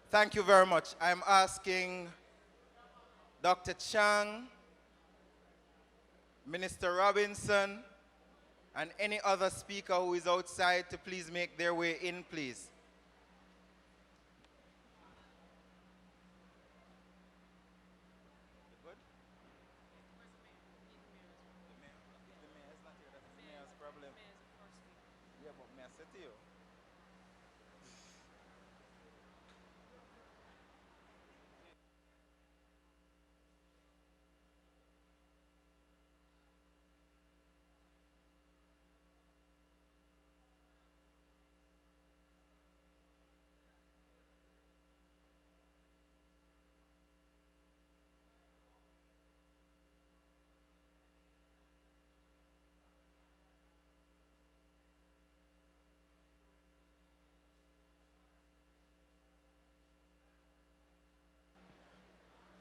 Thank you very much. I'm asking Dr. Chang, Minister Robinson, and any other speaker who is outside to please make their way in, please.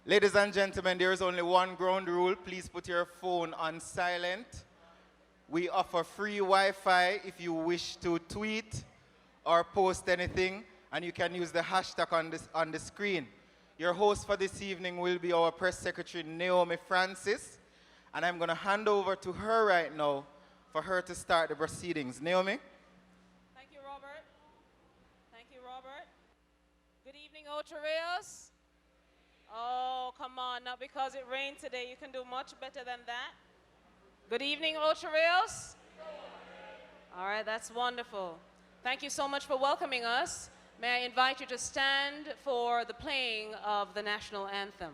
Ladies and gentlemen, there is only one ground rule. Please put your phone on silent. We offer free Wi-Fi if you wish to tweet or post anything, and you can use the hashtag on the screen. Your host for this evening will be our Press Secretary, Naomi Francis, and I'm going to hand over to her right now for her to start the proceedings. Naomi? Thank you, Robert. Thank you, Robert. Good evening, Ocho Rios. Oh, come on, not because it rained today. You can do much better than that. Good evening, Ocho Rios. All right, that's wonderful. Thank you so much for welcoming us. May I invite you to stand for the playing of the national anthem.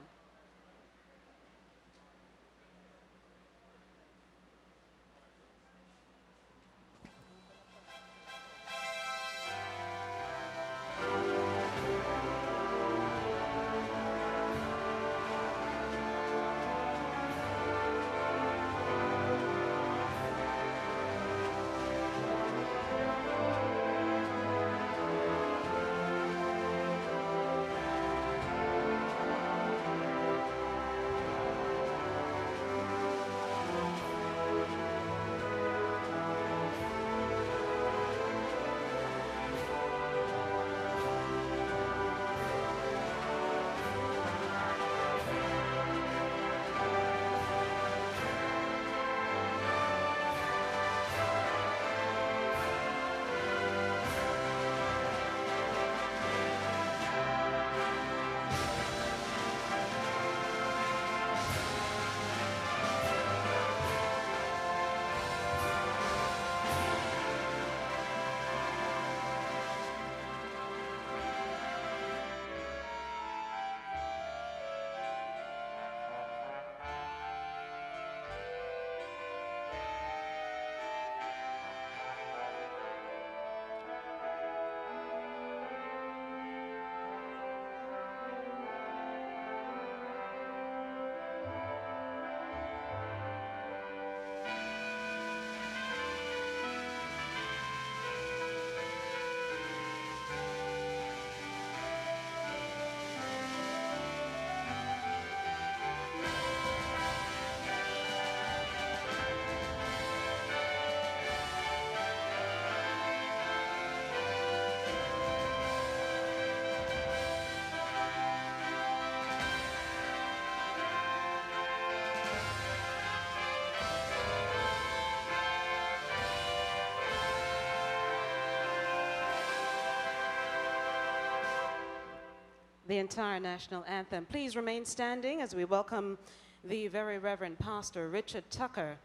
The entire national anthem. Please remain standing as we welcome the Very Reverend Pastor Richard Tucker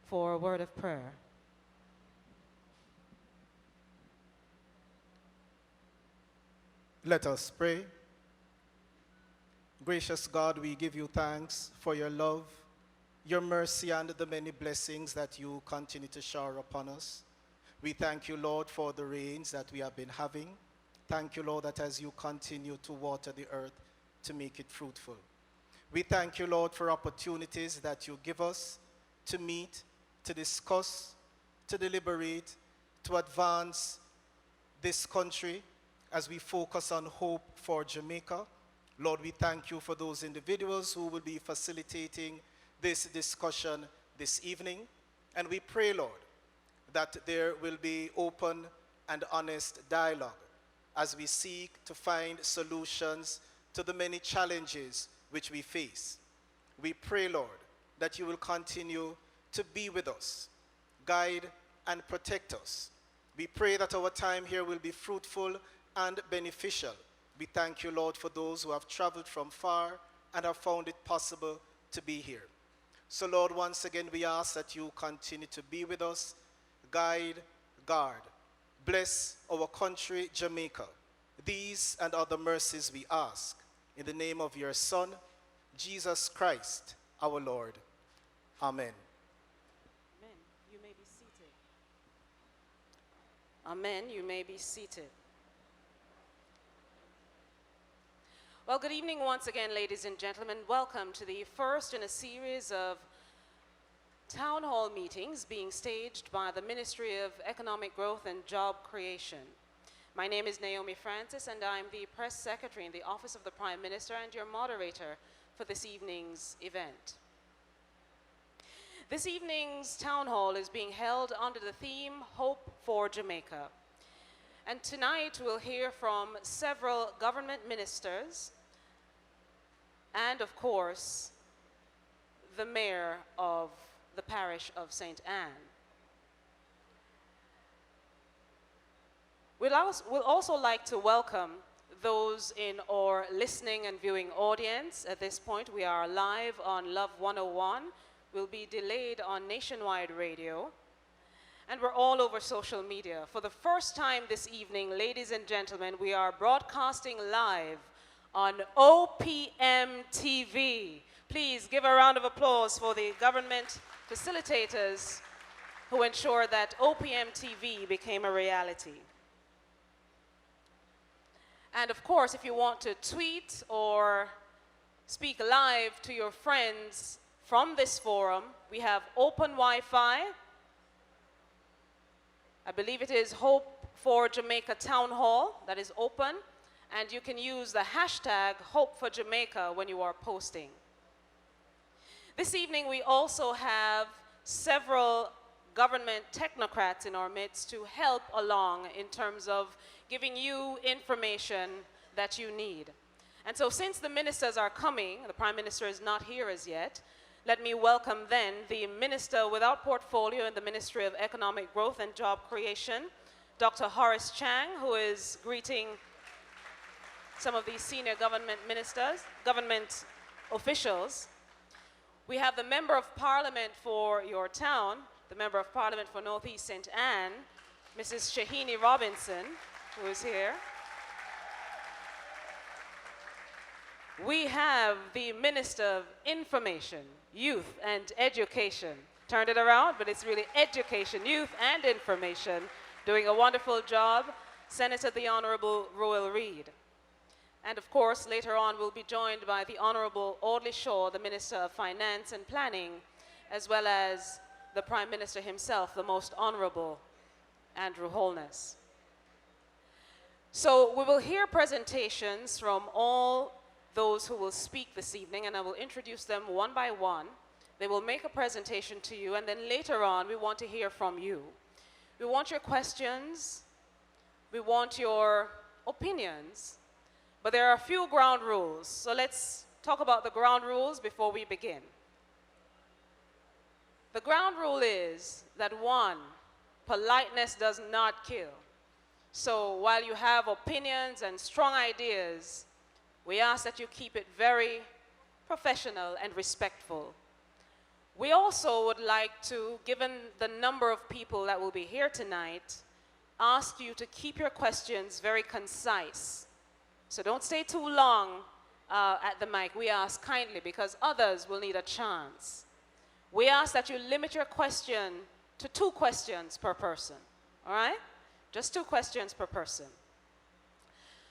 for a word of prayer. Let us pray. Gracious God, we give you thanks for your love, your mercy, and the many blessings that you continue to shower upon us. We thank you, Lord, for the rains that we have been having. Thank you, Lord, that as you continue to water the earth to make it fruitful. We thank you, Lord, for opportunities that you give us to meet, to discuss, to deliberate, to advance this country as we focus on hope for Jamaica. Lord, we thank you for those individuals who will be facilitating this discussion this evening. And we pray, Lord, that there will be open and honest dialogue as we seek to find solutions to the many challenges which we face. We pray, Lord, that you will continue to be with us, guide and protect us. We pray that our time here will be fruitful and beneficial. We thank you, Lord, for those who have traveled from far and have found it possible to be here. So, Lord, once again, we ask that you continue to be with us, guide, guard. Bless our country, Jamaica. These and other mercies we ask in the name of your Son, Jesus Christ, our Lord. Amen. Amen. You may be seated. Amen. You may be seated. Well, good evening once again, ladies and gentlemen. Welcome to the first in a series of town hall meetings being staged by the Ministry of Economic Growth and Job Creation. My name is Naomi Francis, and I'm the Press Secretary in the Office of the Prime Minister and your moderator for this evening's event. This evening's town hall is being held under the theme Hope for Jamaica. And tonight we'll hear from several government ministers and, of course, the mayor of the parish of St. Anne. We'll also like to welcome those in our listening and viewing audience. At this point, we are live on Love 101. We'll be delayed on nationwide radio. And we're all over social media. For the first time this evening, ladies and gentlemen, we are broadcasting live on OPM TV. Please give a round of applause for the government facilitators who ensured that OPM TV became a reality. And of course, if you want to tweet or speak live to your friends from this forum, we have open Wi-Fi. I believe it is Hope for Jamaica Town Hall that is open, and you can use the hashtag Hope for Jamaica when you are posting. This evening we also have several government technocrats in our midst to help along in terms of giving you information that you need. And so since the ministers are coming, the Prime Minister is not here as yet, let me welcome then the Minister without portfolio in the Ministry of Economic Growth and Job Creation, Dr. Horace Chang, who is greeting some of these senior government ministers, government officials. We have the Member of Parliament for your town, the Member of Parliament for Northeast St. Anne, Mrs. Shahini Robinson, who is here. We have the Minister of Information, Youth and Education. Turned it around, but it's really education, youth and information, doing a wonderful job, Senator the Honorable Royal Reid. And of course, later on, we'll be joined by the Honorable Audley Shaw, the Minister of Finance and Planning, as well as the Prime Minister himself, the Most Honorable Andrew Holness. So we will hear presentations from all those who will speak this evening, and I will introduce them one by one. They will make a presentation to you, and then later on, we want to hear from you. We want your questions, we want your opinions, but there are a few ground rules. So let's talk about the ground rules before we begin. The ground rule is that one, politeness does not kill. So while you have opinions and strong ideas, we ask that you keep it very professional and respectful. We also would like to, given the number of people that will be here tonight, ask you to keep your questions very concise. So don't stay too long at the mic, we ask kindly, because others will need a chance. We ask that you limit your question to 2 questions per person, all right? Just 2 questions per person.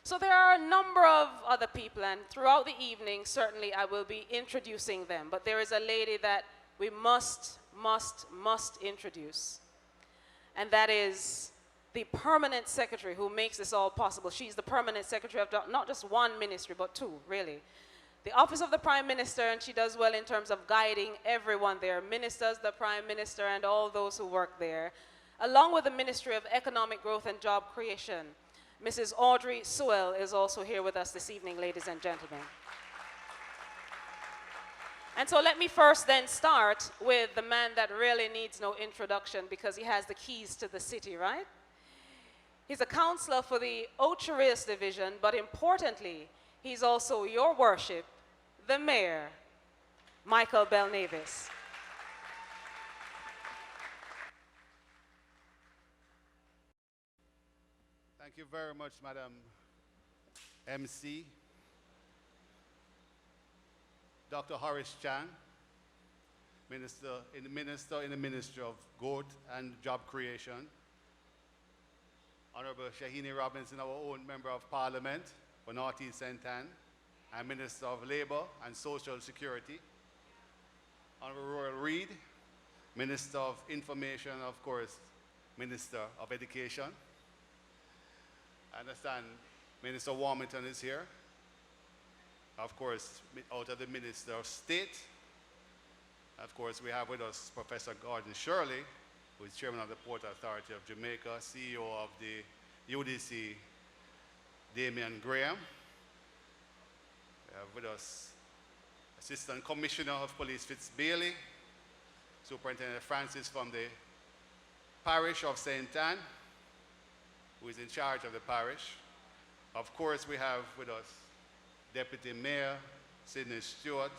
So there are a number of other people, and throughout the evening, certainly I will be introducing them, but there is a lady that we must introduce, and that is the permanent secretary who makes this all possible. She's the permanent secretary of not just one ministry, but 2, really. The Office of the Prime Minister, and she does well in terms of guiding everyone there, ministers, the Prime Minister, and all those who work there, along with the Ministry of Economic Growth and Job Creation. Mrs. Audrey Sewell is also here with us this evening, ladies and gentlemen. And so let me first then start with the man that really needs no introduction because he has the keys to the city, right? He's a counselor for the Ocho Rios division, but importantly, he's also your worship, the mayor, Michael Belnavis. Thank you very much, Madam MC. Dr. Horace Chang, Minister in the Ministry of Growth and Job Creation. Honorable Shahini Robinson, our own Member of Parliament for Northeast St. Ann, and Minister of Labor and Social Security. Honorable Royal Reid, Minister of Information, of course, Minister of Education. I understand Minister Warmington is here. Of course, out of the Minister of State. Of course, we have with us Professor Gordon Shirley, who is Chairman of the Port Authority of Jamaica, CEO of the UDC, Damian Graham. We have with us Assistant Commissioner of Police Fitz Bailey, Superintendent Francis from the Parish of St. Ann, who is in charge of the parish. Of course, we have with us Deputy Mayor Sidney Stewart,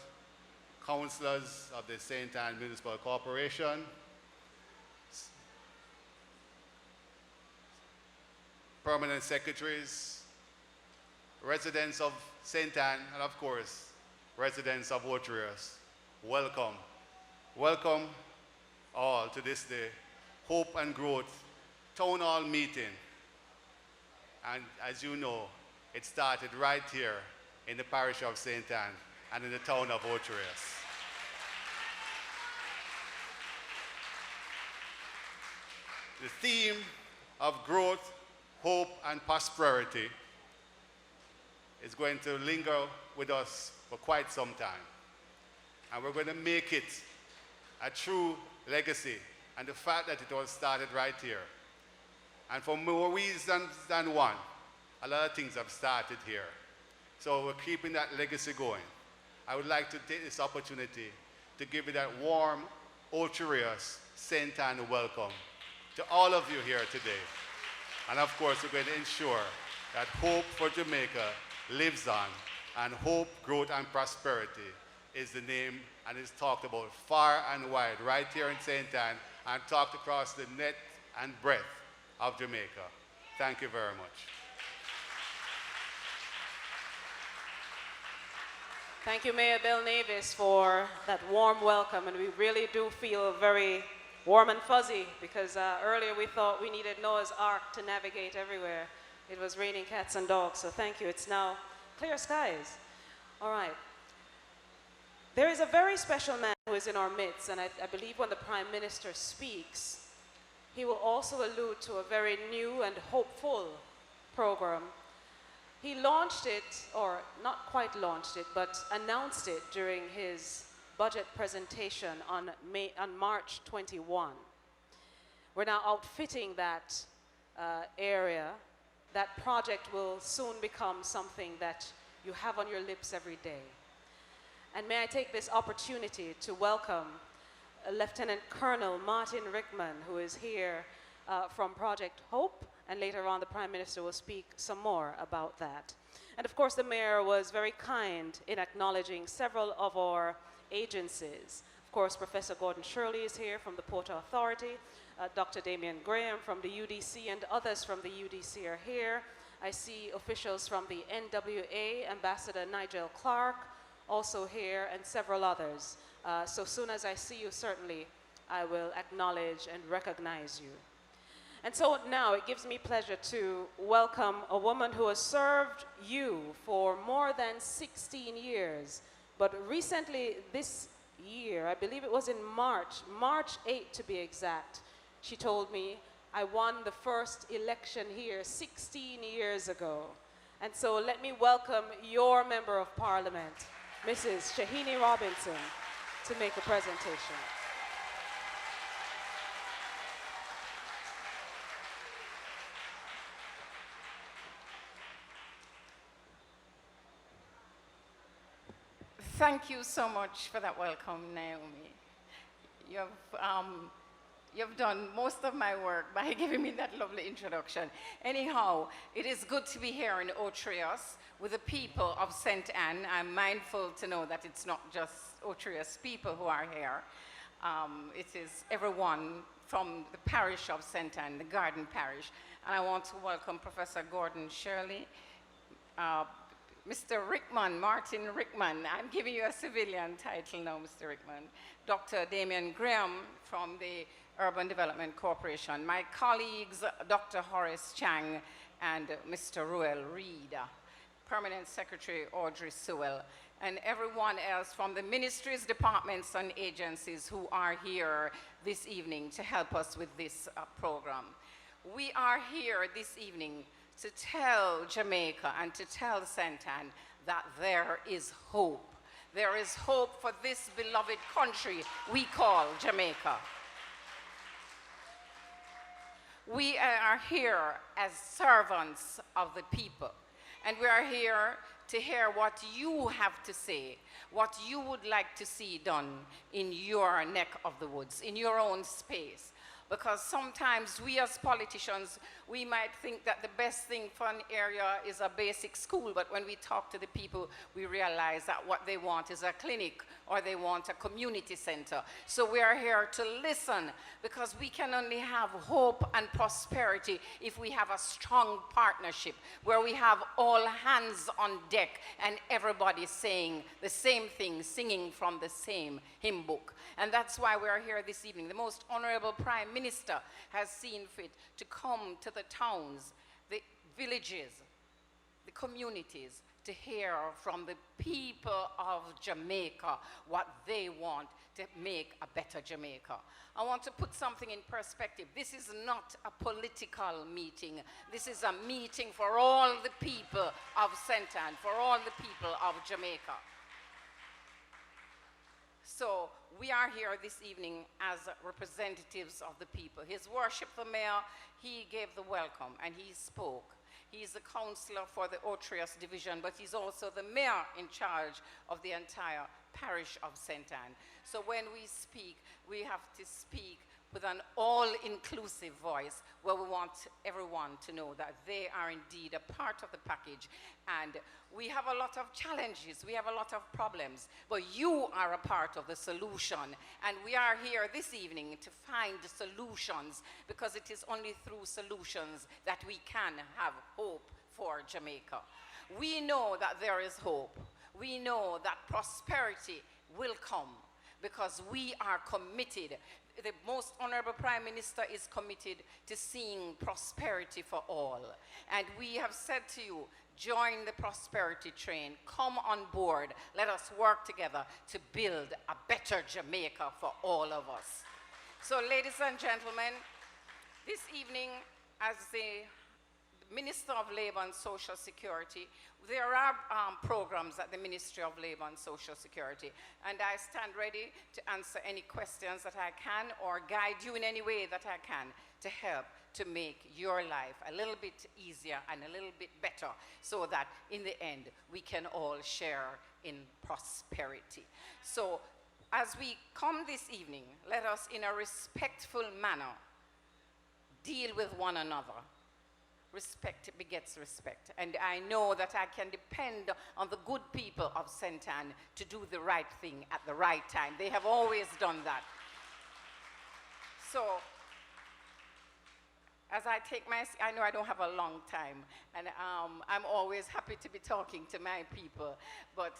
councillors of the St. Ann Municipal Corporation, permanent secretaries, residents of St. Ann, and of course, residents of Ocho Rios. Welcome. Welcome all to this day, Hope and Growth Town Hall meeting. And as you know, it started right here in the parish of St. Ann and in the town of Ocho Rios. The theme of growth, hope, and prosperity is going to linger with us for quite some time. And we're going to make it a true legacy, and the fact that it was started right here. And for more reasons than one, a lot of things have started here. So we're keeping that legacy going. I would like to take this opportunity to give you that warm Ocho Rios St. Ann welcome to all of you here today. And of course, we're going to ensure that hope for Jamaica lives on, and hope, growth, and prosperity is the name and is talked about far and wide right here in St. Ann and talked across the net and breadth of Jamaica. Thank you very much. Thank you, Mayor Belnavis, for that warm welcome, and we really do feel very warm and fuzzy because earlier we thought we needed Noah's Ark to navigate everywhere. It was raining cats and dogs, so thank you. It's now clear skies. All right. There is a very special man who is in our midst, and I believe when the Prime Minister speaks, he will also allude to a very new and hopeful program. He launched it, or not quite launched it, but announced it during his budget presentation on March 21. We're now outfitting that area. That project will soon become something that you have on your lips every day. And may I take this opportunity to welcome Lieutenant Colonel Martin Rickman, who is here from Project Hope, and later on the Prime Minister will speak some more about that. And of course, the Mayor was very kind in acknowledging several of our agencies. Of course, Professor Gordon Shirley is here from the Port Authority, Dr. Damian Graham from the UDC, and others from the UDC are here. I see officials from the NWA, Ambassador Nigel Clark, also here, and several others. So soon as I see you, certainly, I will acknowledge and recognize you. And so now it gives me pleasure to welcome a woman who has served you for more than 16 years. But recently this year, I believe it was in March 8th to be exact, she told me, I won the first election here 16 years ago. And so let me welcome your Member of Parliament, Mrs. Shahini Robinson, to make a presentation. Thank you so much for that welcome, Naomi. You've done most of my work by giving me that lovely introduction. Anyhow, it is good to be here in Ocho Rios with the people of St. Anne. I'm mindful to know that it's not just Ocho Rios people who are here. It is everyone from the parish of St. Anne, the Garden Parish. And I want to welcome Professor Gordon Shirley, Mr. Rickman, Martin Rickman. I'm giving you a civilian title now, Mr. Rickman. Dr. Damian Graham from the Urban Development Corporation. My colleagues, Dr. Horace Chang and Mr. Ruel Reed. Permanent Secretary Audrey Sewell, and everyone else from the ministries, departments, and agencies who are here this evening to help us with this program. We are here this evening to tell Jamaica and to tell St. Anne that there is hope. There is hope for this beloved country we call Jamaica. We are here as servants of the people, and we are here to hear what you have to say, what you would like to see done in your neck of the woods, in your own space. Because sometimes we as politicians, we might think that the best thing for an area is a basic school, but when we talk to the people, we realize that what they want is a clinic or they want a community center. So we are here to listen, because we can only have hope and prosperity if we have a strong partnership where we have all hands on deck and everybody saying the same thing, singing from the same hymn book. And that's why we are here this evening. The Most Honorable Prime Minister has seen fit to come to the towns, the villages, the communities, to hear from the people of Jamaica what they want to make a better Jamaica. I want to put something in perspective. This is not a political meeting. This is a meeting for all the people of St. Anne, for all the people of Jamaica. So we are here this evening as representatives of the people. His Worship the Mayor, he gave the welcome and he spoke. He's the councillor for the Ocho Rios division, but he's also the mayor in charge of the entire parish of St. Anne. So when we speak, we have to speak with an all-inclusive voice where we want everyone to know that they are indeed a part of the package. And we have a lot of challenges, we have a lot of problems, but you are a part of the solution. And we are here this evening to find solutions, because it is only through solutions that we can have hope for Jamaica. We know that there is hope. We know that prosperity will come, because we are committed. The Most Honorable Prime Minister is committed to seeing prosperity for all. And we have said to you, join the prosperity train, come on board, let us work together to build a better Jamaica for all of us. So ladies and gentlemen, this evening, as the Minister of Labor and Social Security, there are programs at the Ministry of Labor and Social Security, and I stand ready to answer any questions that I can or guide you in any way that I can to help to make your life a little bit easier and a little bit better, so that in the end we can all share in prosperity. So as we come this evening, let us in a respectful manner deal with one another. Respect begets respect. And I know that I can depend on the good people of St. Anne to do the right thing at the right time. They have always done that. So, as I take my, I know I don't have a long time, and I'm always happy to be talking to my people, but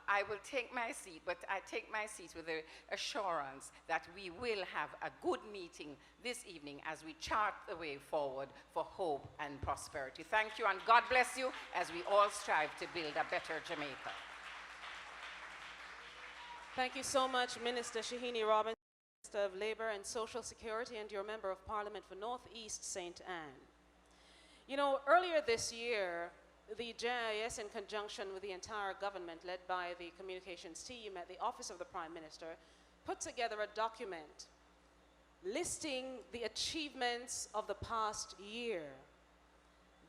I will take my seat, but I take my seat with the assurance that we will have a good meeting this evening as we chart the way forward for hope and prosperity. Thank you, and God bless you as we all strive to build a better Jamaica. Thank you so much, Minister Shahini Robinson of Labor and Social Security, and your Member of Parliament for Northeast St. Anne. You know, earlier this year, the JIS, in conjunction with the entire government, led by the communications team at the Office of the Prime Minister, put together a document listing the achievements of the past year.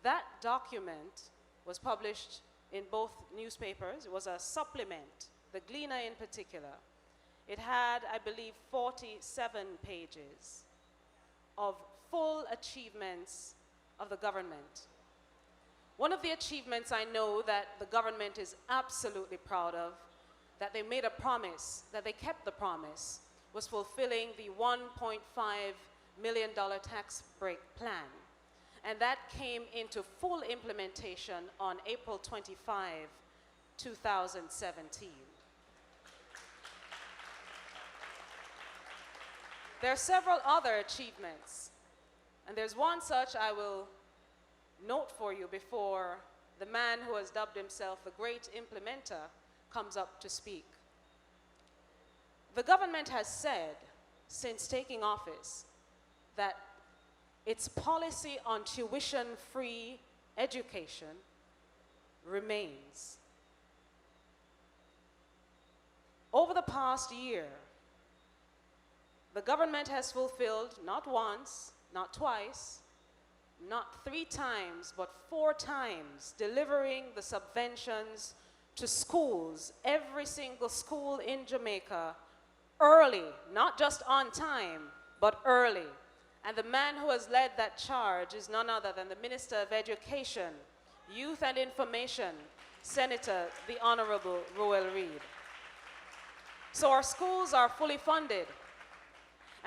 That document was published in both newspapers. It was a supplement the Gleaner in particular, it had, I believe, 47 pages of full achievements of the government. One of the achievements I know that the government is absolutely proud of, that they made a promise, that they kept the promise, was fulfilling the $1.5 million tax break plan. And that came into full implementation on April 25, 2017. There are several other achievements, and there's one such I will note for you before the man who has dubbed himself the great implementer comes up to speak. The government has said, since taking office, that its policy on tuition-free education remains. Over the past year, the government has fulfilled not once, not twice, not 3 times, but 4 times, delivering the subventions to schools, every single school in Jamaica, early, not just on time, but early. And the man who has led that charge is none other than the Minister of Education, Youth and Information, Senator, the Honorable Roel Reid. So our schools are fully funded.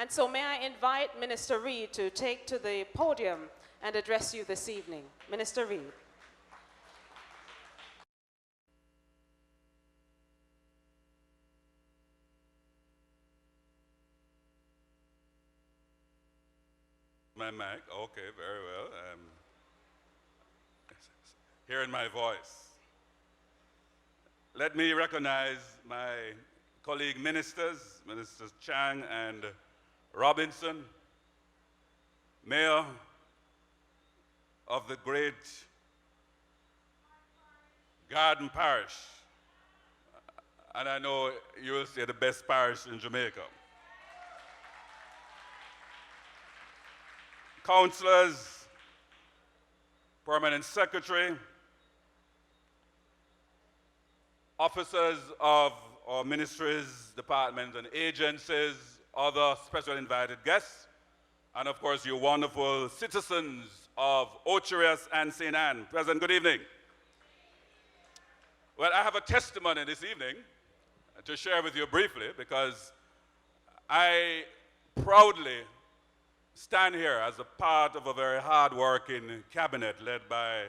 And so may I invite Minister Reid to take to the podium and address you this evening. Minister Reid. My mic, okay, very well. Hearing my voice. Let me recognize my colleague ministers, Ministers Chang and Robinson, Mayor of the great Garden Parish, and I know you will say the best parish in Jamaica. Councillors, Permanent Secretary, officers of our ministries, departments, and agencies, other special invited guests, and of course, you wonderful citizens of Ocho Rios and St. Anne. Present, good evening. Well, I have a testimony this evening to share with you briefly because I proudly stand here as a part of a very hard-working cabinet led by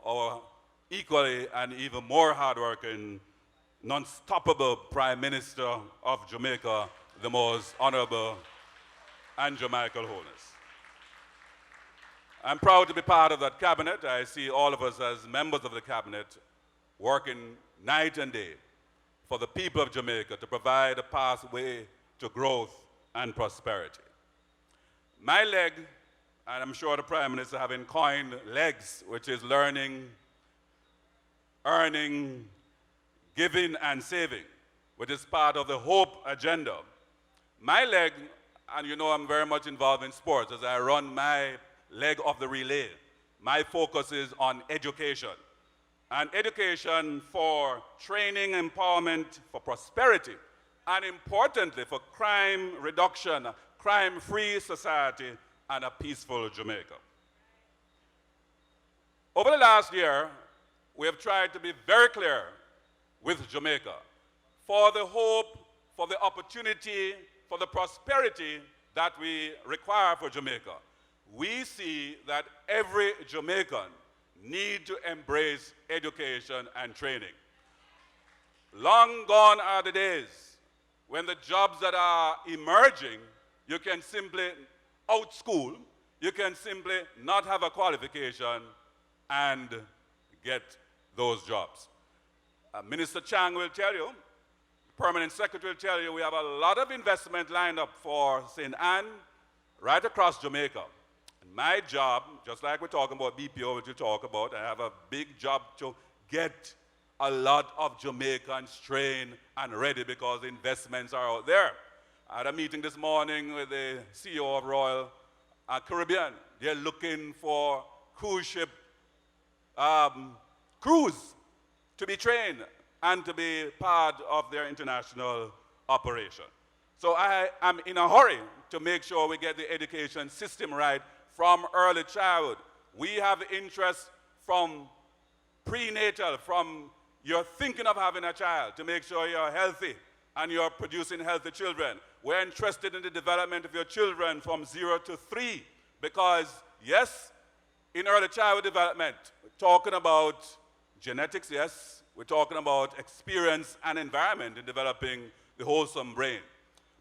our equally and even more hard-working, non-stoppable Prime Minister of Jamaica, the most honorable and Jamaican Holiness. I'm proud to be part of that cabinet. I see all of us as members of the cabinet working night and day for the people of Jamaica to provide a pathway to growth and prosperity. My leg, and I'm sure the Prime Minister having coined legs, which is learning, earning, giving, and saving, which is part of the HOPE agenda. My leg, and you know I'm very much involved in sports as I run my leg of the relay. My focus is on education. And education for training, empowerment, for prosperity, and importantly for crime reduction, crime-free society, and a peaceful Jamaica. Over the last year, we have tried to be very clear with Jamaica for the hope, for the opportunity, for the prosperity that we require for Jamaica. We see that every Jamaican needs to embrace education and training. Long gone are the days when the jobs that are emerging, you can simply out-school, you can simply not have a qualification and get those jobs. Minister Chang will tell you, Permanent Secretary will tell you, we have a lot of investment lined up for St. Anne, right across Jamaica. And my job, just like we're talking about BPO, which we talk about, I have a big job to get a lot of Jamaicans trained and ready because investments are out there. I had a meeting this morning with the CEO of Royal Caribbean. They're looking for cruise ship crews to be trained and to be part of their international operation. So I am in a hurry to make sure we get the education system right from early childhood. We have interest from prenatal, from you're thinking of having a child, to make sure you're healthy and you're producing healthy children. We're interested in the development of your children from 0 to 3 because, yes, in early childhood development, we're talking about genetics, yes, we're talking about experience and environment in developing the wholesome brain.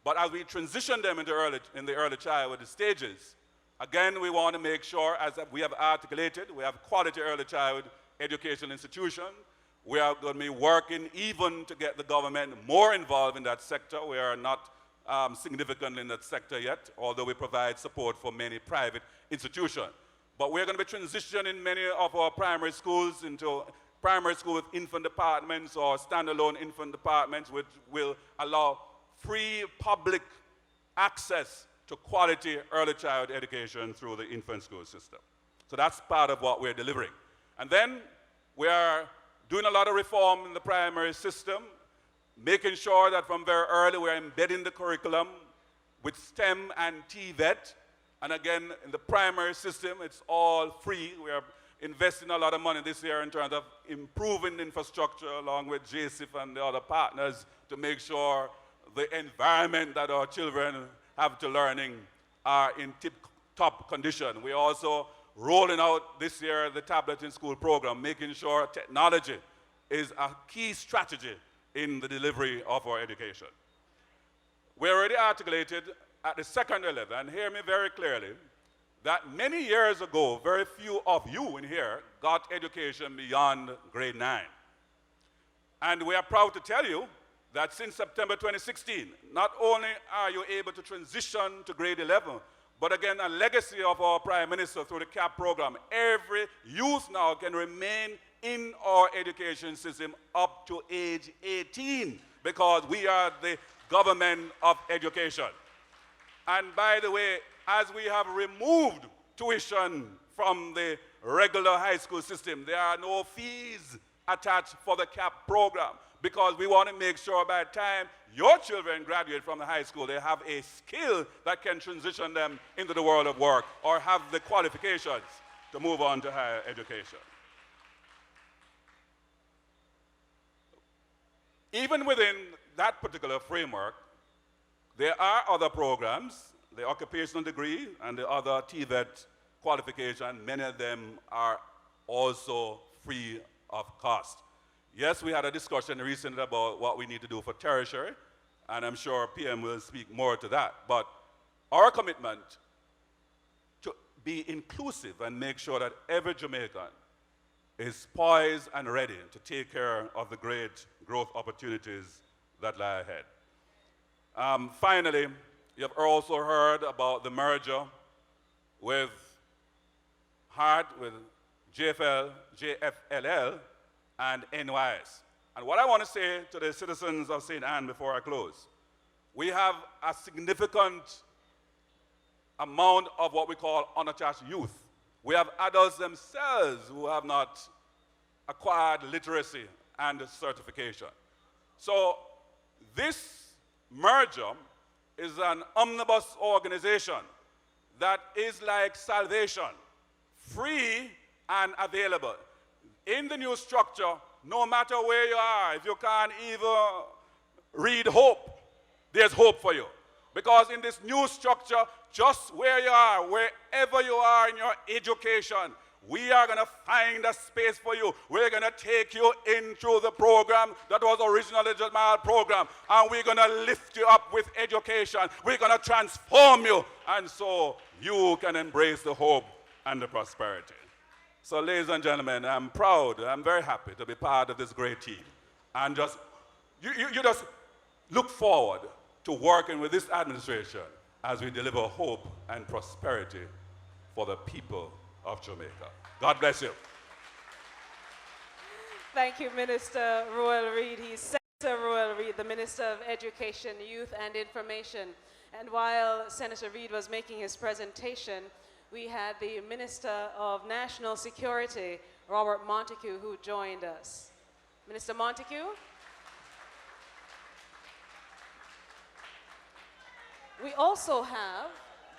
But as we transition them in the early childhood stages, again, we want to make sure, as we have articulated, we have quality early childhood education institution. We are going to be working even to get the government more involved in that sector. We are not significant in that sector yet, although we provide support for many private institutions. But we're going to be transitioning many of our primary schools into primary school with infant departments or standalone infant departments, which will allow free public access to quality early childhood education through the infant school system. So that's part of what we're delivering. And then we are doing a lot of reform in the primary system, making sure that from very early we're embedding the curriculum with STEM and TVET. And again, in the primary system, it's all free. We are investing a lot of money this year in terms of improving the infrastructure along with JCIF and the other partners to make sure the environment that our children have to learning are in tip-top condition. We're also rolling out this year the Tablet in School program, making sure technology is a key strategy in the delivery of our education. We already articulated at the secondary level, and hear me very clearly, that many years ago, very few of you in here got education beyond grade 9. And we are proud to tell you that since September 2016, not only are you able to transition to grade 11, but again, a legacy of our Prime Minister through the CAP program, every youth now can remain in our education system up to age 18 because we are the government of education. And by the way, as we have removed tuition from the regular high school system, there are no fees attached for the CAP program because we want to make sure by the time your children graduate from the high school, they have a skill that can transition them into the world of work or have the qualifications to move on to higher education. Even within that particular framework, there are other programs, the occupational degree and the other TVET qualification, many of them are also free of cost. Yes, we had a discussion recently about what we need to do for tertiary, and I'm sure PM will speak more to that. But our commitment to be inclusive and make sure that every Jamaican is poised and ready to take care of the great growth opportunities that lie ahead. Finally, you have also heard about the merger with HART, with JFLL, and NYS. And what I want to say to the citizens of St. Anne before I close, we have a significant amount of what we call unattached youth. We have adults themselves who have not acquired literacy and certification. So this merger is an omnibus organization that is like salvation, free and available. In the new structure, no matter where you are, if you can't even read hope, there's hope for you. Because in this new structure, just where you are, wherever you are in your education, we are going to find a space for you. We're going to take you in through the program that was originally the Jamal program, and we're going to lift you up with education. We're going to transform you, and so you can embrace the hope and the prosperity. So, ladies and gentlemen, I'm proud, I'm very happy to be part of this great team. And just, you just look forward to working with this administration as we deliver hope and prosperity for the people of Jamaica. God bless you. Thank you, Minister Royal Reid. He's Senator Royal Reid, the Minister of Education, Youth and Information. And while Senator Reid was making his presentation, we had the Minister of National Security, Robert Montague, who joined us. Minister Montague? We also have,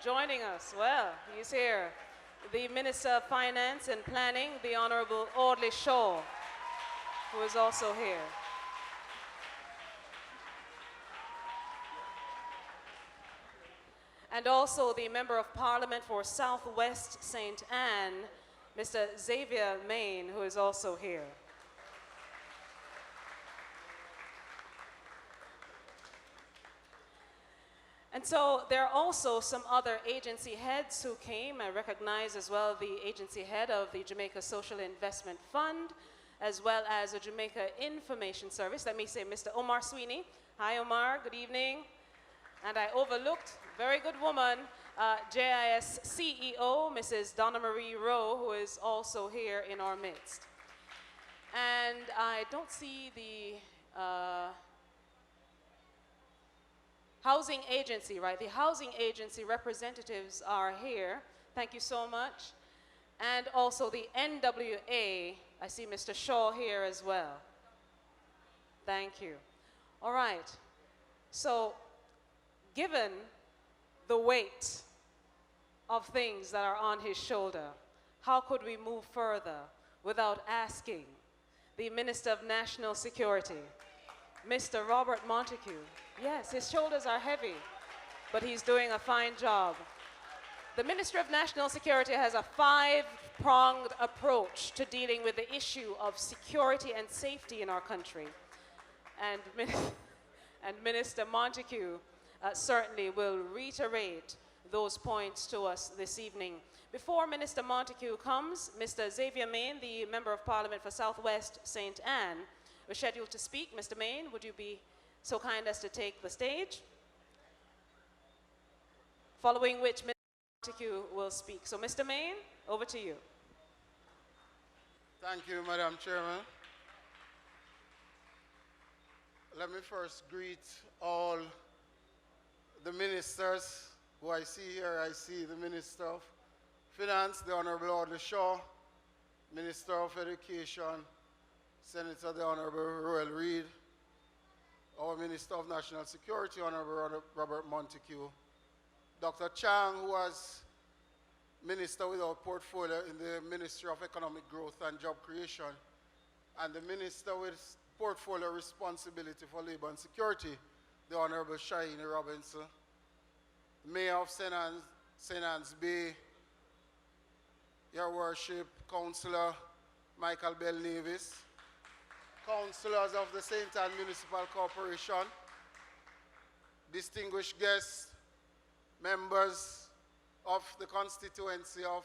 joining us, well, he's here, the Minister of Finance and Planning, the Honorable Audley Shaw, who is also here. And also the Member of Parliament for Southwest St. Anne, Mr. Xavier Main, who is also here. And so there are also some other agency heads who came. I recognize as well the agency head of the Jamaica Social Investment Fund, as well as the Jamaica Information Service. Let me say Mr. Omar Sweeney. Hi, Omar, good evening. And I overlooked, very good woman, JIS CEO, Mrs. Donna Marie Rowe, who is also here in our midst. And I don't see the housing agency, right? The housing agency representatives are here. Thank you so much. And also the NWA, I see Mr. Shaw here as well. Thank you. All right. So, given the weight of things that are on his shoulder, how could we move further without asking the Minister of National Security, Mr. Robert Montague? Yes, his shoulders are heavy, but he's doing a fine job. The Minister of National Security has a five-pronged approach to dealing with the issue of security and safety in our country. And Minister Montague certainly will reiterate those points to us this evening. Before Minister Montague comes, Mr. Xavier Main, the Member of Parliament for Southwest St. Anne, was scheduled to speak. Mr. Main, would you be so kind as to take the stage? Following which Mr. Montague will speak. So Mr. Main, over to you. Thank you, Madam Chairman. Let me first greet all the ministers who I see here. I see the Minister of Finance, the Honorable Audley Shaw, Minister of Education, Senator the Honorable Royal Reid, our Minister of National Security, Honorable Robert Montague, Dr. Chang, who was Minister with our portfolio in the Ministry of Economic Growth and Job Creation, and the Minister with portfolio responsibility for labor and security, the Honorable Shaini Robinson, Mayor of St. Anne's Bay, Your Worship, Councillor Michael Bell Nevis, Councillors of the St. Anne Municipal Corporation, distinguished guests, members of the constituency of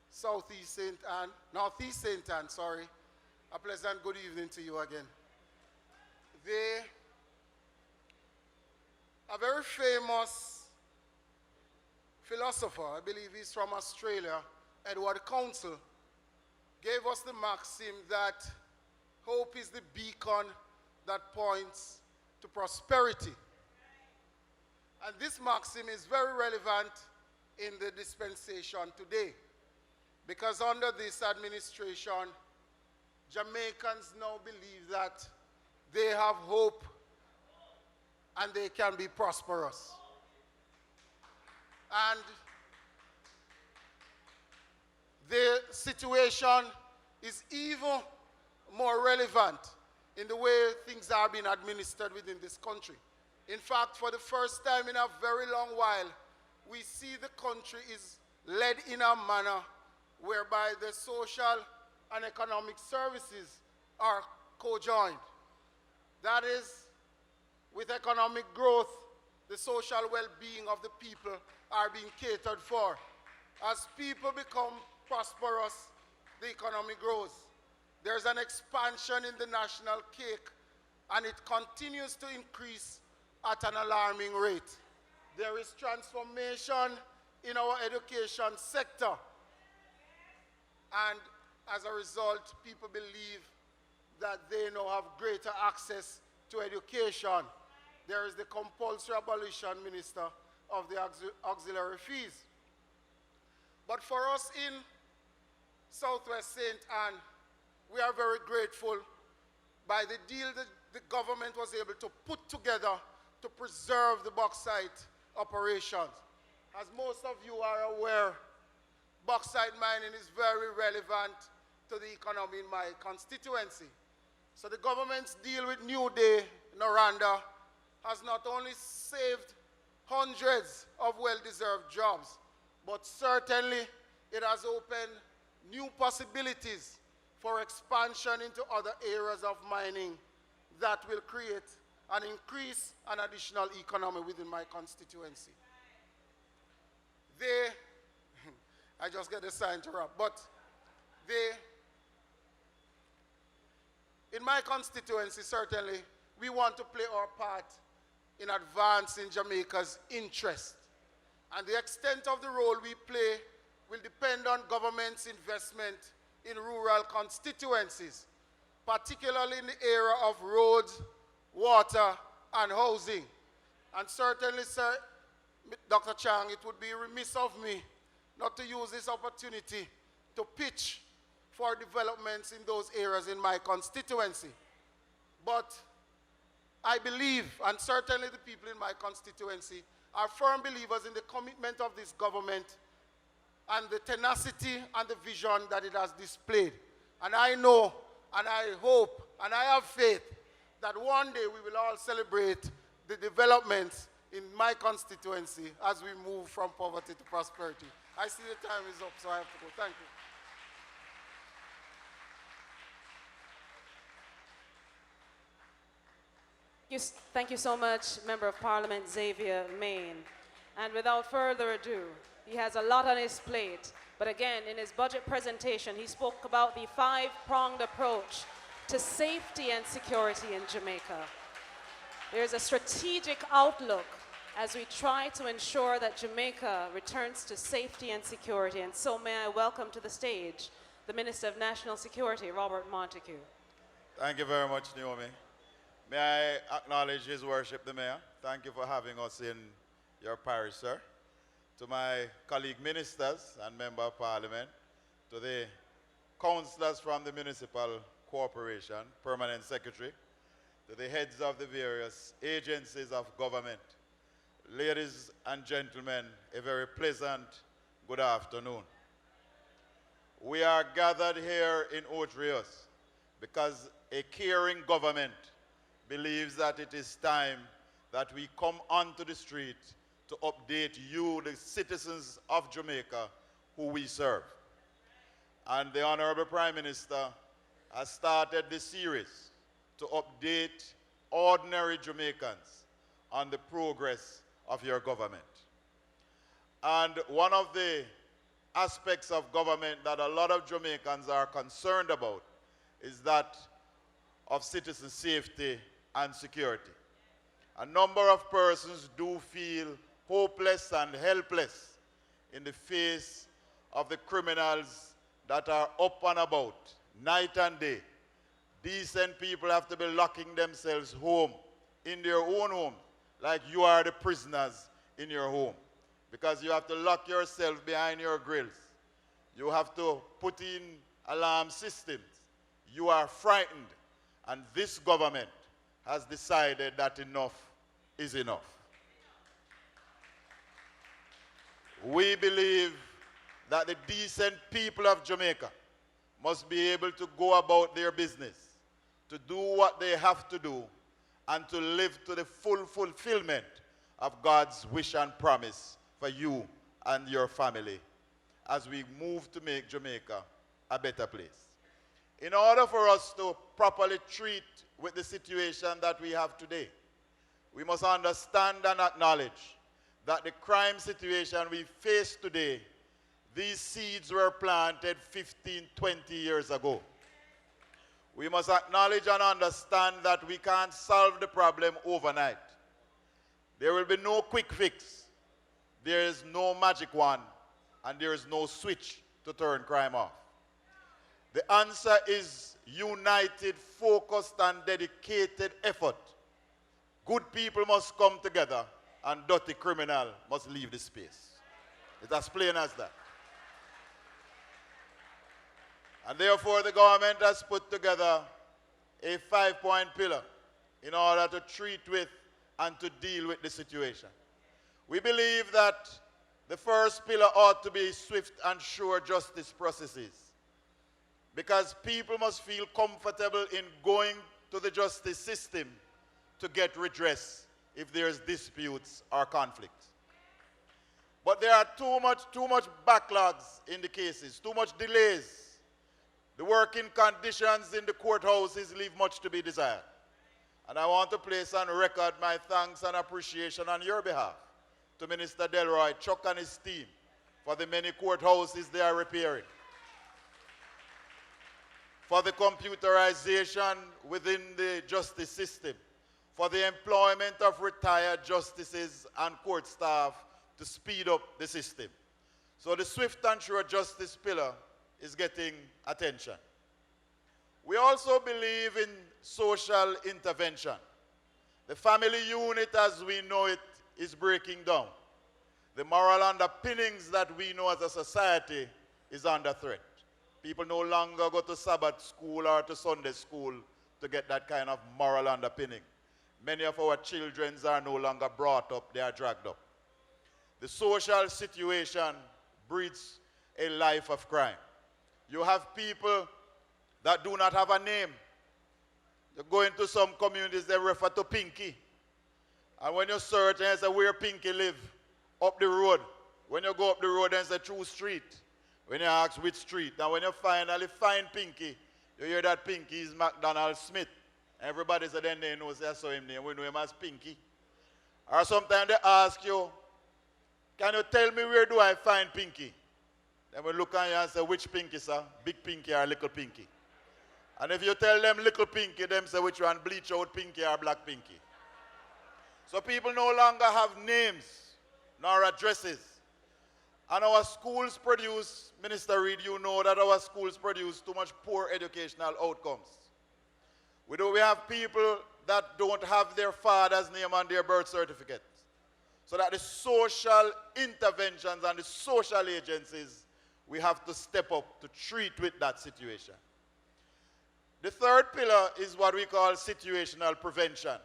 Southeast St. Anne, Northeast St. Anne, sorry. A pleasant good evening to you again. A very famous philosopher, I believe he's from Australia, Edward Council, gave us the maxim that hope is the beacon that points to prosperity. And this maxim is very relevant in the dispensation today, because under this administration, Jamaicans now believe that they have hope and they can be prosperous. And the situation is even more relevant in the way things are being administered within this country. In fact, for the first time in a very long while, we see the country is led in a manner whereby the social and economic services are co-joined. That is, with economic growth, the social well-being of the people are being catered for. As people become prosperous, the economy grows. There's an expansion in the national cake, and it continues to increase at an alarming rate. There is transformation in our education sector, and as a result, people believe that they now have greater access to education. There is the compulsory abolition, Minister, of the auxiliary fees. But for us in Southwest St. Anne, we are very grateful by the deal that the government was able to put together to preserve the bauxite operations. As most of you are aware, bauxite mining is very relevant to the economy in my constituency. So the government's deal with New Day, Noranda, has not only saved hundreds of well-deserved jobs, but certainly it has opened new possibilities for expansion into other areas of mining that will create and increase an additional economy within my constituency. I just get a sign to wrap, but in my constituency, certainly, we want to play our part in advancing Jamaica's interest. And the extent of the role we play will depend on government's investment in rural constituencies, particularly in the area of roads, water, and housing. And certainly, sir, Dr. Chang, it would be remiss of me not to use this opportunity to pitch for developments in those areas in my constituency. But I believe, and certainly the people in my constituency, are firm believers in the commitment of this government and the tenacity and the vision that it has displayed. And I know, and I hope, and I have faith that one day we will all celebrate the developments in my constituency as we move from poverty to prosperity. I see the time is up, so I have to go. Thank you. Thank you so much, Member of Parliament Xavier Main. And without further ado, he has a lot on his plate. But again, in his budget presentation, he spoke about the five-pronged approach to safety and security in Jamaica. There's a strategic outlook as we try to ensure that Jamaica returns to safety and security. And so may I welcome to the stage the Minister of National Security, Robert Montague. Thank you very much, Naomi. May I acknowledge His Worship the Mayor. Thank you for having us in your parish, sir. To my colleague ministers and Member of Parliament, to the councillors from the Municipal Corporation, Permanent Secretary, to the heads of the various agencies of government. Ladies and gentlemen, a very pleasant good afternoon. We are gathered here in Ocho Rios because a caring government believes that it is time that we come onto the street to update you, the citizens of Jamaica, who we serve. And the Honorable Prime Minister has started this series to update ordinary Jamaicans on the progress of your government. And one of the aspects of government that a lot of Jamaicans are concerned about is that of citizen safety and security. A number of persons do feel hopeless and helpless in the face of the criminals that are up and about night and day. Decent people have to be locking themselves home in their own home, like you are the prisoners in your home, because you have to lock yourself behind your grills. You have to put in alarm systems. You are frightened, and this government has decided that enough is enough. We believe that the decent people of Jamaica must be able to go about their business, to do what they have to do, and to live to the full fulfillment of God's wish and promise for you and your family as we move to make Jamaica a better place. In order for us to properly treat with the situation that we have today, we must understand and acknowledge that the crime situation we face today, these seeds were planted 15, 20 years ago. We must acknowledge and understand that we can't solve the problem overnight. There will be no quick fix. There is no magic wand, and there is no switch to turn crime off. The answer is united, focused, and dedicated effort. Good people must come together, and dirty criminal must leave the space. It's as plain as that. And therefore, the government has put together a 5-point pillar in order to treat with and to deal with the situation. We believe that the first pillar ought to be swift and sure justice processes, because people must feel comfortable in going to the justice system to get redress if there's disputes or conflicts. But there are too much backlogs in the cases, too much delays. The working conditions in the courthouses leave much to be desired. And I want to place on record my thanks and appreciation on your behalf to Minister Delroy, Chuck and his team for the many courthouses they are repairing, for the computerization within the justice system, for the employment of retired justices and court staff to speed up the system. So the swift and sure justice pillar is getting attention. We also believe in social intervention. The family unit as we know it is breaking down. The moral underpinnings that we know as a society is under threat. People no longer go to Sabbath school or to Sunday school to get that kind of moral underpinning. Many of our children are no longer brought up, they are dragged up. The social situation breeds a life of crime. You have people that do not have a name. You go into some communities, they refer to Pinky. And when you search and say where Pinky live, up the road. When you go up the road and say true street. When you ask which street. And when you finally find Pinky, you hear that Pinky is McDonald Smith. Everybody said then they know, say I saw him name. We know him as Pinky. Or sometimes they ask you, can you tell me where do I find Pinky? Then we look at you and say, which Pinky, sir? Big Pinky or little Pinky? And if you tell them little Pinky, them say which one, bleach out Pinky or black Pinky. So people no longer have names nor addresses. And our schools produce, Minister Reid, you know that our schools produce too much poor educational outcomes. We have people that don't have their father's name on their birth certificate. So that the social interventions and the social agencies, we have to step up to treat with that situation. The third pillar is what we call situational prevention,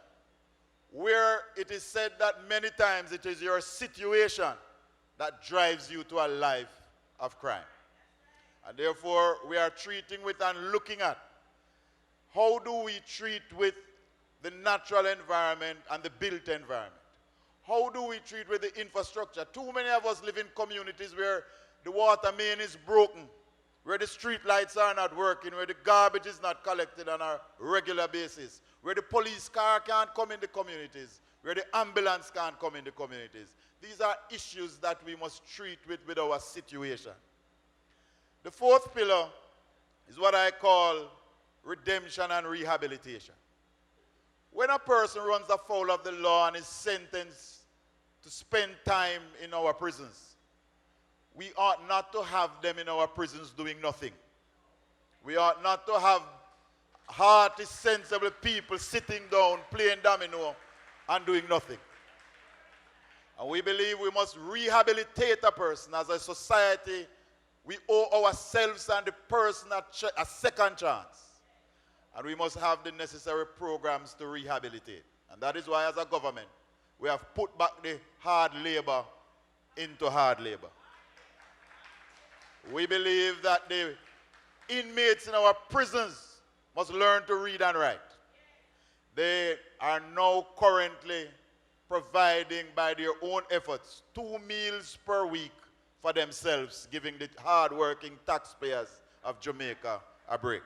where it is said that many times it is your situation that drives you to a life of crime. And therefore, we are treating with and looking at how do we treat with the natural environment and the built environment. How do we treat with the infrastructure? Too many of us live in communities where the water main is broken, where the street lights are not working, where the garbage is not collected on a regular basis, where the police car can't come in the communities, where the ambulance can't come in the communities. These are issues that we must treat with our situation. The fourth pillar is what I call redemption and rehabilitation. When a person runs afoul of the law and is sentenced to spend time in our prisons, we ought not to have them in our prisons doing nothing. We ought not to have hearty, sensible people sitting down, playing domino, and doing nothing. And we believe we must rehabilitate a person. As a society, we owe ourselves and the person a second chance. And we must have the necessary programs to rehabilitate. And that is why, as a government, we have put back the hard labor into hard labor. We believe that the inmates in our prisons must learn to read and write. They are now currently providing by their own efforts 2 meals per week for themselves, giving the hard-working taxpayers of Jamaica a break.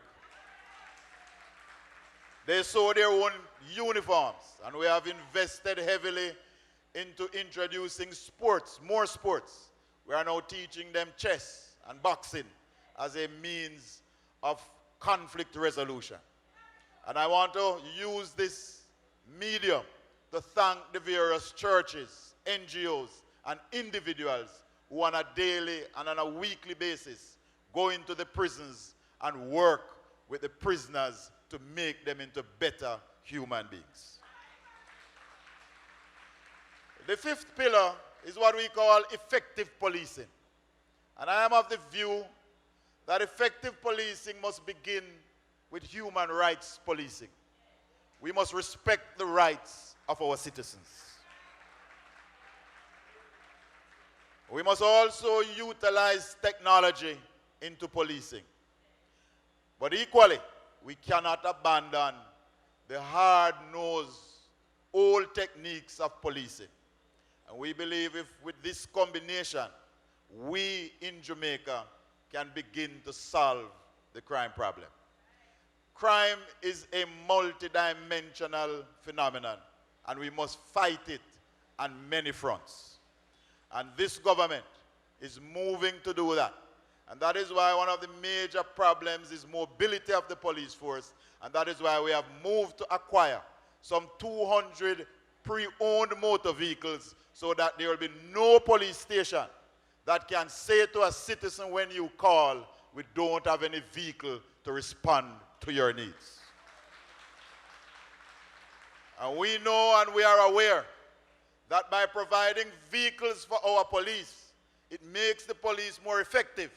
They sew their own uniforms, and we have invested heavily into introducing sports, more sports. We are now teaching them chess and boxing as a means of conflict resolution. And I want to use this medium to thank the various churches, NGOs, and individuals who on a daily and on a weekly basis go into the prisons and work with the prisoners to make them into better human beings. The fifth pillar is what we call effective policing. And I am of the view that effective policing must begin with human rights policing. We must respect the rights of our citizens. We must also utilize technology into policing. But equally, we cannot abandon the hard-nosed, old techniques of policing. And we believe if with this combination, we in Jamaica can begin to solve the crime problem. Crime is a multidimensional phenomenon, and we must fight it on many fronts. And this government is moving to do that. And that is why one of the major problems is mobility of the police force, and that is why we have moved to acquire some 200 pre-owned motor vehicles so that there will be no police station that can say to a citizen when you call, we don't have any vehicle to respond to your needs. And we know and we are aware that by providing vehicles for our police, it makes the police more effective,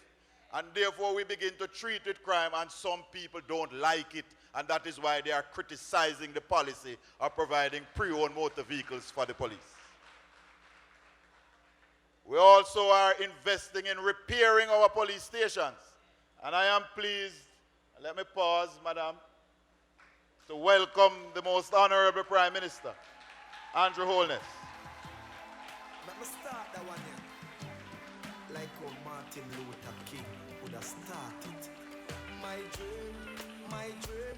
and therefore we begin to treat with crime, and some people don't like it, and that is why they are criticizing the policy of providing pre-owned motor vehicles for the police. We also are investing in repairing our police stations, and I am pleased, let me pause, Madam, to welcome the most honorable Prime Minister, Andrew Holness. Let me start that one here. Like how Martin Luther King would have started. My dream, my dream,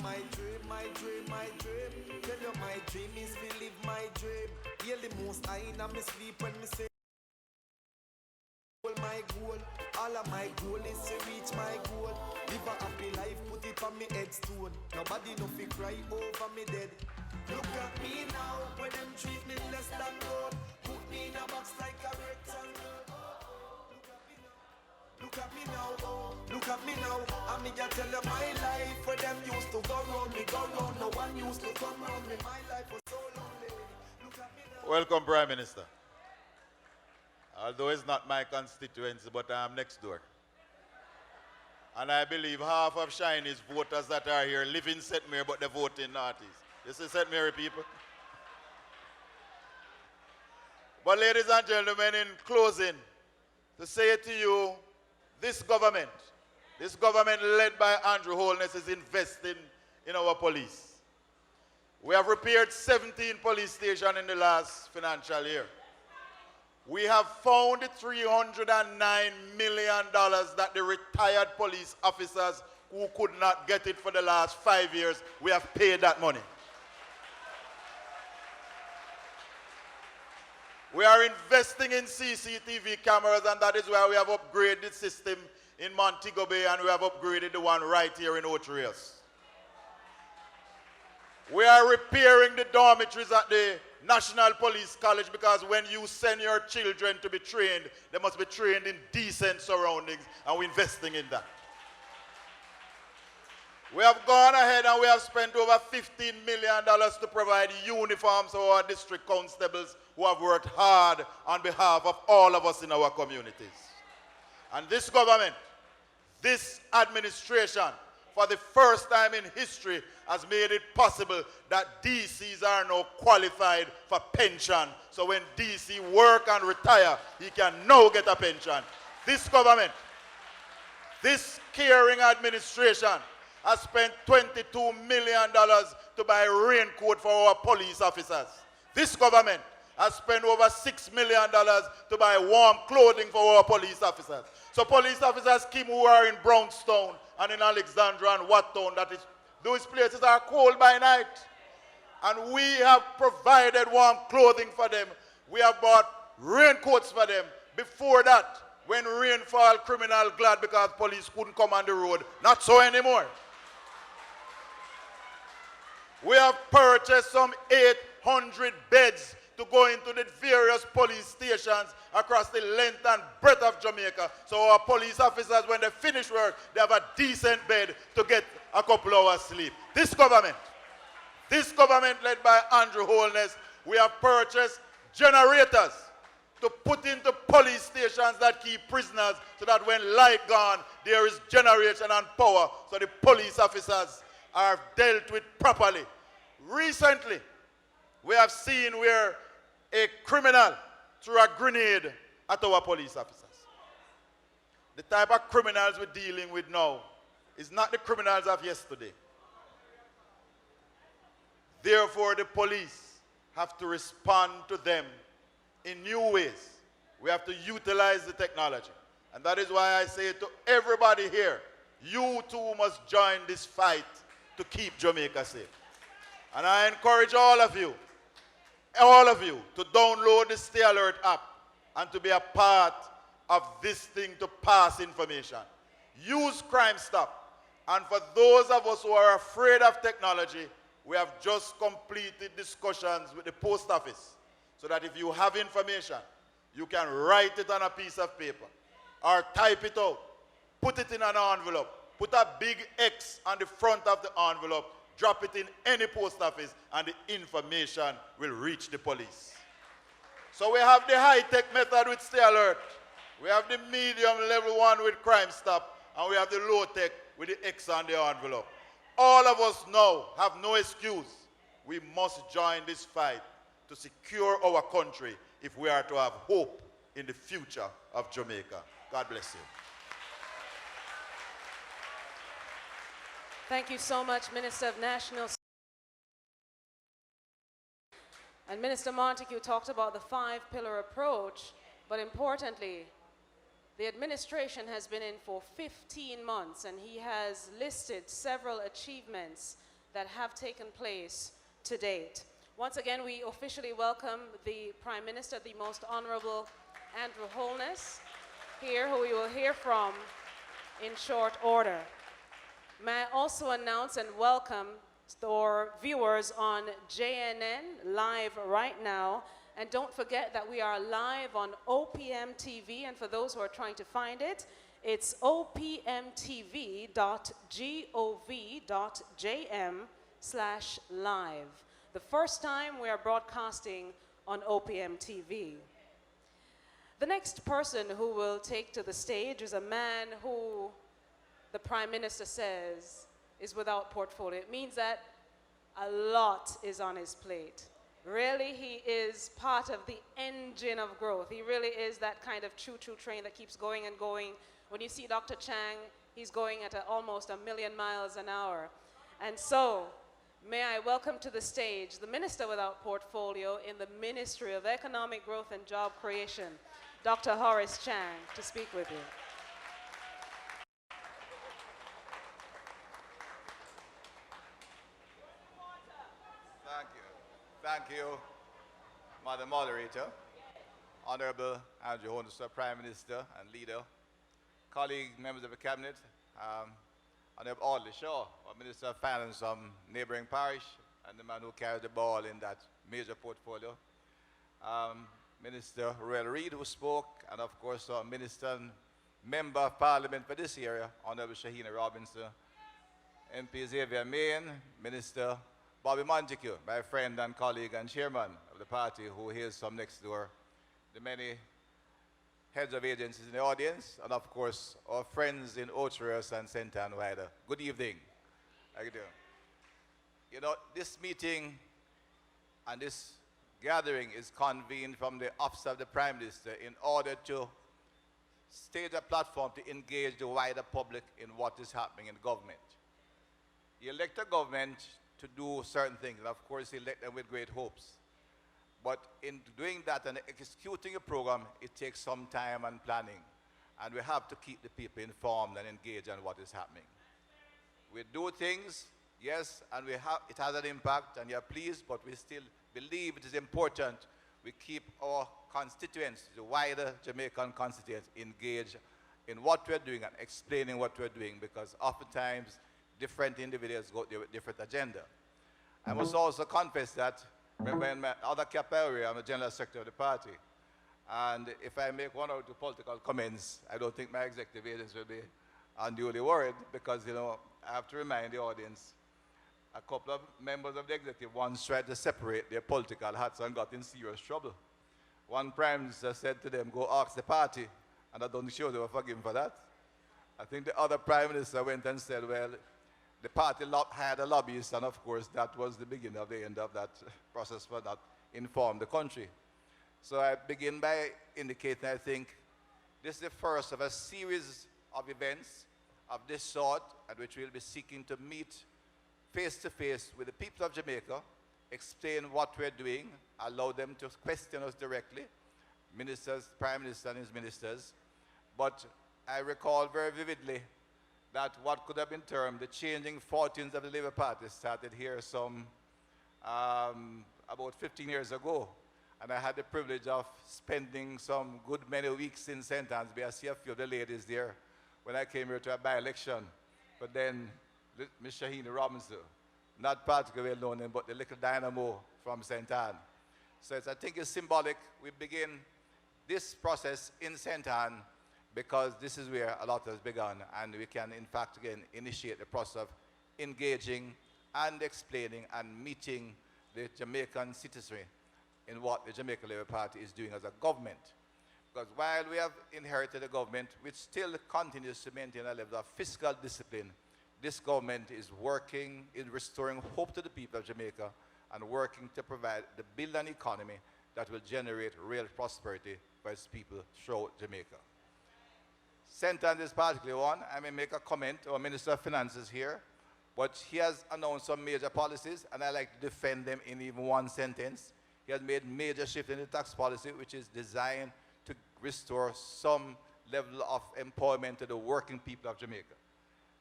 my dream, my dream, my dream. Tell you my dream is to live my dream. Hear the most I in me sleep when me say my goal. All of my goal is to reach my goal. Live a happy life, put it on me headstone. Nobody no fi cry over me dead. Look at me now, when them treat me less than gold. Put me in a box like a rectangle. Look at me now, oh, look at me now. I me just tell you my life, where them used to go round me, go round. No one used to come round me. My life was so lonely. Look at me now. Welcome, Prime Minister. Although it's not my constituency, but I am next door. And I believe half of Chinese voters that are here live in St. Mary, but they vote in Northeast. This is St. Mary people. But ladies and gentlemen, in closing, to say to you, this government led by Andrew Holness is investing in our police. We have repaired 17 police stations in the last financial year. We have found $309 million that the retired police officers who could not get it for the last 5 years, we have paid that money. We are investing in CCTV cameras, and that is why we have upgraded the system in Montego Bay, and we have upgraded the one right here in Ocho Rios. We are repairing the dormitories at the National Police College, because when you send your children to be trained, they must be trained in decent surroundings, and we're investing in that. We have gone ahead and we have spent over $15 million to provide uniforms for our district constables who have worked hard on behalf of all of us in our communities. And this government, this administration, for the first time in history, has made it possible that DCs are now qualified for pension. So when DC work and retire, he can now get a pension. This government, this caring administration, has spent $22 million to buy raincoat for our police officers. This government has spent over $6 million to buy warm clothing for our police officers. So police officers, Kim, who are in Brownstown and in Alexandra and Wattown, that is, those places are cold by night. And we have provided warm clothing for them. We have bought raincoats for them. Before that, when rain fall, criminal glad because police couldn't come on the road. Not so anymore. We have purchased some 800 beds to go into the various police stations across the length and breadth of Jamaica. So our police officers, when they finish work, they have a decent bed to get a couple hours sleep. This government led by Andrew Holness, we have purchased generators to put into police stations that keep prisoners, so that when light gone, there is generation and power, so the police officers are dealt with properly. Recently, we have seen where a criminal threw a grenade at our police officers. The type of criminals we're dealing with now is not the criminals of yesterday. Therefore, the police have to respond to them in new ways. We have to utilize the technology. And that is why I say to everybody here, you too must join this fight to keep Jamaica safe. And I encourage all of you, to download the Stay Alert app and to be a part of this thing to pass information. Use Crime Stop. And for those of us who are afraid of technology, we have just completed discussions with the post office so that if you have information, you can write it on a piece of paper or type it out, put it in an envelope, put a big X on the front of the envelope, drop it in any post office, and the information will reach the police. So we have the high-tech method with Stay Alert. We have the medium level one with Crime Stop, and we have the low-tech with the X on the envelope. All of us now have no excuse. We must join this fight to secure our country if we are to have hope in the future of Jamaica. God bless you. Thank you so much, Minister of National. And Minister Montague talked about the five-pillar approach, but importantly, the administration has been in for 15 months, and he has listed several achievements that have taken place to date. Once again, we officially welcome the Prime Minister, the Most Honorable Andrew Holness, here, who we will hear from in short order. May I also announce and welcome our viewers on JNN live right now. And don't forget that we are live on OPM TV, and for those who are trying to find it, it's opmtv.gov.jm/live. The first time we are broadcasting on OPM TV. The next person who will take to the stage is a man who the Prime Minister says is without portfolio. It means that a lot is on his plate. Really, he is part of the engine of growth. He really is that kind of choo-choo train that keeps going and going. When you see Dr. Chang, he's going at almost 1,000,000 miles an hour. And so, may I welcome to the stage the Minister without portfolio in the Ministry of Economic Growth and Job Creation, Dr. Horace Chang, to speak with you. Thank you, Madam Moderator, Honorable Andrew Holness, Prime Minister and Leader, colleague members of the Cabinet, Honorable Audley Shaw, our Minister of Finance from neighboring parish, and the man who carries the ball in that major portfolio, Minister Royal Reid, who spoke, and of course our Minister and Member of Parliament for this area, Honorable Shahina Robinson, MP Xavier Main, Minister Bobby Montague, my friend and colleague and chairman of the party who hails from next door, the many heads of agencies in the audience, and of course, our friends in Ocho Rios and St. Ann wider. Good evening. How you doing? You know, this meeting and this gathering is convened from the Office of the Prime Minister in order to stage a platform to engage the wider public in what is happening in government. You elect a government to do certain things, and of course you elect them with great hopes. But in doing that and executing a program, it takes some time and planning. And we have to keep the people informed and engaged on what is happening. We do things, yes, and it has an impact, and you're pleased, but we still believe it is important we keep our constituents, the wider Jamaican constituents, engaged in what we're doing and explaining what we're doing, because oftentimes different individuals go there with different agenda. I must also confess that, remember in my other cap area, I'm the General Secretary of the party. And if I make one or two political comments, I don't think my executive agents will be unduly worried, because, you know, I have to remind the audience, a couple of members of the executive once tried to separate their political hats and got in serious trouble. One Prime Minister said to them, go ask the party, and I don't sure they were forgiven for that. I think the other Prime Minister went and said, well, the party hired a lobbyist, and of course that was the beginning of the end of that process for that informed the country. So I begin by indicating I think this is the first of a series of events of this sort at which we'll be seeking to meet face to face with the people of Jamaica, explain what we're doing, allow them to question us directly, ministers, Prime Minister and his ministers. But I recall very vividly that what could have been termed the changing fortunes of the Labour Party started here some about 15 years ago. And I had the privilege of spending some good many weeks in St. Anne's. I see a few of the ladies there when I came here to a by-election. But then Ms. Shaheen Robinson, not particularly well known, but the little dynamo from St. Anne. So I think it's symbolic. We begin this process in St. Anne because this is where a lot has begun, and we can, in fact, again, initiate the process of engaging and explaining and meeting the Jamaican citizenry in what the Jamaica Labour Party is doing as a government. Because while we have inherited a government which still continues to maintain a level of fiscal discipline, this government is working in restoring hope to the people of Jamaica and working to provide the build an economy that will generate real prosperity for its people throughout Jamaica. St. Anne's is particularly one. I may make a comment. Our Minister of Finance here, but he has announced some major policies, and I like to defend them in even one sentence. He has made major shift in the tax policy, which is designed to restore some level of employment to the working people of Jamaica.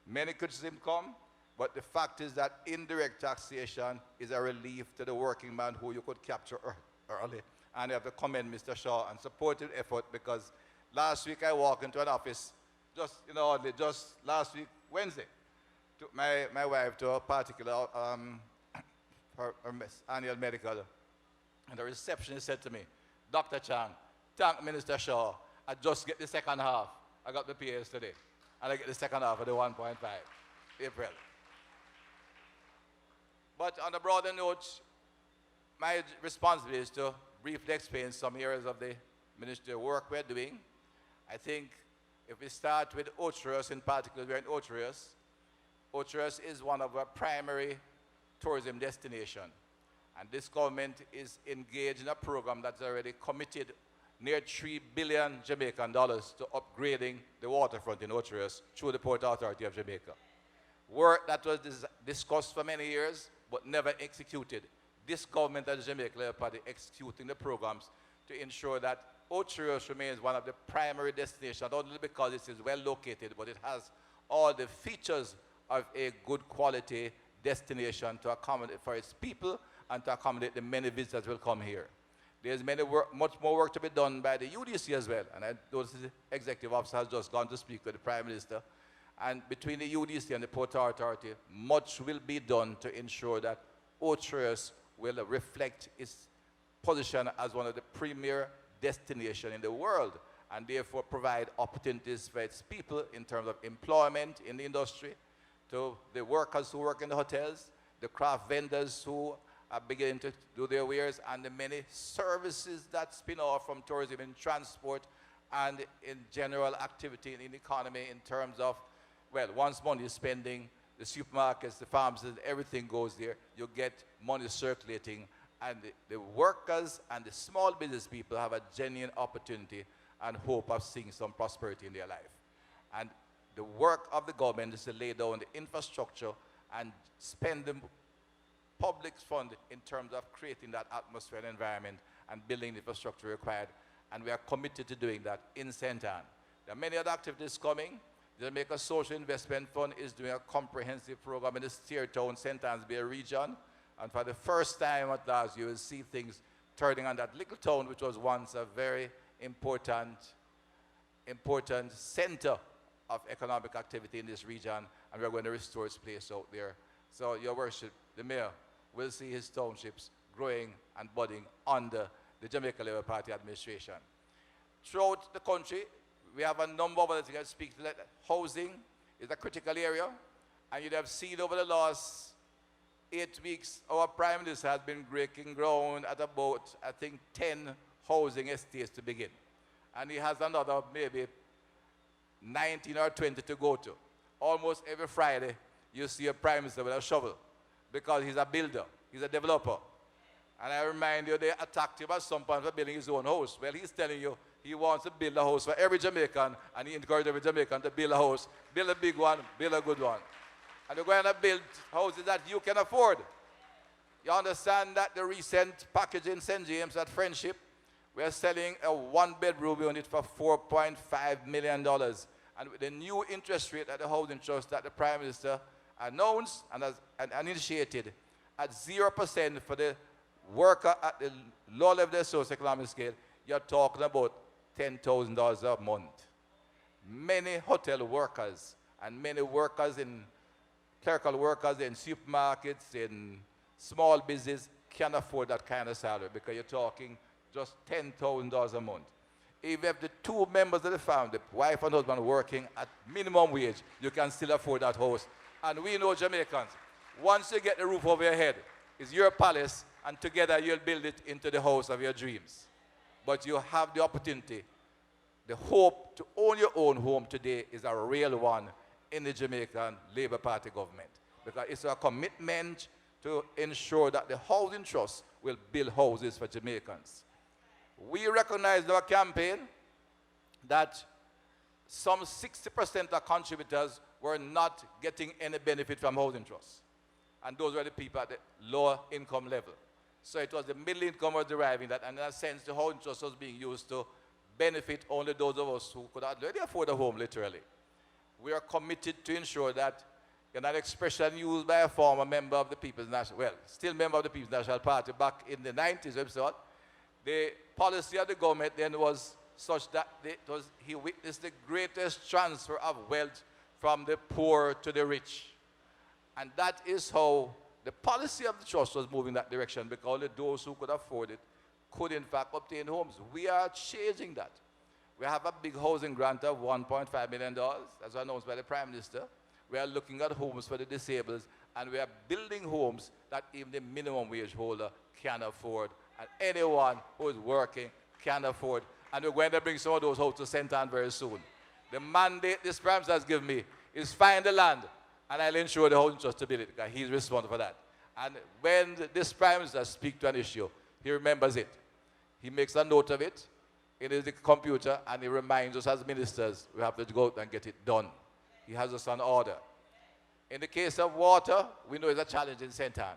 Many criticisms come, but the fact is that indirect taxation is a relief to the working man who you could capture early. And I have to commend Mr. Shaw and support his effort, because last week I walked into an office, just last week, Wednesday, took my wife to a particular her annual medical. And the receptionist said to me, Dr. Chang, thank Minister Shaw, I just get the second half. I got the PAs today, and I get the second half of the 1.5 April. But on a broader note, my responsibility is to briefly explain some areas of the ministerial work we're doing. I think if we start with Ocho Rios in particular, we're in Ocho Rios. Ocho Rios is one of our primary tourism destinations. And this government is engaged in a program that's already committed near $3 billion Jamaican dollars to upgrading the waterfront in Ocho Rios through the Port Authority of Jamaica. Work that was discussed for many years but never executed. This government and the Jamaica Labour Party executing the programs to ensure that Ocho Rios remains one of the primary destinations, not only because it is well located, but it has all the features of a good quality destination to accommodate for its people and to accommodate the many visitors who will come here. There's much more work to be done by the UDC as well. And I noticed the executive officer has just gone to speak with the Prime Minister. And between the UDC and the Port Authority, much will be done to ensure that Ocho Rios will reflect its position as one of the premier destinations in the world, and therefore provide opportunities for its people in terms of employment in the industry, to the workers who work in the hotels, the craft vendors who are beginning to do their wares, and the many services that spin off from tourism and transport and in general activity in the economy in terms of, well, once money is spending, the supermarkets, the pharmacies, everything goes there. You get money circulating, and the workers and the small business people have a genuine opportunity and hope of seeing some prosperity in their life. And the work of the government is to lay down the infrastructure and spend the public fund in terms of creating that atmosphere and environment and building the infrastructure required. And we are committed to doing that in St. Anne. There are many other activities coming. The Jamaica Social Investment Fund is doing a comprehensive program in the Steertown, St. Anne's Bay region. And for the first time at last, you will see things turning on that little town, which was once a very important center of economic activity in this region, and we're going to restore its place out there. So, Your Worship, the Mayor will see his townships growing and budding under the Jamaica Labour Party administration. Throughout the country, we have a number of other things that speak to that. Housing is a critical area, and you'd have seen over the last 8 weeks, our Prime Minister has been breaking ground at about, I think, 10 housing estates to begin. And he has another maybe 19 or 20 to go to. Almost every Friday, you see a Prime Minister with a shovel, because he's a builder, he's a developer. And I remind you, they attacked him at some point for building his own house. Well, he's telling you he wants to build a house for every Jamaican, and he encouraged every Jamaican to build a house, build a big one, build a good one. And we're going to build houses that you can afford. You understand that the recent package in St. James at Friendship, we're selling a one-bedroom unit for $4.5 million. And with the new interest rate at the housing trust that the Prime Minister announced and initiated at 0% for the worker at the low level of the socioeconomic scale, you're talking about $10,000 a month. Many hotel workers and many workers in clerical workers in supermarkets, in small business, can't afford that kind of salary because you're talking just $10,000 a month. If you have the two members of the family, the wife and husband, working at minimum wage, you can still afford that house. And we know Jamaicans, once you get the roof over your head, it's your palace, and together you'll build it into the house of your dreams. But you have the opportunity. The hope to own your own home today is a real one in the Jamaican Labour Party government, because it's a commitment to ensure that the Housing Trust will build houses for Jamaicans. We recognize in our campaign that some 60% of contributors were not getting any benefit from Housing Trust. And those were the people at the lower income level. So it was the middle income was deriving that, and in a sense, the Housing Trust was being used to benefit only those of us who could already afford a home, literally. We are committed to ensure that, in an expression used by a former member of the People's National, well, still member of the People's National Party back in the 90s, the policy of the government then was such that he witnessed the greatest transfer of wealth from the poor to the rich. And that is how the policy of the trust was moving in that direction, because only those who could afford it could in fact obtain homes. We are changing that. We have a big housing grant of $1.5 million, as announced by the Prime Minister. We are looking at homes for the disabled, and we are building homes that even the minimum wage holder can afford, and anyone who is working can afford. And we're going to bring some of those houses to St. Anne very soon. The mandate this Prime Minister has given me is find the land, and I'll ensure the Housing Trust to build it, because he's responsible for that. And when this Prime Minister speaks to an issue, he remembers it. He makes a note of it in his computer, and he reminds us as ministers we have to go out and get it done. He has us on order. In the case of water, we know it's a challenge in St. Anne.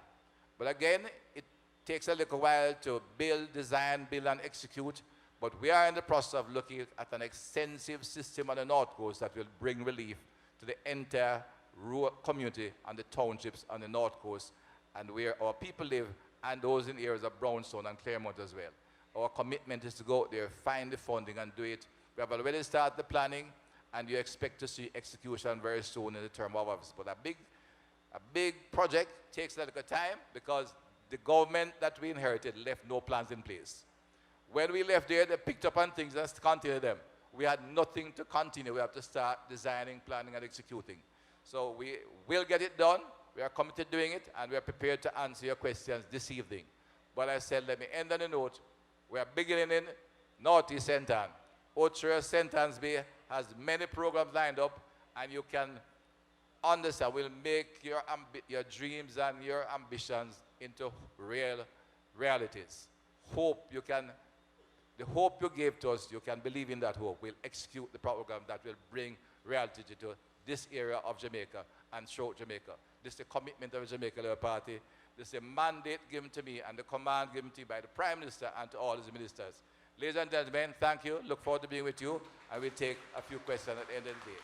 But again, it takes a little while to build, design, build, and execute. But we are in the process of looking at an extensive system on the North Coast that will bring relief to the entire rural community and the townships on the North Coast, and where our people live, and those in areas of Brownstone and Claremont as well. Our commitment is to go out there, find the funding, and do it. We have already started the planning, and you expect to see execution very soon in the term of office. But a big project takes a little time, because the government that we inherited left no plans in place. When we left there, they picked up on things and continued them. We had nothing to continue. We have to start designing, planning, and executing. So we will get it done. We are committed to doing it, and we are prepared to answer your questions this evening. But I said, let me end on a note. We are beginning in Northeast St. Anne. Ocho Rios St. Anne's Bay has many programs lined up, and you can understand, we'll make your dreams and your ambitions into realities. The hope you gave to us, you can believe in that hope. We'll execute the program that will bring reality to this area of Jamaica and throughout Jamaica. This is the commitment of the Jamaica Labour Party. This is a mandate given to me and the command given to me by the Prime Minister and to all his ministers. Ladies and gentlemen, thank you. Look forward to being with you. And we'll take a few questions at the end of the day.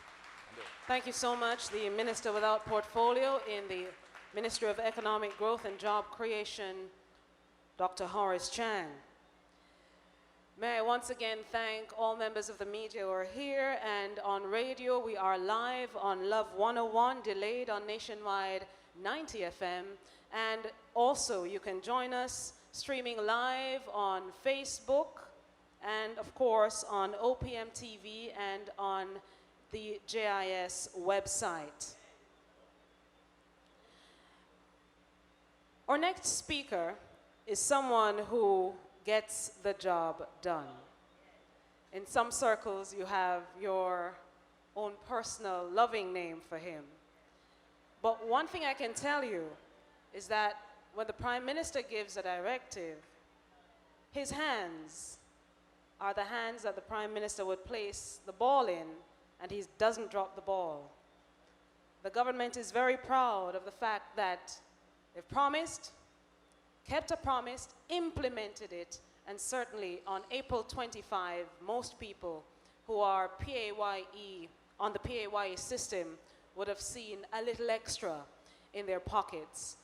Thank you so much. The Minister without portfolio in the Ministry of Economic Growth and Job Creation, Dr. Horace Chang. May I once again thank all members of the media who are here, and on radio we are live on Love 101, delayed on nationwide 90 FM, and also you can join us streaming live on Facebook and of course on OPM TV and on the JIS website. Our next speaker is someone who gets the job done. In some circles, you have your own personal loving name for him. But one thing I can tell you is that when the Prime Minister gives a directive, his hands are the hands that the Prime Minister would place the ball in, and he doesn't drop the ball. The government is very proud of the fact that they've promised, kept a promise, implemented it, and certainly on April 25, most people who are PAYE, on the PAYE system, would have seen a little extra in their pockets.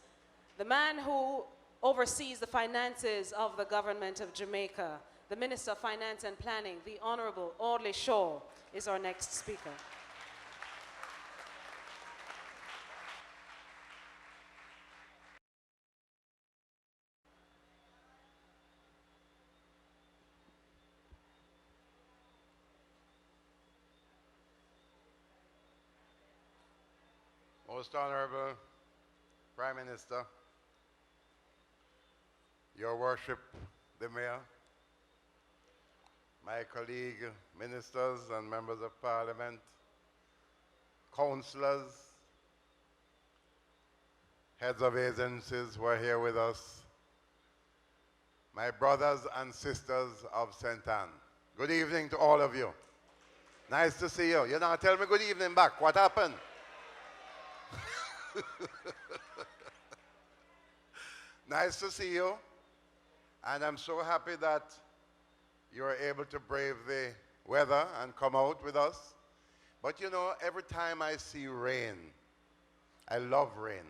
The man who oversees the finances of the government of Jamaica, the Minister of Finance and Planning, the Honorable Audley Shaw, is our next speaker. Most Honorable Prime Minister, Your Worship, the Mayor, my colleague ministers and members of Parliament, councillors, heads of agencies who are here with us, my brothers and sisters of St. Anne. Good evening to all of you. Nice to see you. You now tell me good evening back. What happened? Nice to see you, and I'm so happy that you are able to brave the weather and come out with us. But you know, every time I see rain, I love rain.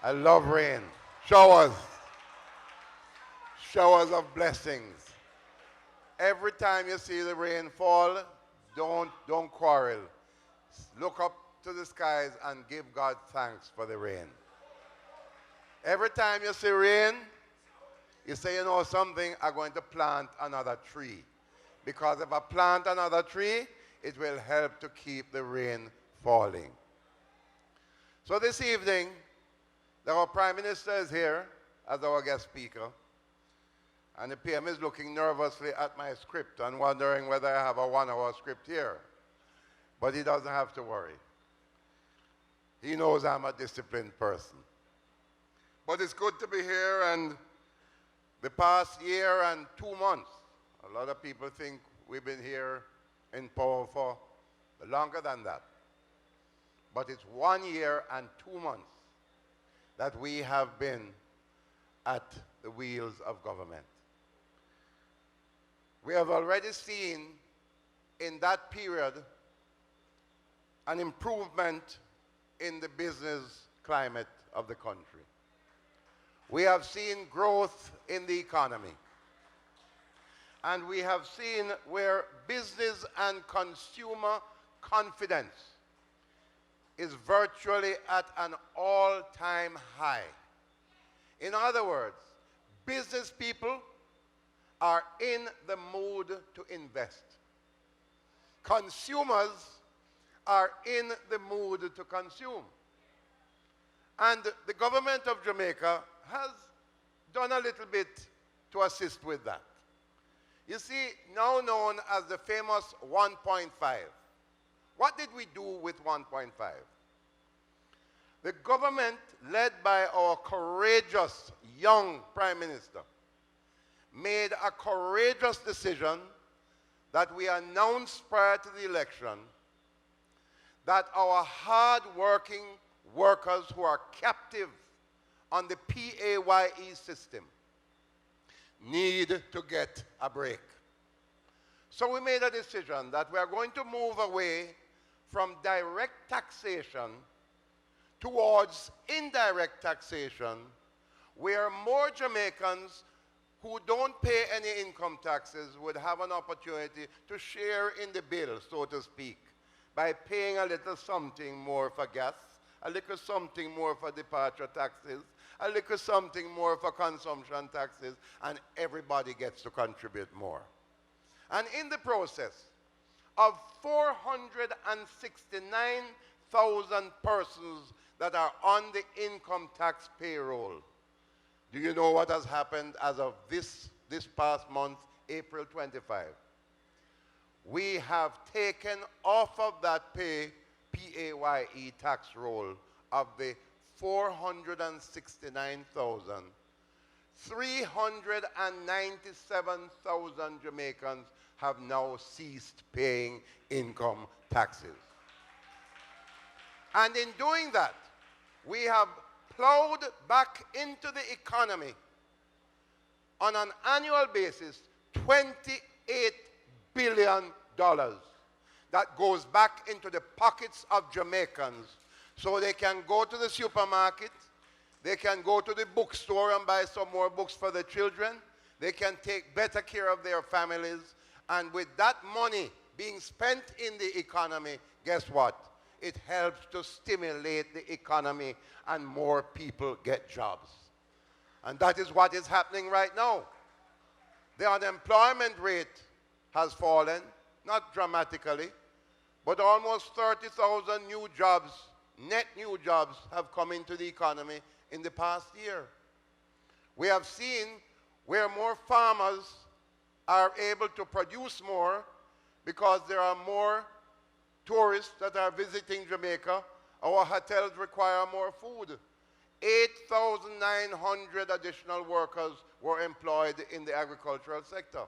I love rain. Showers. Showers of blessings. Every time you see the rain fall, don't quarrel. Look up to the skies and give God thanks for the rain. Every time you see rain, you say, you know something, I'm going to plant another tree. Because if I plant another tree, it will help to keep the rain falling. So this evening, our Prime Minister is here as our guest speaker. And the PM is looking nervously at my script and wondering whether I have a 1-hour script here. But he doesn't have to worry. He knows I'm a disciplined person. But it's good to be here, and the past year and 2 months, a lot of people think we've been here in power for longer than that. But it's 1 year and 2 months that we have been at the wheels of government. We have already seen in that period an improvement in the business climate of the country. We have seen growth in the economy. And we have seen where business and consumer confidence is virtually at an all-time high. In other words, business people are in the mood to invest. Consumers are in the mood to consume. And the government of Jamaica has done a little bit to assist with that. You see, now known as the famous 1.5. What did we do with 1.5? The government, led by our courageous young Prime Minister, made a courageous decision that we announced prior to the election that our hard-working workers who are captive on the PAYE system need to get a break. So we made a decision that we are going to move away from direct taxation towards indirect taxation, where more Jamaicans who don't pay any income taxes would have an opportunity to share in the bill, so to speak, by paying a little something more for gas, a little something more for departure taxes, a little something more for consumption taxes, and everybody gets to contribute more. And in the process of 469,000 persons that are on the income tax payroll, do you know what has happened as of this past month, April 25? We have taken off of that PAYE tax roll of the 397,000 Jamaicans have now ceased paying income taxes. And in doing that, we have plowed back into the economy on an annual basis $28 billion that goes back into the pockets of Jamaicans so they can go to the supermarket, they can go to the bookstore and buy some more books for the children, they can take better care of their families, and with that money being spent in the economy, guess what? It helps to stimulate the economy and more people get jobs. And that is what is happening right now. The unemployment rate has fallen, not dramatically, but almost 30,000 new jobs, net new jobs, have come into the economy in the past year. We have seen where more farmers are able to produce more because there are more tourists that are visiting Jamaica. Our hotels require more food. 8,900 additional workers were employed in the agricultural sector.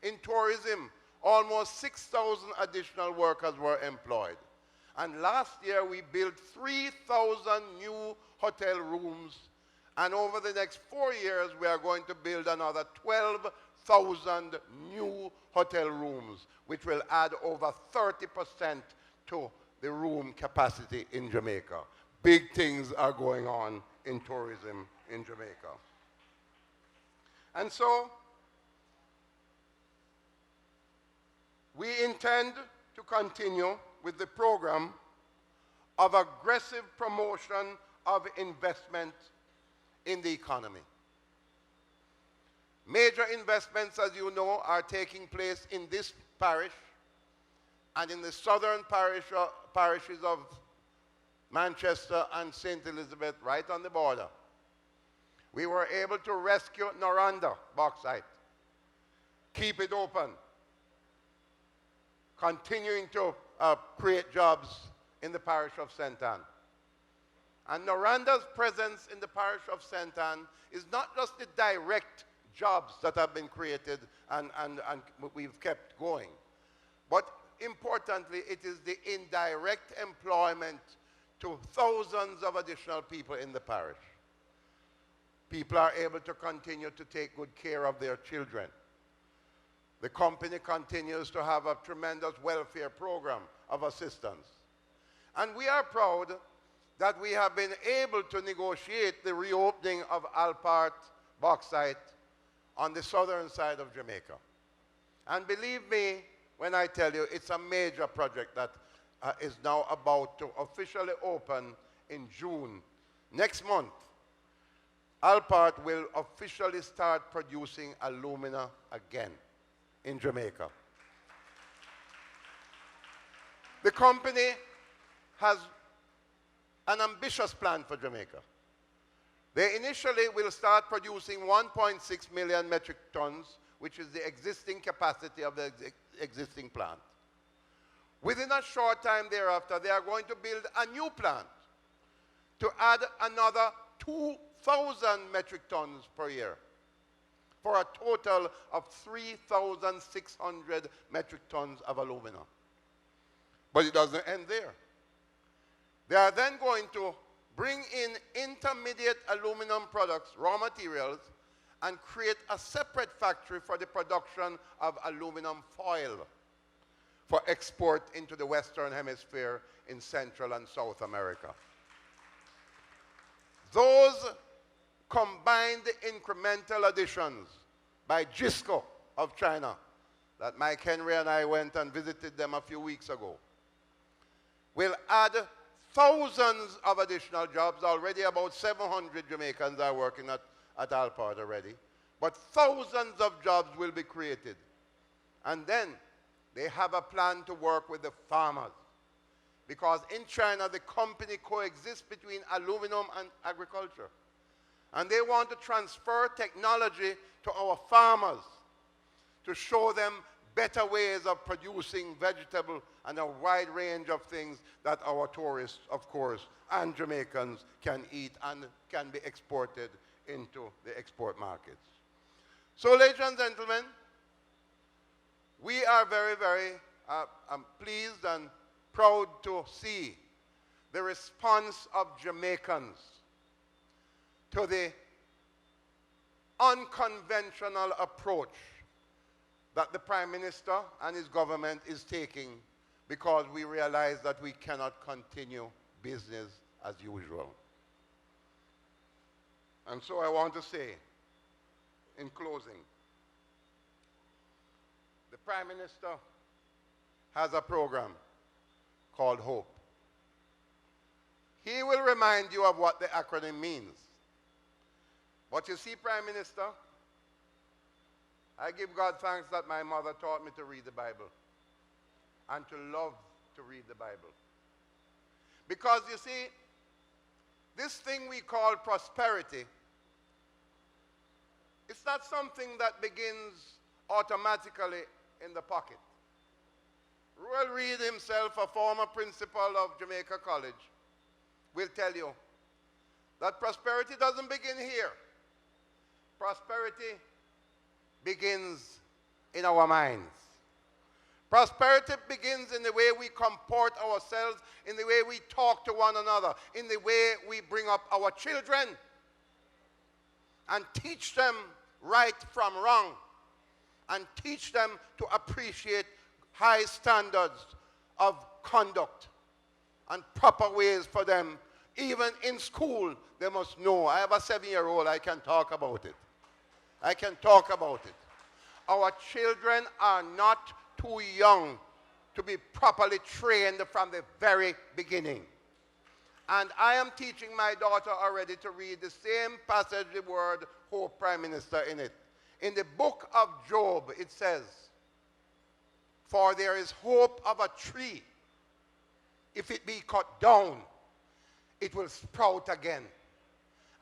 In tourism, almost 6,000 additional workers were employed. And last year, we built 3,000 new hotel rooms. And over the next 4 years, we are going to build another 12,000 new hotel rooms, which will add over 30% to the room capacity in Jamaica. Big things are going on in tourism in Jamaica. And so, we intend to continue with the program of aggressive promotion of investment in the economy. Major investments, as you know, are taking place in this parish and in the southern parishes of Manchester and St. Elizabeth, right on the border. We were able to rescue Noranda bauxite, keep it open, continuing to create jobs in the parish of St. Ann. And Noranda's presence in the parish of St. Ann is not just the direct jobs that have been created and we've kept going, but importantly, it is the indirect employment to thousands of additional people in the parish. People are able to continue to take good care of their children. The company continues to have a tremendous welfare program of assistance. And we are proud that we have been able to negotiate the reopening of Alpart bauxite on the southern side of Jamaica. And believe me when I tell you, it's a major project that is now about to officially open in June. Next month, Alpart will officially start producing alumina again in Jamaica. The company has an ambitious plan for Jamaica. They initially will start producing 1.6 million metric tons, which is the existing capacity of the existing plant. Within a short time thereafter, they are going to build a new plant to add another 2,000 metric tons per year, for a total of 3,600 metric tons of alumina. But it doesn't end there. They are then going to bring in intermediate aluminum products, raw materials, and create a separate factory for the production of aluminum foil for export into the Western Hemisphere in Central and South America. Those combined incremental additions by GISCO of China, that Mike Henry and I went and visited them a few weeks ago, will add thousands of additional jobs. Already about 700 Jamaicans are working at Alpart already. But thousands of jobs will be created. And then they have a plan to work with the farmers. Because in China, the company coexists between aluminum and agriculture. And they want to transfer technology to our farmers to show them better ways of producing vegetable and a wide range of things that our tourists, of course, and Jamaicans can eat and can be exported into the export markets. So, ladies and gentlemen, we are very, very pleased and proud to see the response of Jamaicans to the unconventional approach that the Prime Minister and his government is taking, because we realize that we cannot continue business as usual. And so I want to say, in closing, the Prime Minister has a program called HOPE. He will remind you of what the acronym means. But you see, Prime Minister, I give God thanks that my mother taught me to read the Bible and to love to read the Bible. Because you see, this thing we call prosperity, it's not something that begins automatically in the pocket. Royal Reid himself, a former principal of Jamaica College, will tell you that prosperity doesn't begin here. Prosperity begins in our minds. Prosperity begins in the way we comport ourselves, in the way we talk to one another, in the way we bring up our children and teach them right from wrong, and teach them to appreciate high standards of conduct and proper ways for them. Even in school, they must know. I have a 7-year-old, I can talk about it. I can talk about it. Our children are not too young to be properly trained from the very beginning. And I am teaching my daughter already to read the same passage, the word hope, Prime Minister, in it. In the book of Job, it says, "For there is hope of a tree. If it be cut down, it will sprout again.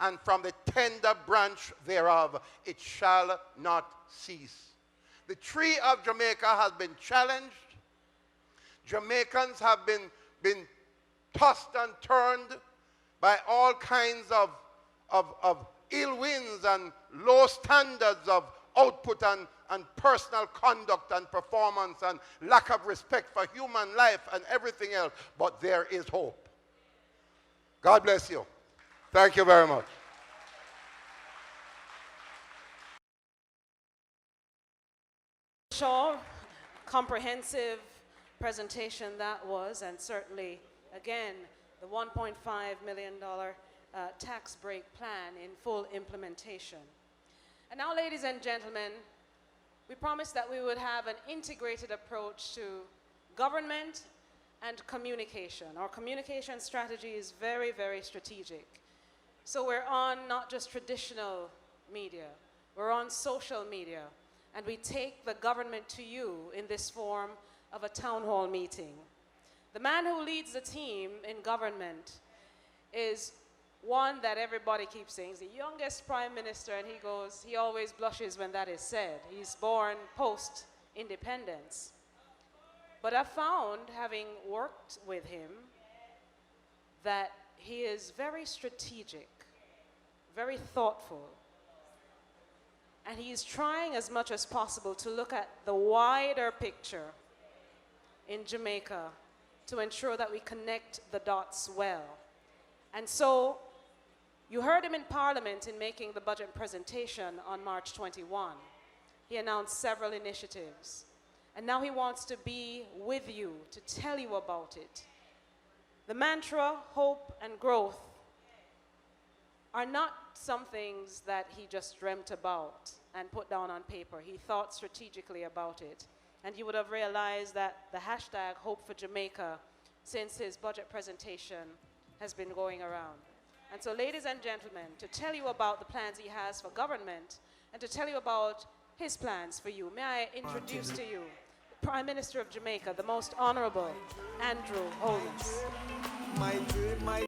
And from the tender branch thereof, it shall not cease." The tree of Jamaica has been challenged. Jamaicans have been tossed and turned by all kinds of ill winds and low standards of output and personal conduct and performance and lack of respect for human life and everything else. But there is hope. God bless you. Thank you very much. Sure, comprehensive presentation that was, and certainly, again, the $1.5 million tax break plan in full implementation. And now, ladies and gentlemen, we promised that we would have an integrated approach to government and communication. Our communication strategy is very, very strategic. So we're on not just traditional media, we're on social media, and we take the government to you in this form of a town hall meeting. The man who leads the team in government is one that everybody keeps saying is the youngest prime minister, and he always blushes when that is said. He's born post-independence. But I've found, having worked with him, that he is very strategic, very thoughtful, and he's trying as much as possible to look at the wider picture in Jamaica to ensure that we connect the dots well. And so, you heard him in Parliament in making the budget presentation on March 21. He announced several initiatives. And now he wants to be with you, to tell you about it. The mantra, hope and growth, are not some things that he just dreamt about and put down on paper. He thought strategically about it. And you would have realized that the hashtag Hope for Jamaica, since his budget presentation, has been going around. And so, ladies and gentlemen, to tell you about the plans he has for government and to tell you about his plans for you, may I introduce to you the Prime Minister of Jamaica, the Most Honorable Andrew Holness. My dream, my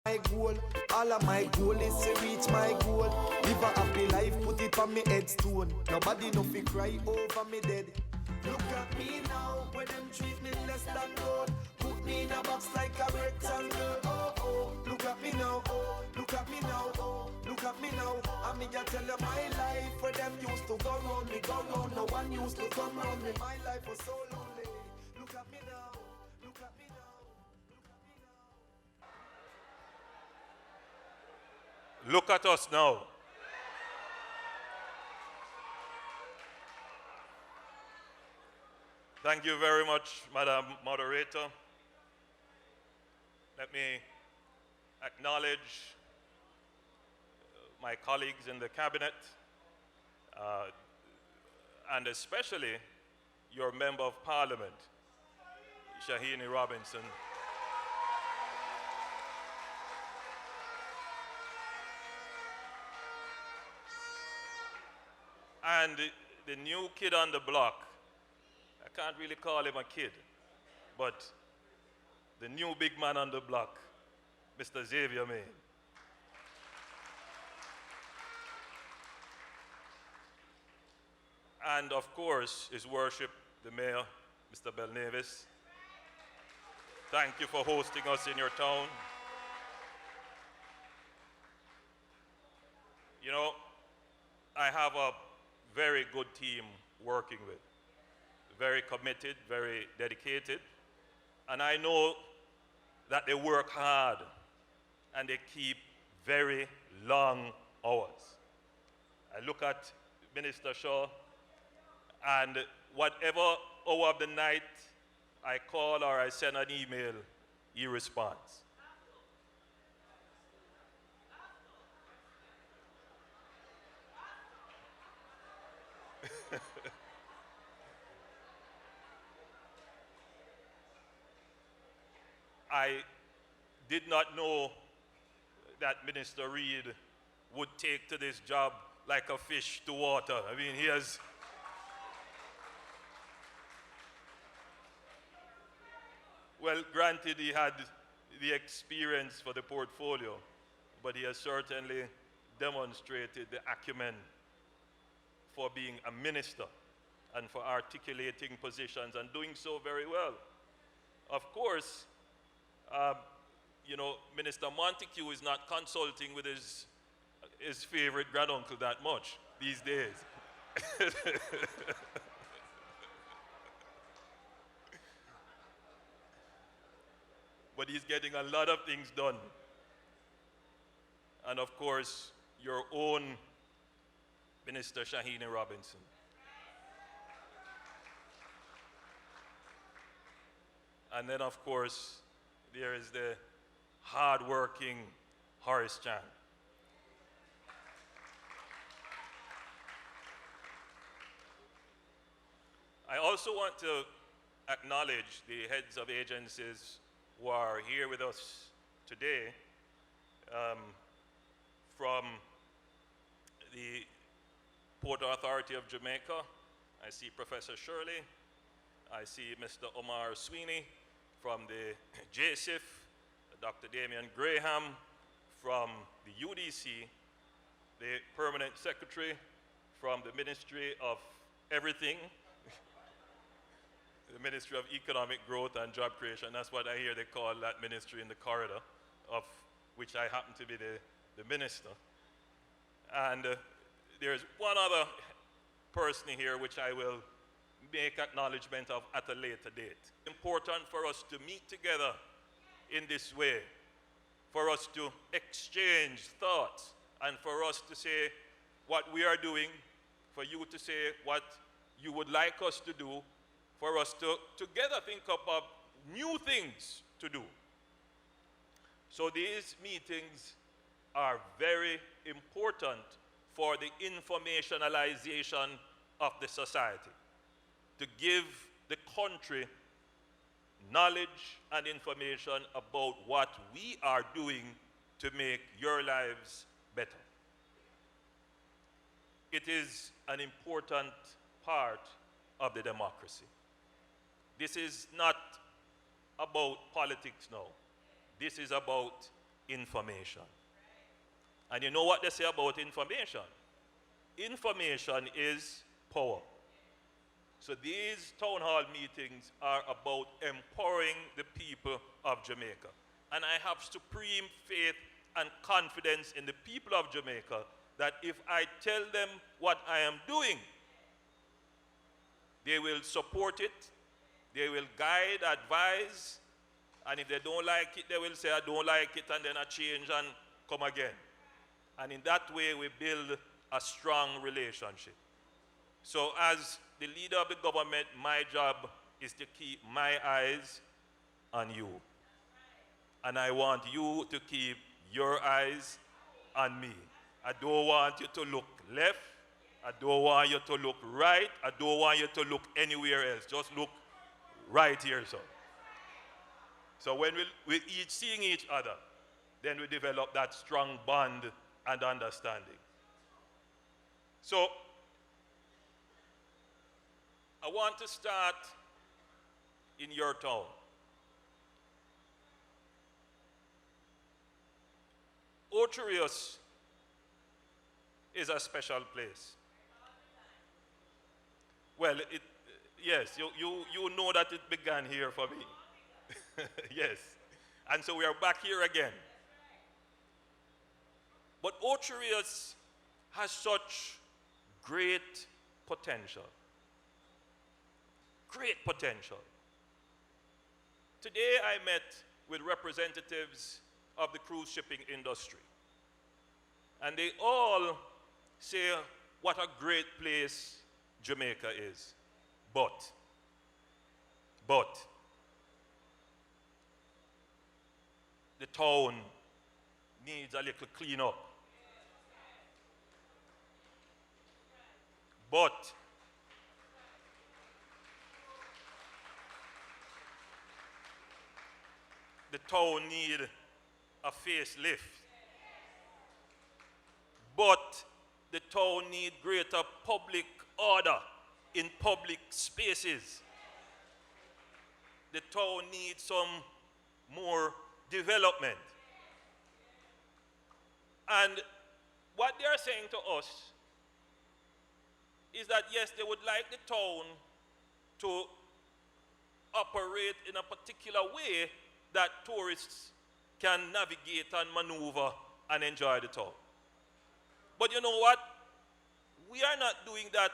My goal, all of my goal is to reach my goal. Live a happy life, put it on me headstone. Nobody no fi cry over me dead. Look at me now, when them treat me less than gold. Put me in a box like a rectangle. Oh oh, look at me now. Oh, look at me now. Oh, look at me now. I mean, I tell you my life where them used to go round me, go round. No one used to come round me. My life was so lonely. Look at me now. Look at me now. Look at us now. Thank you very much, Madam Moderator. Let me acknowledge my colleagues in the Cabinet, and especially your Member of Parliament, Shahini Robinson. And the new kid on the block, I can't really call him a kid, but the new big man on the block, Mr. Xavier Main. And of course, His Worship, the Mayor, Mr. Belnavis. Thank you for hosting us in your town. You know, I have a very good team working with. Very committed, very dedicated. And I know that they work hard and they keep very long hours. I look at Minister Shaw, and whatever hour of the night I call or I send an email, he responds. I did not know that Minister Reid would take to this job like a fish to water. I mean, he has... Well, granted, he had the experience for the portfolio, but he has certainly demonstrated the acumen for being a minister and for articulating positions and doing so very well. Of course, you know, Minister Montague is not consulting with his favorite granduncle that much these days. But he's getting a lot of things done. And of course, your own Minister Shahini Robinson. And then, of course, there is the hard-working Horace Chang. I also want to acknowledge the heads of agencies who are here with us today, from the Port Authority of Jamaica. I see Professor Shirley. I see Mr. Omar Sweeney from the JSIF, Dr. Damian Graham from the UDC, the Permanent Secretary from the Ministry of Everything, the Ministry of Economic Growth and Job Creation. That's what I hear they call that ministry in the corridor, of which I happen to be the minister. And there's one other person here which I will make acknowledgement of at a later date. Important for us to meet together in this way, for us to exchange thoughts, and for us to say what we are doing, for you to say what you would like us to do, for us to together think about new things to do. So these meetings are very important for the informationalization of the society, to give the country knowledge and information about what we are doing to make your lives better. It is an important part of the democracy. This is not about politics now. This is about information. And you know what they say about information? Information is power. So these town hall meetings are about empowering the people of Jamaica. And I have supreme faith and confidence in the people of Jamaica that if I tell them what I am doing, they will support it, they will guide, advise, and if they don't like it, they will say, I don't like it, and then I change and come again. And in that way, we build a strong relationship. So as the leader of the government, my job is to keep my eyes on you. And I want you to keep your eyes on me. I don't want you to look left. I don't want you to look right. I don't want you to look anywhere else. Just look right here, so. So when we each seeing each other, then we develop that strong bond and understanding. So I want to start in your town. Ocho Rios is a special place. Well, yes, you know that it began here for me. Yes. And so we are back here again. But Ocho Rios has such great potential. Great potential. Today I met with representatives of the cruise shipping industry. And they all say what a great place Jamaica is. But the town needs a little cleanup. But the town needs a facelift. But the town needs greater public order in public spaces. The town needs some more development. And what they are saying to us is that yes, they would like the town to operate in a particular way that tourists can navigate and maneuver and enjoy the town. But you know what? We are not doing that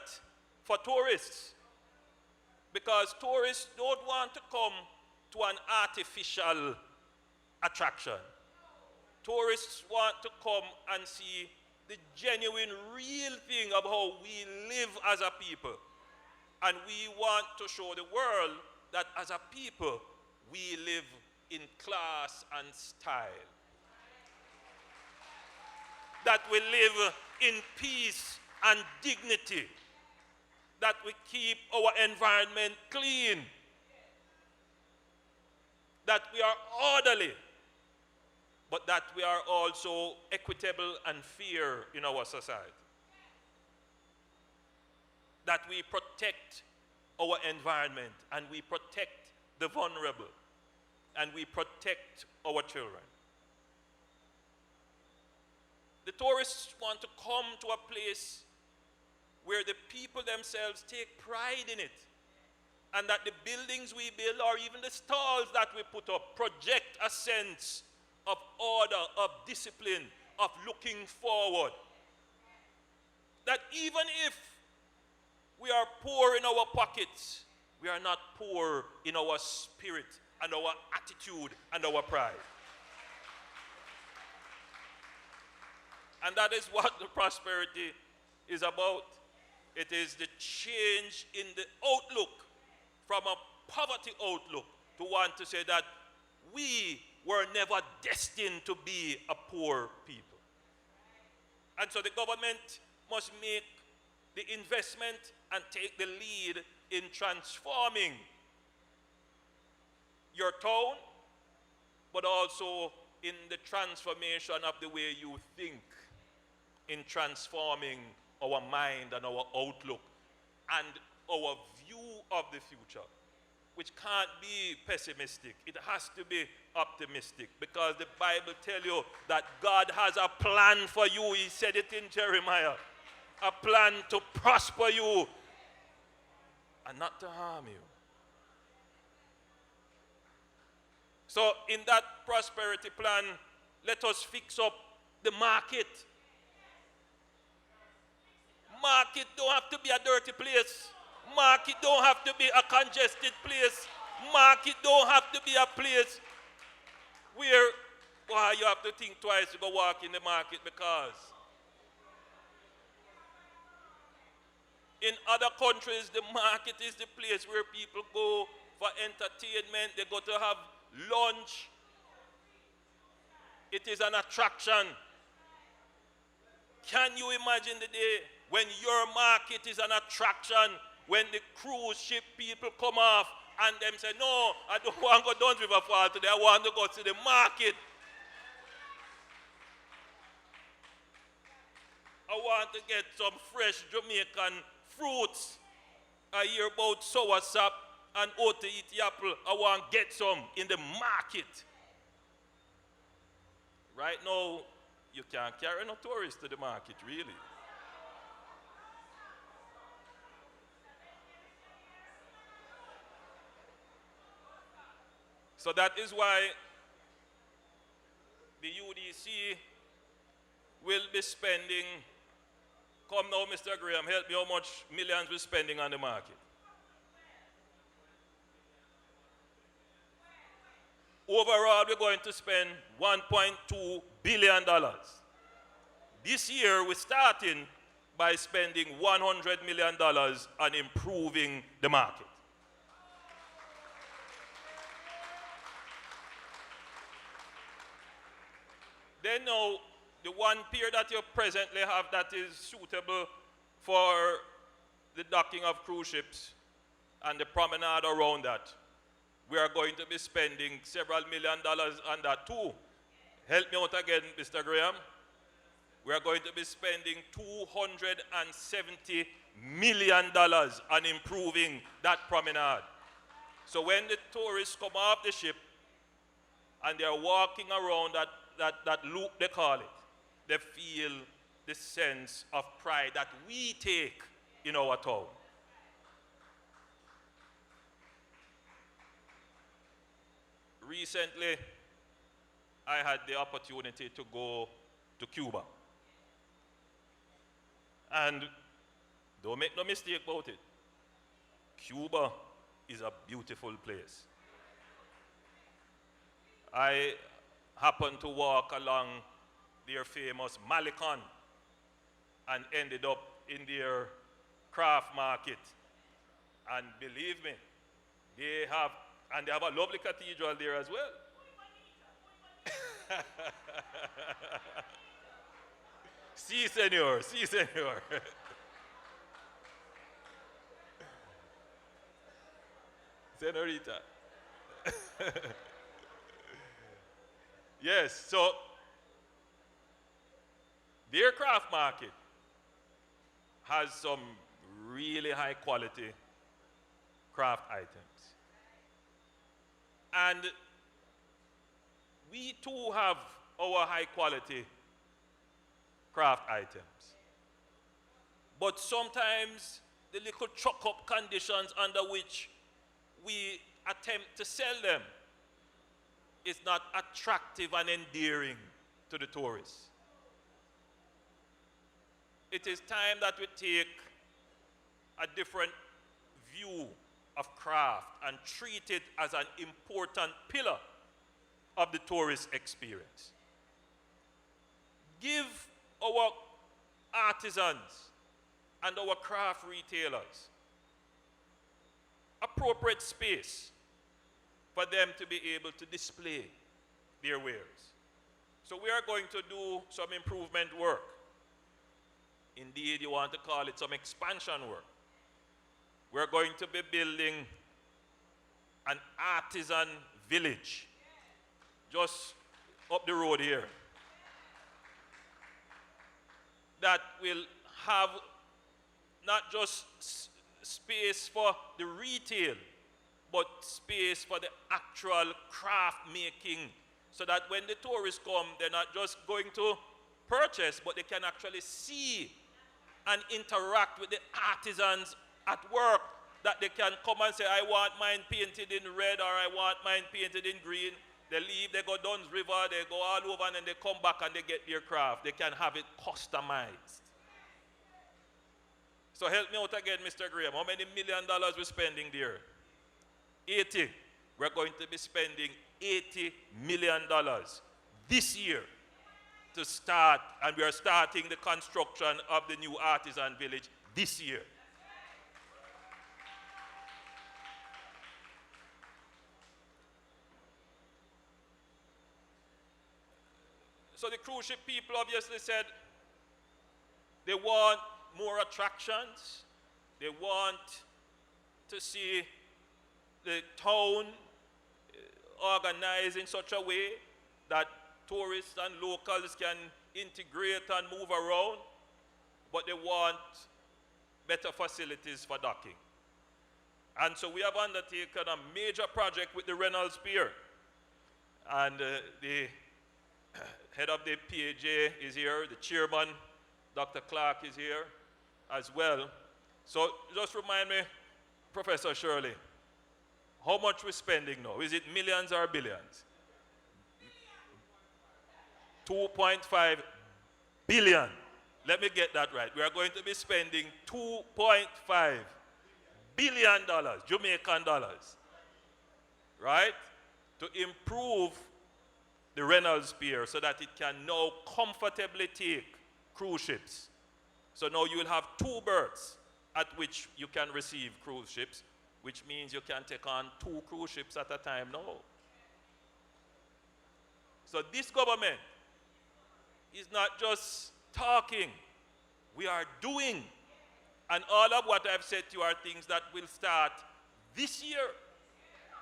for tourists, because tourists don't want to come to an artificial attraction. Tourists want to come and see the genuine, real thing of how we live as a people. And we want to show the world that as a people, we live in class and style. That we live in peace and dignity. That we keep our environment clean. That we are orderly. But that we are also equitable and fair in our society. That we protect our environment and we protect the vulnerable and we protect our children. The tourists want to come to a place where the people themselves take pride in it, and that the buildings we build or even the stalls that we put up project a sense of order, of discipline, of looking forward. That even if we are poor in our pockets, we are not poor in our spirit and our attitude and our pride. And that is what the prosperity is about. It is the change in the outlook from a poverty outlook to want to say that we were never destined to be a poor people. And so the government must make the investment and take the lead in transforming your town, but also in the transformation of the way you think, in transforming our mind and our outlook and our view of the future. which can't be pessimistic. It has to be optimistic, because the Bible tells you that God has a plan for you. He said it in Jeremiah. A plan to prosper you and not to harm you. So in that prosperity plan, let us fix up the market. Market don't have to be a dirty place. Market don't have to be a congested place. Market don't have to be a place where you have to think twice to go walk in the market, because in other countries, the market is the place where people go for entertainment. They go to have lunch. It is an attraction. Can you imagine the day when your market is an attraction, when the cruise ship people come off and them say, no, I don't want to go down River Fall today, I want to go to the market. I want to get some fresh Jamaican fruits. I hear about soursop and how to eat the apple. I want to get some in the market. Right now, you can't carry no tourists to the market, really. So that is why the UDC will be spending, come now, Mr. Graham, help me how much millions we're spending on the market. Overall, we're going to spend $1.2 billion. This year, we're starting by spending $100 million on improving the market. Then now, the one pier that you presently have that is suitable for the docking of cruise ships and the promenade around that, we are going to be spending several $1 million on that too. Help me out again, Mr. Graham. We are going to be spending $270 million on improving that promenade. So when the tourists come off the ship and they're walking around that loop, they call it, they feel the sense of pride that we take in our town. Recently, I had the opportunity to go to Cuba. And don't make no mistake about it, Cuba is a beautiful place. I happened to walk along their famous Malecon and ended up in their craft market. And believe me, they have a lovely cathedral there as well. Si, senor, si, senor. Senorita. Yes, so their craft market has some really high quality craft items. And we too have our high quality craft items. But sometimes the little chuck-up conditions under which we attempt to sell them is not attractive and endearing to the tourists. It is time that we take a different view of craft and treat it as an important pillar of the tourist experience. Give our artisans and our craft retailers appropriate space for them to be able to display their wares. So we are going to do some improvement work. Indeed, you want to call it some expansion work. We're going to be building an artisan village just up the road here that will have not just space for the retail, but space for the actual craft making, so that when the tourists come, they're not just going to purchase, but they can actually see and interact with the artisans at work, that they can come and say, I want mine painted in red, or I want mine painted in green. They leave, they go Dunn's River, they go all over, and then they come back and they get their craft. They can have it customized. So help me out again, Mr. Graham. How many $1 million we're spending there? 80. We're going to be spending $80 million this year to start, and we are starting the construction of the new artisan village this year. So the cruise ship people obviously said they want more attractions. They want to see the town organized in such a way that tourists and locals can integrate and move around, but they want better facilities for docking. And so we have undertaken a major project with the Reynolds Pier. And the head of the PAJ is here, the chairman, Dr. Clark, is here as well. So just remind me, Professor Shirley, how much we're spending now? Is it millions or billions? 2.5 billion. Let me get that right. We are going to be spending $2.5 billion, Jamaican dollars, right, to improve the Reynolds Pier so that it can now comfortably take cruise ships. So now you will have 2 berths at which you can receive cruise ships, which means you can take on 2 cruise ships at a time now. So this government is not just talking, we are doing. And all of what I've said to you are things that will start this year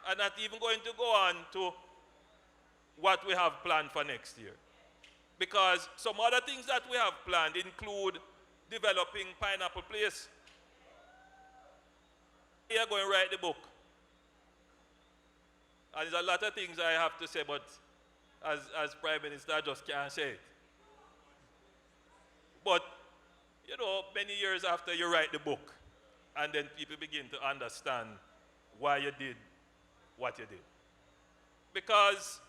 and not even going to go on to what we have planned for next year. Because some other things that we have planned include developing Pineapple Place. We are going to write the book. And there's a lot of things I have to say, but as Prime Minister, I just can't say it. But, you know, many years after you write the book, and then people begin to understand why you did what you did. Because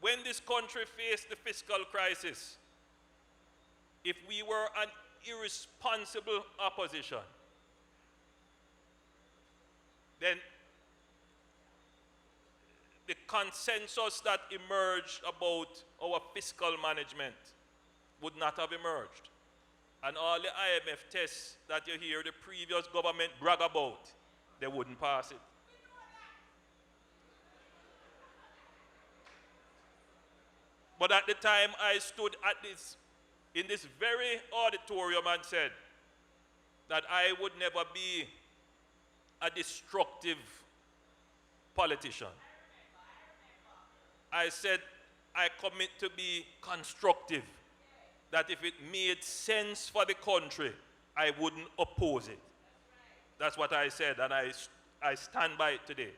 when this country faced the fiscal crisis, if we were an irresponsible opposition, then the consensus that emerged about our fiscal management would not have emerged. And all the IMF tests that you hear the previous government brag about, they wouldn't pass it. But at the time I stood in this very auditorium and said that I would never be a destructive politician. I said I commit to be constructive, that if it made sense for the country, I wouldn't oppose it. That's what I said, and I stand by it today.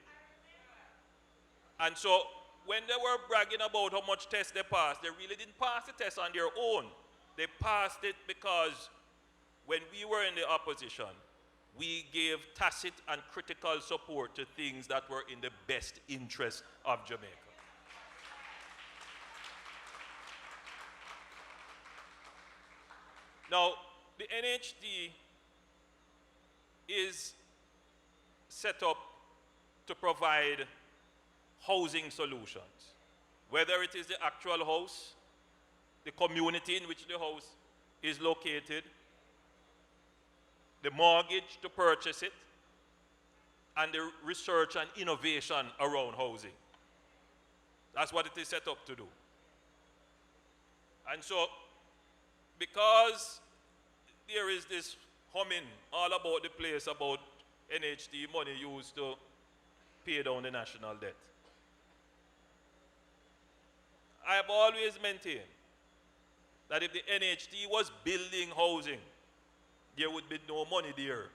And so when they were bragging about how much tests they passed, they really didn't pass the test on their own. They passed it because when we were in the opposition, we gave tacit and critical support to things that were in the best interest of Jamaica. Now, the NHD is set up to provide housing solutions, whether it is the actual house, the community in which the house is located, the mortgage to purchase it, and the research and innovation around housing. That's what it is set up to do. And so, because there is this humming all about the place about NHD money used to pay down the national debt, I have always maintained that if the NHD was building housing, there would be no money there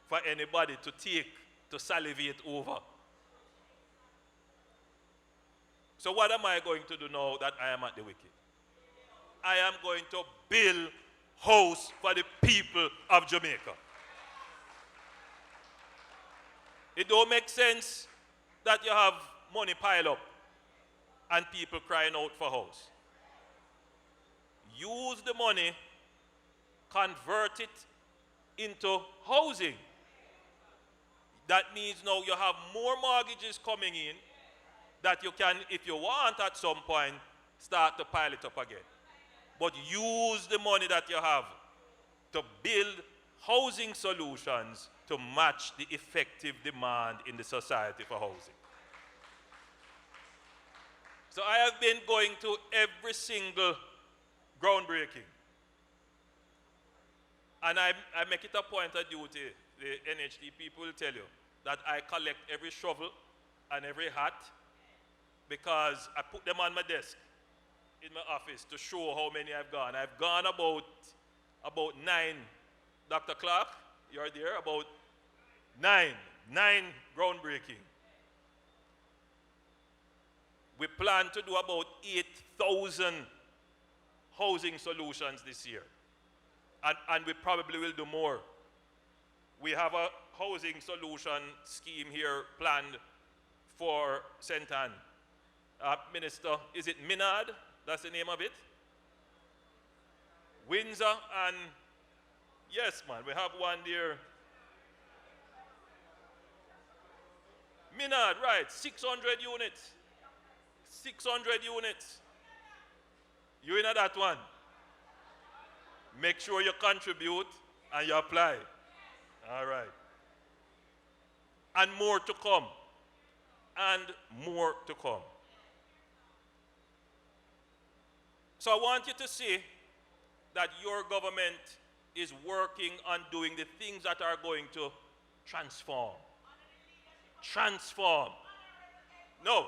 for anybody to take to salivate over. So what am I going to do now that I am at the wicket? I am going to build house for the people of Jamaica. It don't make sense that you have money pile up and people crying out for house. Use the money, convert it into housing. That means now you have more mortgages coming in that you can, if you want at some point, start to pile it up again. But use the money that you have to build housing solutions to match the effective demand in the society for housing. So I have been going to every single groundbreaking. And I make it a point of duty, the NHD people will tell you, that I collect every shovel and every hat because I put them on my desk in my office to show how many I've gone. I've gone about 9. Dr. Clark, you're there, about 9 groundbreaking. We plan to do about 8,000 housing solutions this year. And we probably will do more. We have a housing solution scheme here planned for St. Anne. Minister, is it Minard? That's the name of it? Windsor and, yes man, we have one there. Minard, right, 600 units. 600 units. You in that one? Make sure you contribute and you apply. All right. And more to come. And more to come. So I want you to see that your government is working on doing the things that are going to transform. Transform. No.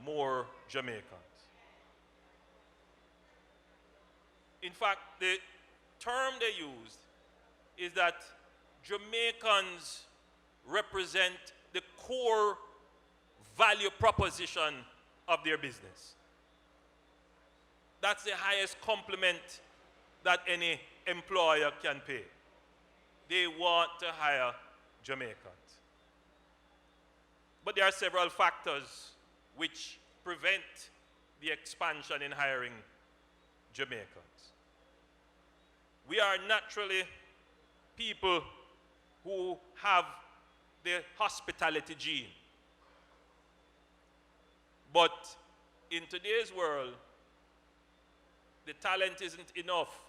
More Jamaicans. In fact, the term they used is that Jamaicans represent the core value proposition of their business. That's the highest compliment that any employer can pay. They want to hire Jamaicans. But there are several factors which prevent the expansion in hiring Jamaicans. We are naturally people who have the hospitality gene. But in today's world, the talent isn't enough.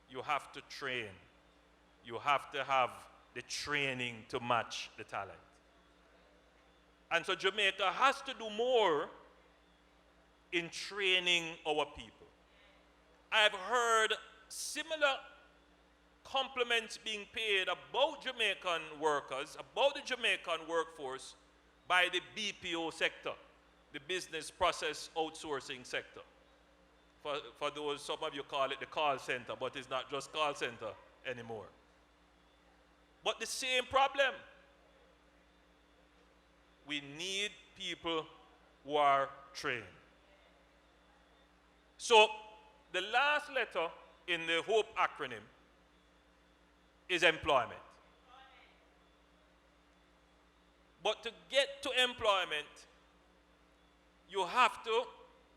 You have to train. You have to have the training to match the talent. And so Jamaica has to do more in training our people. I've heard similar compliments being paid about Jamaican workers, about the Jamaican workforce by the BPO sector, the business process outsourcing sector. For those, some of you call it the call center, but it's not just call center anymore. But the same problem. We need people who are trained. So the last letter in the HOPE acronym is employment. But to get to employment, you have to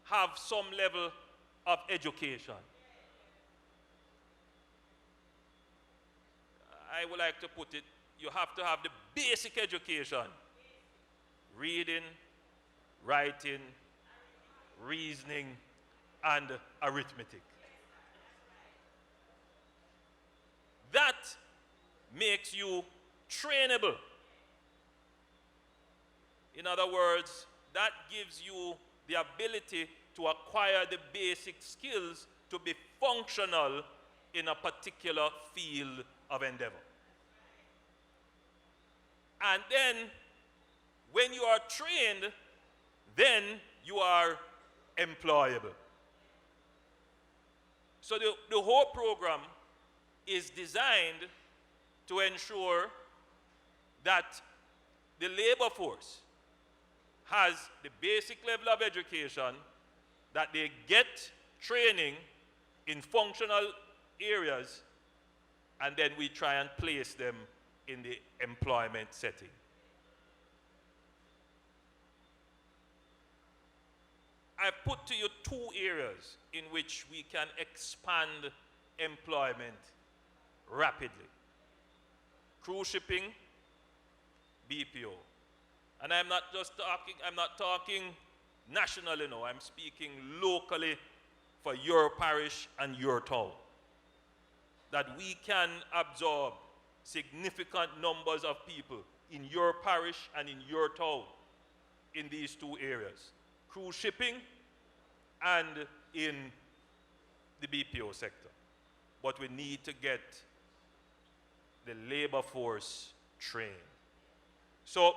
have some level of education. I would like to put it, you have to have the basic education. Reading, writing, reasoning, and arithmetic. That makes you trainable. In other words, that gives you the ability to acquire the basic skills to be functional in a particular field of endeavor. And then, when you are trained, then you are employable. So the whole program is designed to ensure that the labor force has the basic level of education, that they get training in functional areas, and then we try and place them in the employment setting. I've put to you two areas in which we can expand employment rapidly. Cruise shipping, BPO. And I'm not talking nationally now, I'm speaking locally for your parish and your town. That we can absorb significant numbers of people in your parish and in your town in these two areas. Cruise shipping and in the BPO sector. But we need to get the labor force trained. So,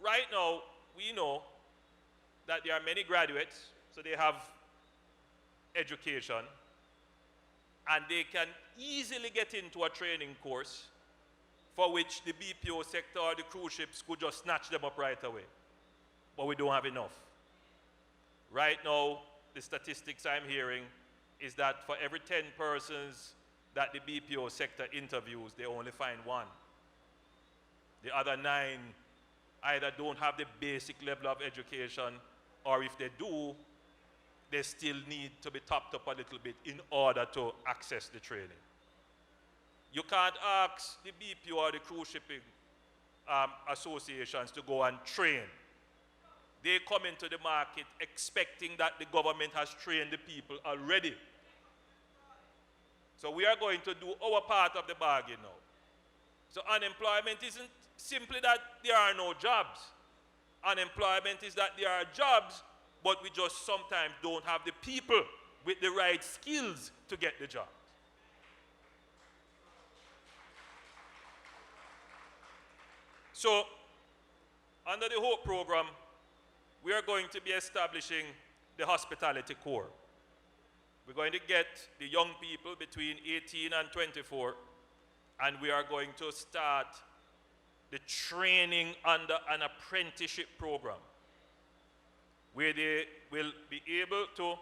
right now, we know that there are many graduates, so they have education, and they can easily get into a training course for which the BPO sector or the cruise ships could just snatch them up right away. But we don't have enough. Right now, the statistics I'm hearing is that for every 10 persons that the BPO sector interviews, they only find one. The other 9 either don't have the basic level of education, or if they do, they still need to be topped up a little bit in order to access the training. You can't ask the BPO or the cruise shipping associations to go and train. They come into the market expecting that the government has trained the people already. So we are going to do our part of the bargain now. So unemployment isn't simply that there are no jobs. Unemployment is that there are jobs, but we just sometimes don't have the people with the right skills to get the jobs. So, under the HOPE program, we are going to be establishing the hospitality corps. We're going to get the young people between 18 and 24, and we are going to start the training under an apprenticeship program, where they will be able to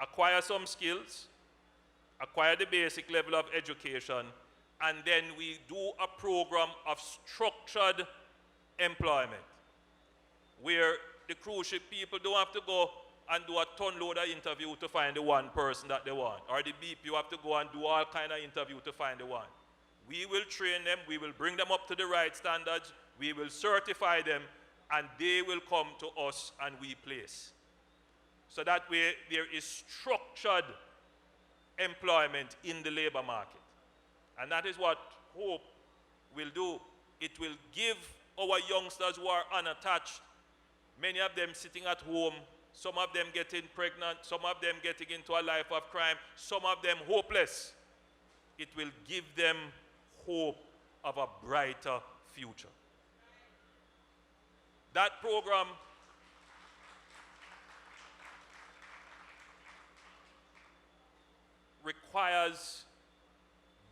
acquire some skills, acquire the basic level of education, and then we do a program of structured employment, where the cruise ship people don't have to go and do a ton load of interview to find the one person that they want, or the BPO have to go and do all kind of interview to find the one. We will train them, we will bring them up to the right standards, we will certify them, and they will come to us and we place. So that way there is structured employment in the labor market. And that is what HOPE will do. It will give our youngsters who are unattached, many of them sitting at home, some of them getting pregnant, some of them getting into a life of crime, some of them hopeless. It will give them hope of a brighter future. That program requires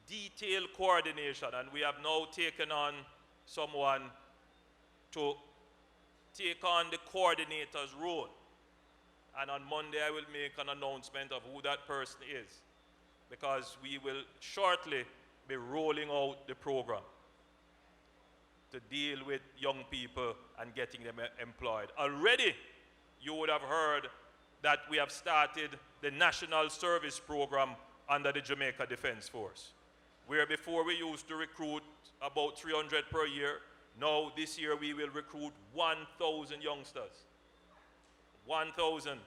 detailed coordination, and we have now taken on someone to take on the coordinator's role. And on Monday I will make an announcement of who that person is, because we will shortly be rolling out the program to deal with young people and getting them employed. Already you would have heard that we have started the National Service Program under the Jamaica Defense Force, where before we used to recruit about 300 per year. Now this year we will recruit 1,000 youngsters. 1,000.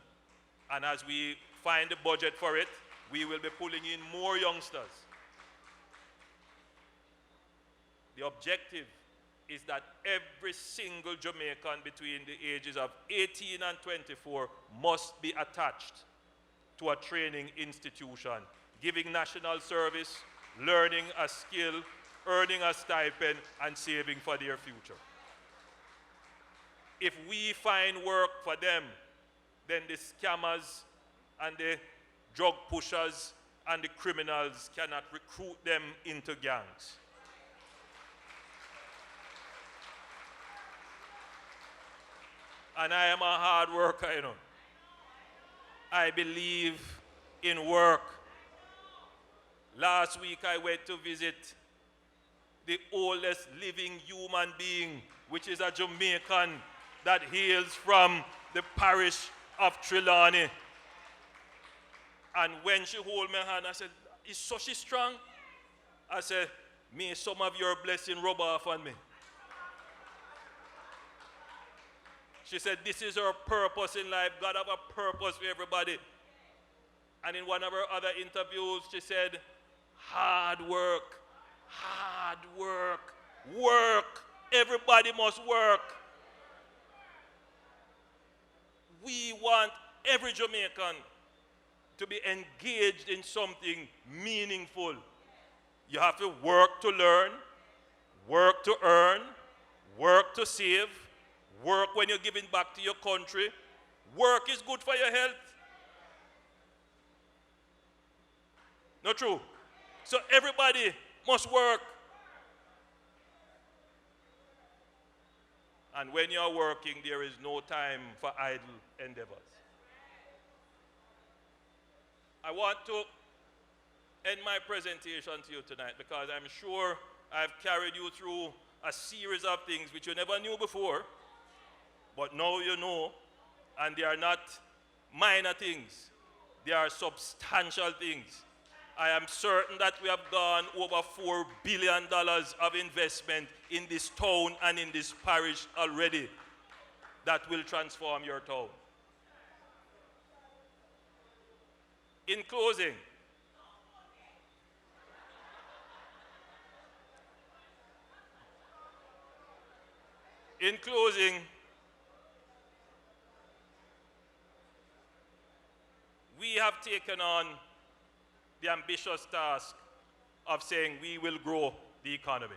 And as we find the budget for it, we will be pulling in more youngsters. The objective is that every single Jamaican between the ages of 18 and 24 must be attached to a training institution, giving national service, learning a skill, earning a stipend, and saving for their future. If we find work for them, then the scammers and the drug pushers and the criminals cannot recruit them into gangs. And I am a hard worker, you know. I believe in work. Last week I went to visit the oldest living human being, which is a Jamaican that hails from the parish of Trelawney. And when she hold my hand, I said, "Is so she strong?" I said, "May some of your blessing rub off on me." She said, "This is her purpose in life. God have a purpose for everybody." And in one of her other interviews, she said, "Hard work, hard work, work. Everybody must work." We want every Jamaican to be engaged in something meaningful. You have to work to learn, work to earn, work to save, work when you're giving back to your country. Work is good for your health. Not true? So everybody must work. And when you're working, there is no time for idle endeavors. I want to end my presentation to you tonight because I'm sure I've carried you through a series of things which you never knew before, but now you know, and they are not minor things. They are substantial things. I am certain that we have gone over $4 billion of investment in this town and in this parish already that will transform your town. In closing, we have taken on the ambitious task of saying we will grow the economy.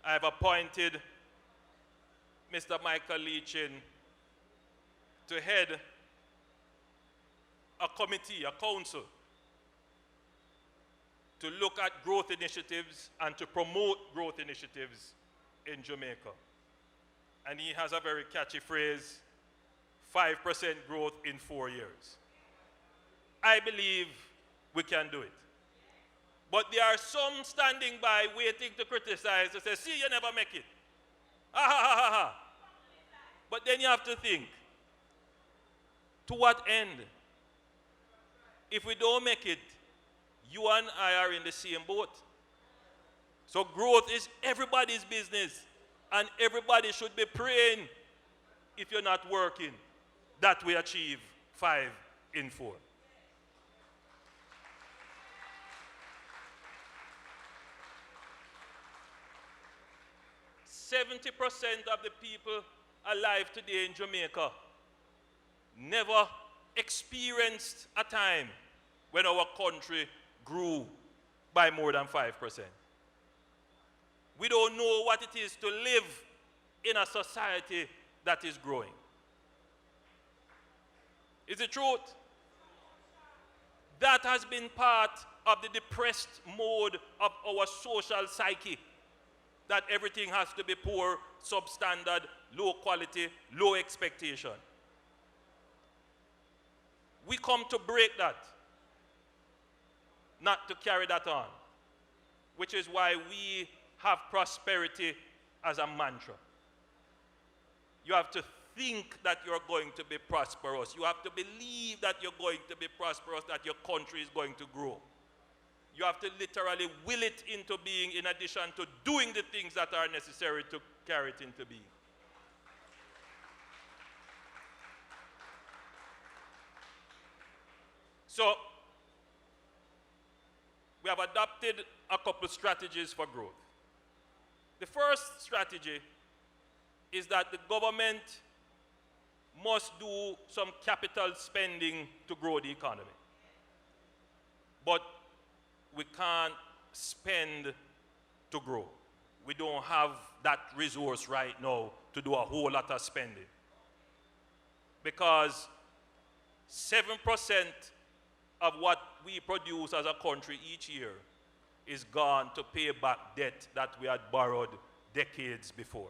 I have appointed Mr. Michael Leachin to head a committee, a council, to look at growth initiatives and to promote growth initiatives in Jamaica. And he has a very catchy phrase, 5% growth in 4 years. I believe we can do it. But there are some standing by waiting to criticize and say, "See, you never make it." Ha ha ha ha ha. But then you have to think, to what end? If we don't make it, you and I are in the same boat. So growth is everybody's business, and everybody should be praying, if you're not working, that we achieve 5 in 4. 70% of the people alive today in Jamaica never experienced a time when our country grew by more than 5%. We don't know what it is to live in a society that is growing. Is it truth? That has been part of the depressed mode of our social psyche, that everything has to be poor, substandard, low quality, low expectation. We come to break that, not to carry that on, which is why we have prosperity as a mantra. You have to think that you're going to be prosperous. You have to believe that you're going to be prosperous, that your country is going to grow. You have to literally will it into being, in addition to doing the things that are necessary to carry it into being. So, we have adopted a couple strategies for growth. The first strategy is that the government must do some capital spending to grow the economy. But we can't spend to grow. We don't have that resource right now to do a whole lot of spending. because 7% of what we produce as a country each year is gone to pay back debt that we had borrowed decades before.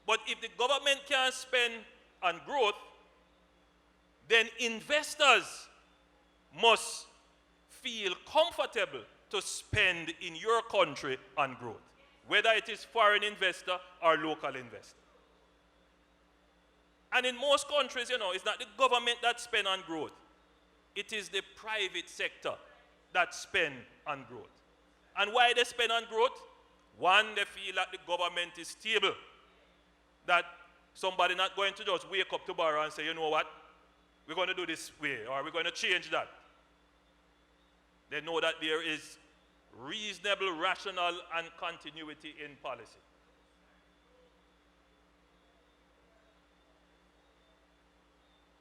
But if the government can't spend on growth, then investors must feel comfortable to spend in your country on growth, whether it is foreign investor or local investor. And in most countries, you know, it's not the government that spend on growth. It is the private sector that spend on growth. And why they spend on growth? One, they feel that the government is stable, that somebody not going to just wake up tomorrow and say, you know what, we're going to do this way, or we're going to change that. They know that there is reasonable, rational, and continuity in policy.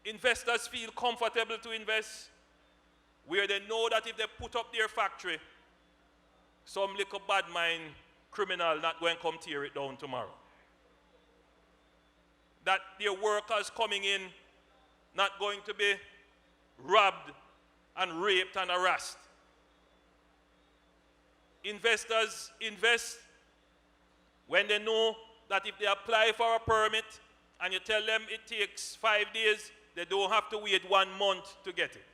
Investors feel comfortable to invest where they know that if they put up their factory, some little bad mind criminal not going to come tear it down tomorrow. That their workers coming in not going to be robbed and raped and harassed. Investors invest when they know that if they apply for a permit and you tell them it takes 5 days, they don't have to wait 1 month to get it.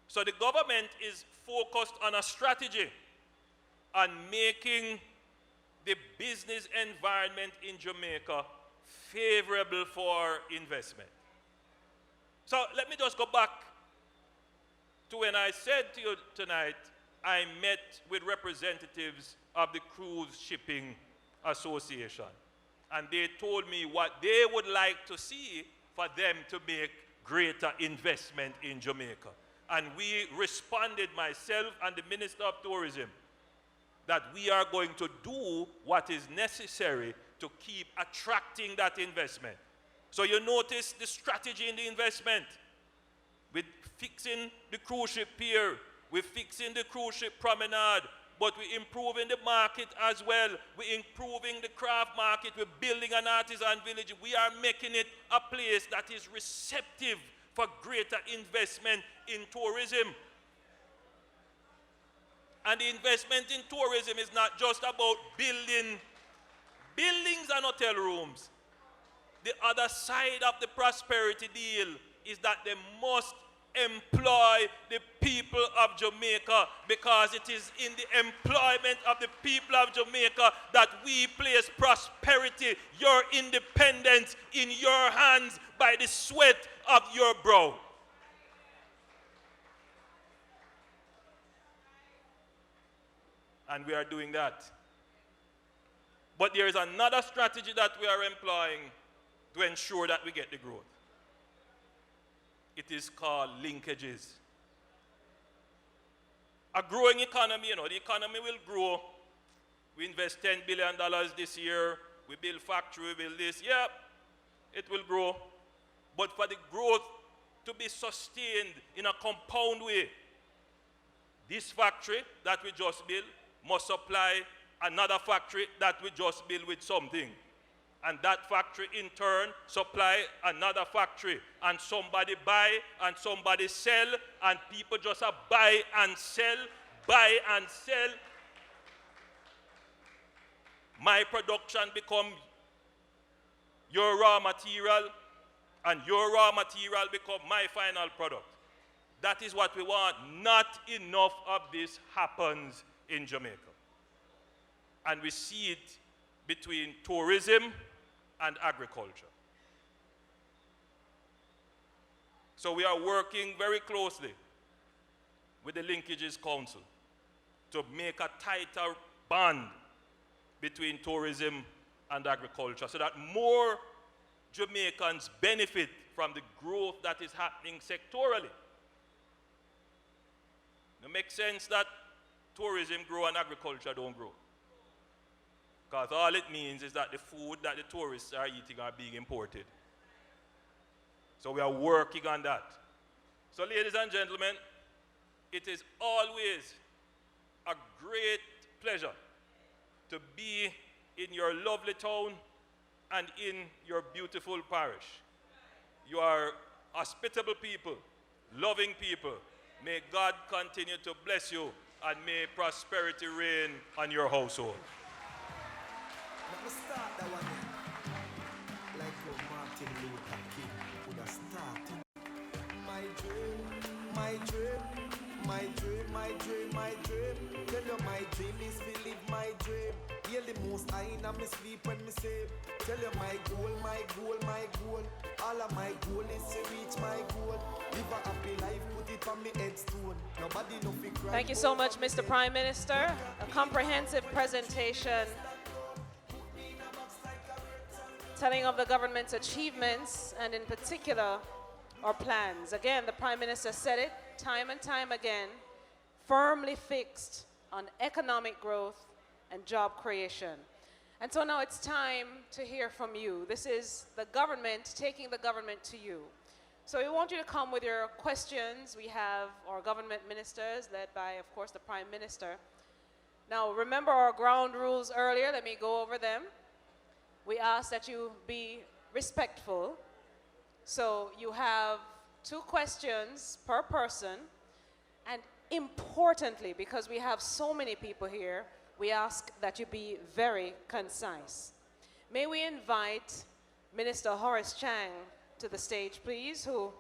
So the government is focused on a strategy on making the business environment in Jamaica favorable for investment. So let me just go back to when I said to you tonight, I met with representatives of the Cruise Shipping Association. And they told me what they would like to see for them to make greater investment in Jamaica. And we responded, myself and the Minister of Tourism, that we are going to do what is necessary to keep attracting that investment. So you notice the strategy in the investment with fixing the cruise ship pier, with fixing the cruise ship promenade, but we're improving the market as well. We're improving the craft market. We're building an artisan village. We are making it a place that is receptive for greater investment in tourism. And the investment in tourism is not just about building buildings and hotel rooms. The other side of the prosperity deal is that they must employ the people of Jamaica, because it is in the employment of the people of Jamaica that we place prosperity, your independence in your hands by the sweat of your brow. And we are doing that. But there is another strategy that we are employing to ensure that we get the growth. It is called linkages. A growing economy, you know, the economy will grow. We invest $10 billion this year. We build factory, we build this. Yeah, it will grow. But for the growth to be sustained in a compound way, this factory that we just built must supply another factory that we just built with something. And that factory in turn supply another factory. And somebody buy and somebody sell, and people just buy and sell, buy and sell. My production become your raw material, and your raw material become my final product. That is what we want. Not enough of this happens in Jamaica. And we see it between tourism and agriculture. So we are working very closely with the Linkages Council to make a tighter bond between tourism and agriculture so that more Jamaicans benefit from the growth that is happening sectorally. It makes sense that tourism grow and agriculture don't grow. Because all it means is that the food that the tourists are eating are being imported. So we are working on that. So ladies and gentlemen, it is always a great pleasure to be in your lovely town and in your beautiful parish. You are hospitable people, loving people. May God continue to bless you and may prosperity reign on your household. Let me start that one here. Like how Martin Luther King would have started. My dream, my dream, my dream, my dream, my dream. Tell you my dream is to live my dream. Hear the most I in me sleep when me sleep. Tell you my goal, my goal, my goal. All of my goal is to reach my goal. Live a happy life, put it on me headstone. Nobody know fi cry. Thank you so much, Mr. Prime Minister. A comprehensive presentation telling of the government's achievements and in particular our plans. Again, the Prime Minister said it time and time again, firmly fixed on economic growth and job creation. And so now it's time to hear from you. This is the government taking the government to you. So we want you to come with your questions. We have our government ministers led by, of course, the Prime Minister. Now, remember our ground rules earlier. Let me go over them. We ask that you be respectful. So you have 2 questions per person. And importantly, because we have so many people here, we ask that you be very concise. May we invite Minister Horace Chang to the stage, please, who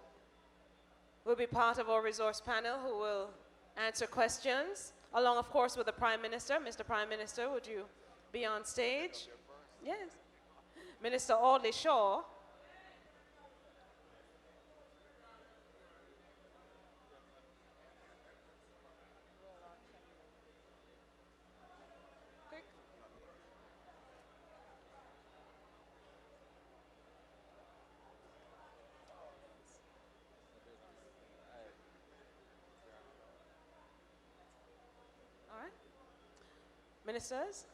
will be part of our resource panel, who will answer questions, along, of course, with the Prime Minister. Mr. Prime Minister, would you be on stage? Yes. Minister Audley Shaw. Ministers,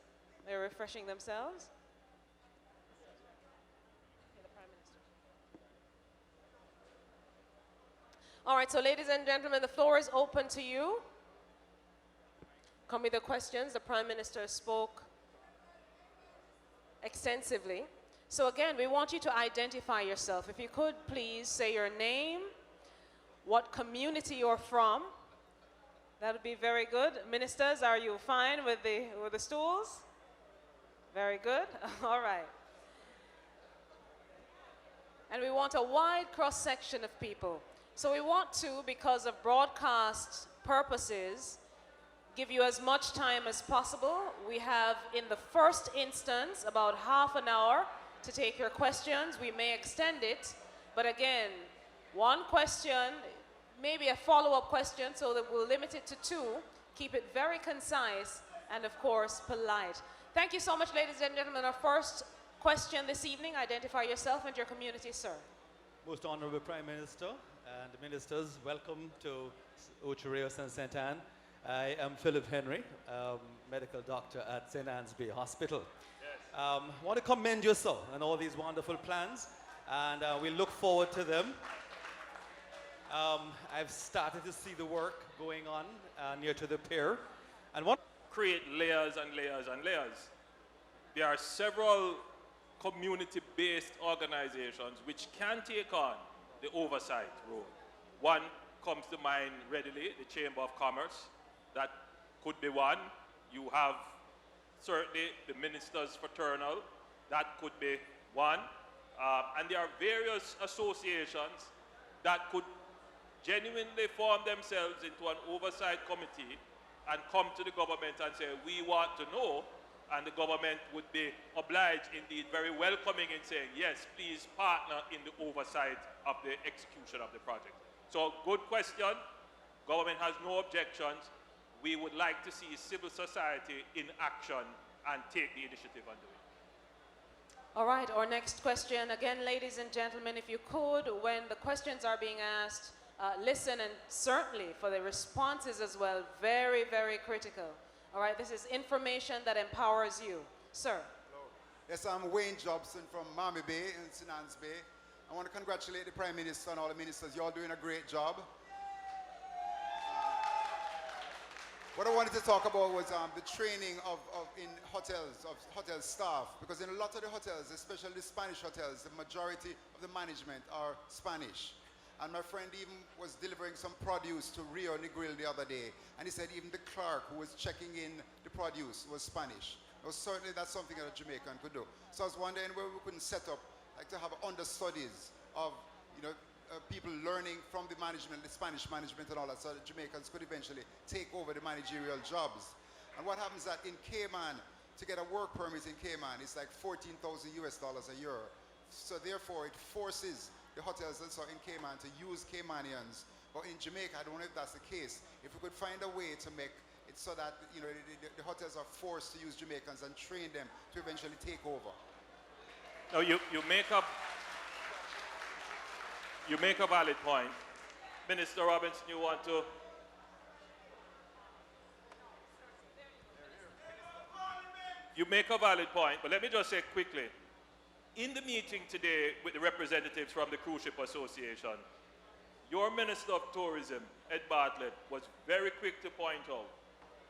they're refreshing themselves. Okay, the Prime Minister. All right, so ladies and gentlemen, the floor is open to you. Come with the questions. The Prime Minister spoke extensively. So again, we want you to identify yourself. If you could please say your name, what community you're from. That would be very good. Ministers, are you fine with the stools? Very good. All right. And we want a wide cross-section of people. So we want to, because of broadcast purposes, give you as much time as possible. We have, in the first instance, about half an hour to take your questions. We may extend it, but again, 1 question, maybe a follow-up question, so that we'll limit it to 2. Keep it very concise and, of course, polite. Thank you so much, ladies and gentlemen. Our first question this evening, identify yourself and your community, sir. Most Honorable Prime Minister and ministers, welcome to Ocho Rios and St. Anne. I am Philip Henry, medical doctor at St. Anne's Bay Hospital. Yes. Want to commend you, sir, on all these wonderful plans, and we look forward to them. I've started to see the work going on near to the pier. And what create layers and layers and layers. There are several community-based organizations which can take on the oversight role. One comes to mind readily, the Chamber of Commerce. That could be one. You have certainly the Ministers Fraternal. That could be one. And there are various associations that could genuinely form themselves into an oversight committee and come to the government and say, we want to know, and the government would be obliged, indeed very welcoming in saying, yes, please partner in the oversight of the execution of the project. So good question. Government has no objections. We would like to see civil society in action and take the initiative and do it. All right, our next question. Again, ladies and gentlemen, if you could, when the questions are being asked, listen, and certainly for the responses as well, very, very critical. All right, this is information that empowers you. Sir. Hello. Yes, I'm Wayne Jobson from Miami Bay in St. Anne's Bay. I want to congratulate the Prime Minister and all the ministers. You're all doing a great job. What I wanted to talk about was the training in hotels, of hotel staff, because in a lot of the hotels, especially the Spanish hotels, the majority of the management are Spanish. And my friend even was delivering some produce to Rio Negril the other day, and he said even the clerk who was checking in the produce was Spanish. Well, certainly that's something that a Jamaican could do. So I was wondering where we couldn't set up, like to have understudies of, people learning from the management, the Spanish management and all that, so that Jamaicans could eventually take over the managerial jobs. And what happens that in Cayman, to get a work permit in Cayman, it's like $14,000 a year. So therefore, it forces the hotels also in Cayman to use Caymanians. But in Jamaica, I don't know if that's the case. If we could find a way to make it so that the hotels are forced to use Jamaicans and train them to eventually take over. Now you make a valid point. Minister Robinson, you want to? You make a valid point, but let me just say quickly. In the meeting today with the representatives from the Cruise Ship Association, your Minister of Tourism, Ed Bartlett, was very quick to point out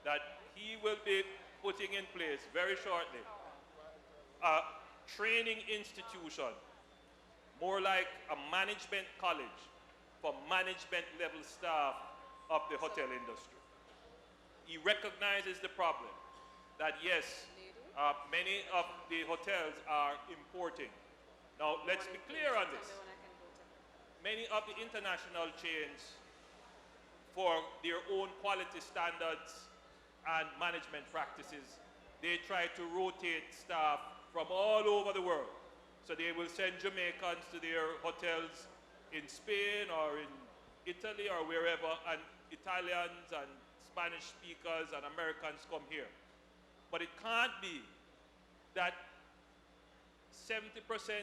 that he will be putting in place very shortly a training institution, more like a management college for management level staff of the hotel industry. He recognizes the problem that yes, many of the hotels are importing. Now let's be clear on this. Many of the international chains, for their own quality standards and management practices, they try to rotate staff from all over the world. So they will send Jamaicans to their hotels in Spain or in Italy or wherever, and Italians and Spanish speakers and Americans come here. But it can't be that 70%, 80%,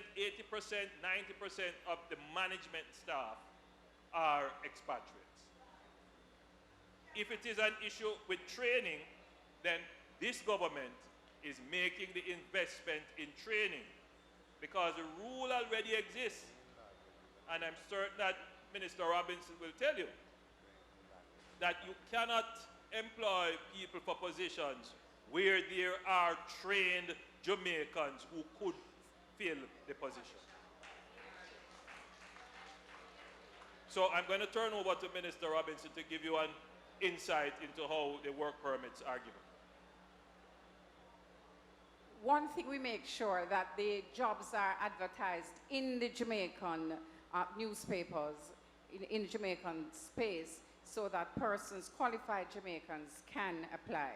90% of the management staff are expatriates. If it is an issue with training, then this government is making the investment in training, because the rule already exists. And I'm certain that Minister Robinson will tell you that you cannot employ people for positions where there are trained Jamaicans who could fill the position. So I'm going to turn over to Minister Robinson to give you an insight into how the work permits are given. One thing, we make sure that the jobs are advertised in the Jamaican newspapers, in the Jamaican space, so that persons, qualified Jamaicans, can apply.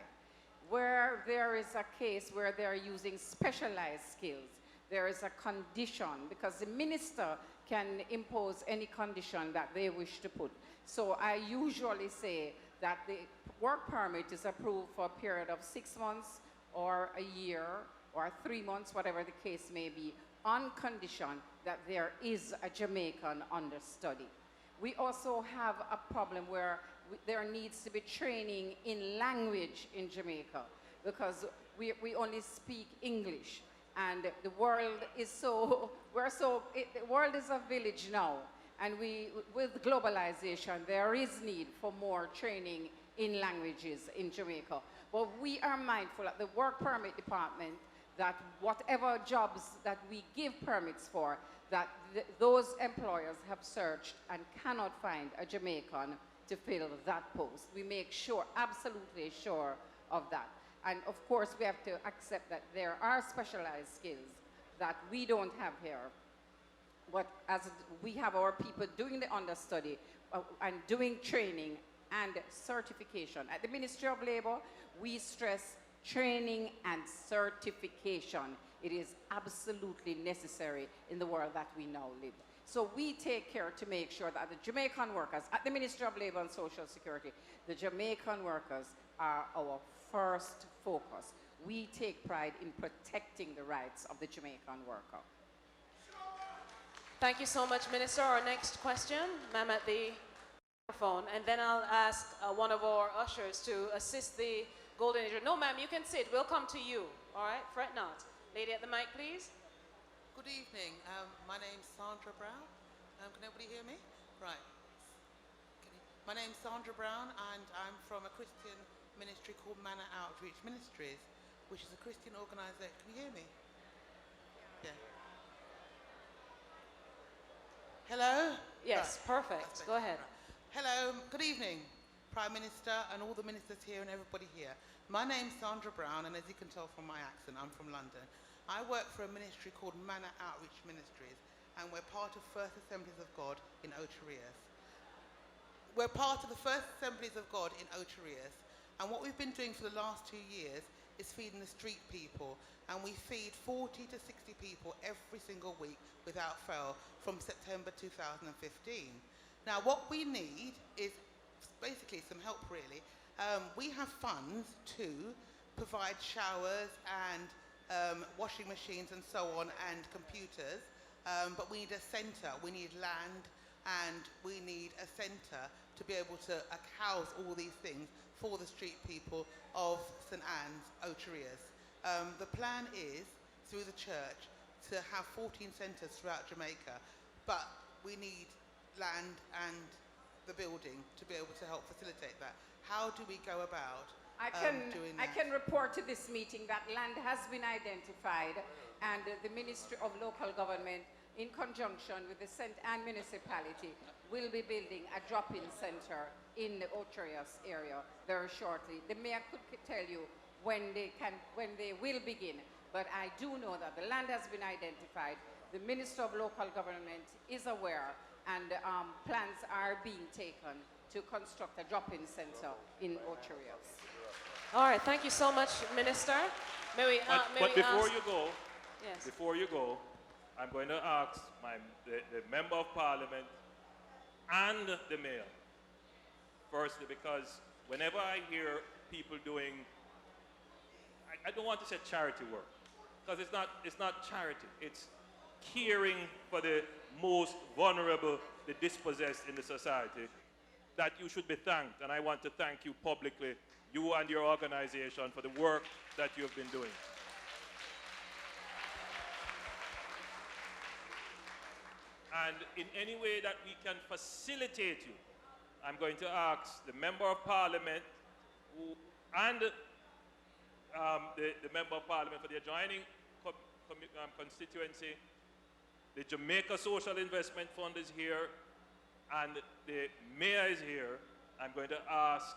Where there is a case where they're using specialized skills, there is a condition, because the minister can impose any condition that they wish to put. So I usually say that the work permit is approved for a period of 6 months or a year or 3 months, whatever the case may be, on condition that there is a Jamaican understudy. We also have a problem where there needs to be training in language in Jamaica, because we only speak English, and the world is the world is a village now, and with globalization, there is need for more training in languages in Jamaica. But we are mindful at the work permit department that whatever jobs that we give permits for, that those employers have searched and cannot find a Jamaican to fill that post. We make sure, absolutely sure of that. And of course, we have to accept that there are specialized skills that we don't have here. But as we have our people doing the understudy and doing training and certification. At the Ministry of Labor, we stress training and certification. It is absolutely necessary in the world that we now live. So we take care to make sure that the Jamaican workers at the Ministry of Labor and Social Security, the Jamaican workers are our first focus. We take pride in protecting the rights of the Jamaican worker. Thank you so much, Minister. Our next question, ma'am at the microphone, and then I'll ask one of our ushers to assist the Golden Age. No, ma'am, you can sit. We'll come to you. All right, fret not. Lady at the mic, please. Good evening. My name's Sandra Brown. Can everybody hear me? Right. My name's Sandra Brown, and I'm from a Christian ministry called Manor Outreach Ministries, which is a Christian organisation. Can you hear me? Yeah. Hello? Yes, perfect. That's Go better. ahead. Hello, good evening, Prime Minister and all the ministers here and everybody here. My name's Sandra Brown, and as you can tell from my accent, I'm from London. I work for a ministry called Manor Outreach Ministries, and we're part of First Assemblies of God in Ocho Rios. We're part of the First Assemblies of God in Ocho Rios, and what we've been doing for the last 2 years is feeding the street people, and we feed 40 to 60 people every single week without fail from September 2015. Now, what we need is basically some help, really. We have funds to provide showers and washing machines and so on, and computers, but we need a centre, we need land, and we need a centre to be able to house all these things for the street people of St Anne's, Ocho Rios. The plan is, through the church, to have 14 centres throughout Jamaica, but we need land and the building to be able to help facilitate that. How do we go about doing that? I can report to this meeting that land has been identified, and the Ministry of Local Government, in conjunction with the St. Anne municipality, will be building a drop-in centre in the Ocho Rios area very shortly. The mayor could tell you when they will begin, but I do know that the land has been identified. The Minister of Local Government is aware, and plans are being taken to construct a drop-in centre in Ocho Rios. All right, thank you so much, Minister. But before you go, yes. before you go, I'm going to ask the Member of Parliament and the Mayor, firstly, because whenever I hear people doing, I don't want to say charity work, because it's not charity, it's caring for the most vulnerable, the dispossessed in the society, that you should be thanked. And I want to thank you publicly, you and your organization, for the work that you've been doing. And in any way that we can facilitate you, I'm going to ask the Member of Parliament and the Member of Parliament for the adjoining constituency. The Jamaica Social Investment Fund is here, and the Mayor is here. I'm going to ask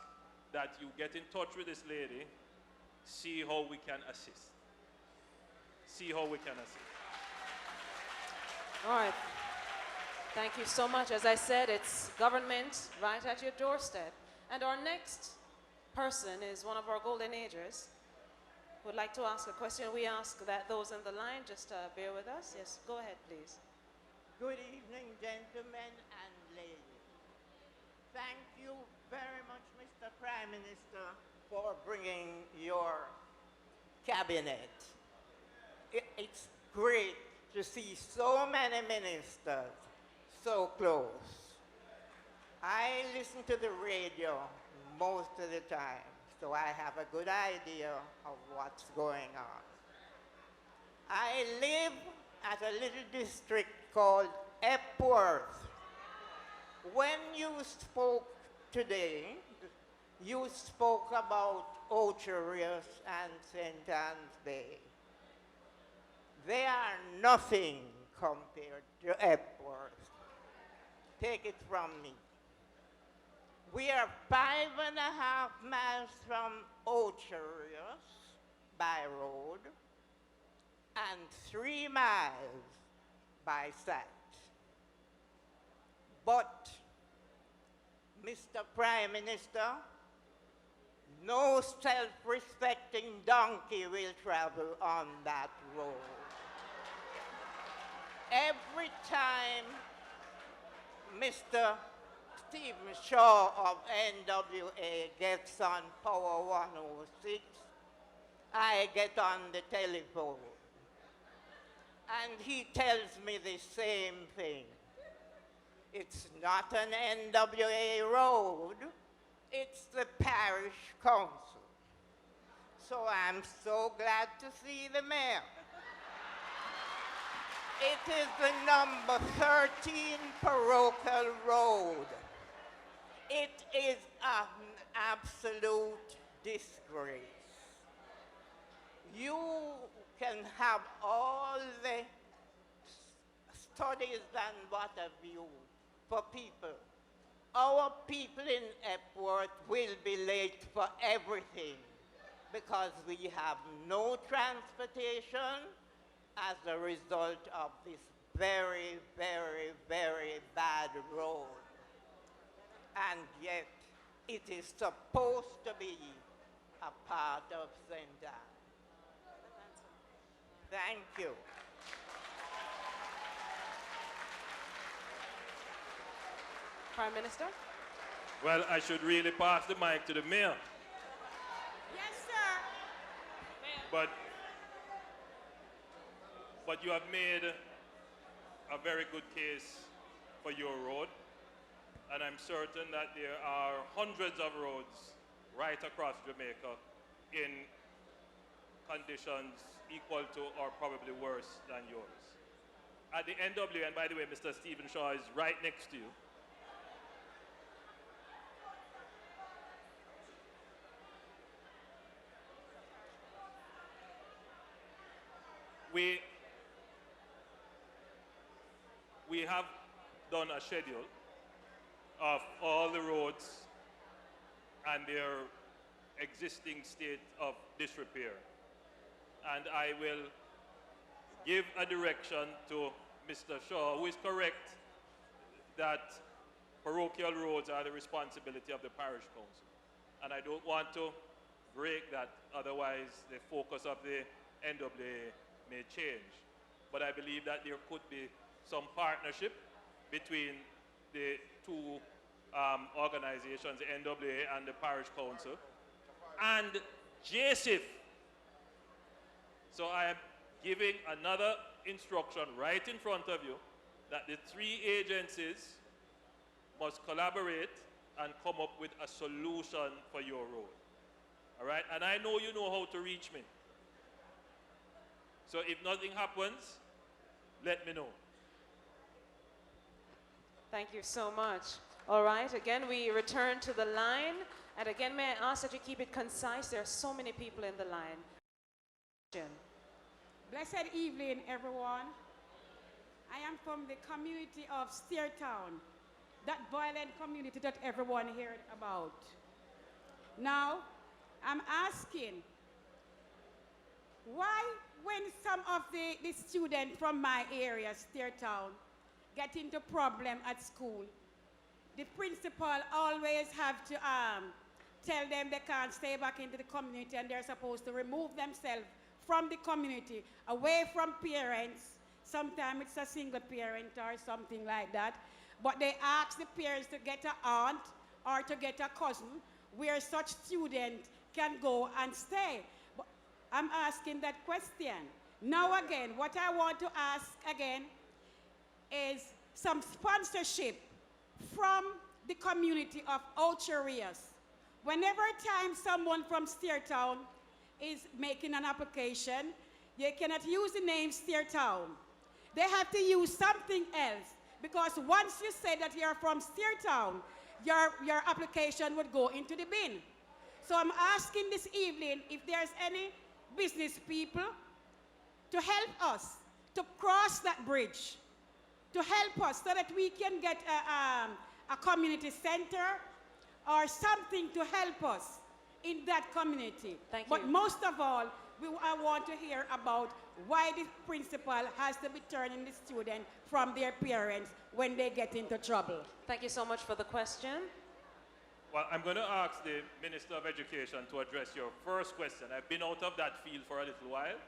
that you get in touch with this lady, see how we can assist. See how we can assist. All right. Thank you so much. As I said, it's government right at your doorstep. And our next person is one of our golden agers who would like to ask a question. We ask that those in the line just bear with us. Yes, go ahead, please. Good evening, gentlemen and ladies. Thank you very much, Mr. Prime Minister, for bringing your cabinet. It's great to see so many ministers so close. I listen to the radio most of the time, so I have a good idea of what's going on. I live at a little district called Epworth. When you spoke today, you spoke about Ocho Rios and St. Anne's Bay. They are nothing compared to Epworth. Take it from me. We are 5.5 miles from Ocho Rios by road and 3 miles by sight. But, Mr. Prime Minister, no self-respecting donkey will travel on that road. Every time Mr. Stephen Shaw of NWA gets on Power 106, I get on the telephone, and he tells me the same thing. It's not an NWA road, it's the parish council. So I'm so glad to see the mayor. It is the number 13 parochial road. It is an absolute disgrace. You can have all the studies and what have you for people. Our people in Epworth will be late for everything because we have no transportation as a result of this very, very, very bad road. And yet, it is supposed to be a part of St. Anne. Thank you. Prime Minister? Well, I should really pass the mic to the mayor. Yes, sir. But you have made a very good case for your road. And I'm certain that there are hundreds of roads right across Jamaica in conditions equal to or probably worse than yours. At the NWA, and by the way, Mr. Stephen Shaw is right next to you. We have done a schedule of all the roads and their existing state of disrepair. And I will give a direction to Mr. Shaw, who is correct that parochial roads are the responsibility of the parish council. And I don't want to break that, otherwise the focus of the NWA may change. But I believe that there could be some partnership between the two organizations, the NWA and the parish council, and JSIF. So I am giving another instruction right in front of you that the three agencies must collaborate and come up with a solution for your road. All right? And I know you know how to reach me. So if nothing happens, let me know. Thank you so much. All right, again, we return to the line. And again, may I ask that you keep it concise? There are so many people in the line. Blessed evening, everyone. I am from the community of Steertown, that violent community that everyone heard about. Now, I'm asking, why when some of the students from my area, Steertown, get into problem at school, the principal always have to tell them they can't stay back into the community and they're supposed to remove themselves from the community, away from parents. Sometimes it's a single parent or something like that. But they ask the parents to get an aunt or to get a cousin where such student can go and stay. But I'm asking that question. Now again, what I want to ask again is some sponsorship from the community of Ocho Rios. Whenever time someone from Steertown is making an application, they cannot use the name Steertown. They have to use something else, because once you say that you're from Steertown, your application would go into the bin. So I'm asking this evening if there's any business people to help us to cross that bridge, to help us so that we can get a community center or something to help us in that community. Thank you. But most of all, I want to hear about why the principal has to be turning the student from their parents when they get into trouble. Thank you so much for the question. Well, I'm going to ask the Minister of Education to address your first question. I've been out of that field for a little while,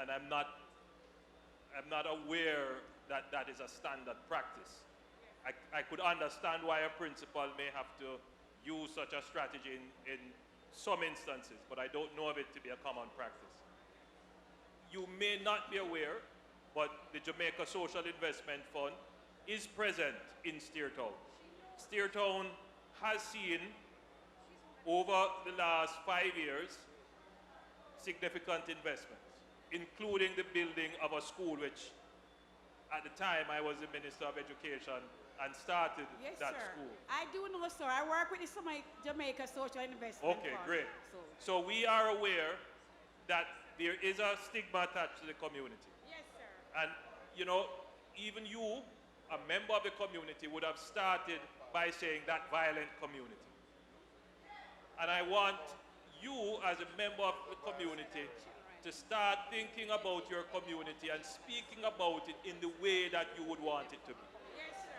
and I'm not aware that that is a standard practice. I could understand why a principal may have to use such a strategy in some instances, but I don't know of it to be a common practice. You may not be aware, but the Jamaica Social Investment Fund is present in Steertown. Steertown has seen, over the last 5 years, significant investments, including the building of a school, which at the time I was the Minister of Education, and started Yes, that sir. school. I do know, sir. I work with the Jamaica Social Investment Okay, Fund. great. So we are aware that there is a stigma attached to the community. Yes, sir. And, you know, even you, a member of the community, would have started by saying that violent community. And I want you, as a member of the community, to start thinking about your community and speaking about it in the way that you would want it to be. Yes, sir.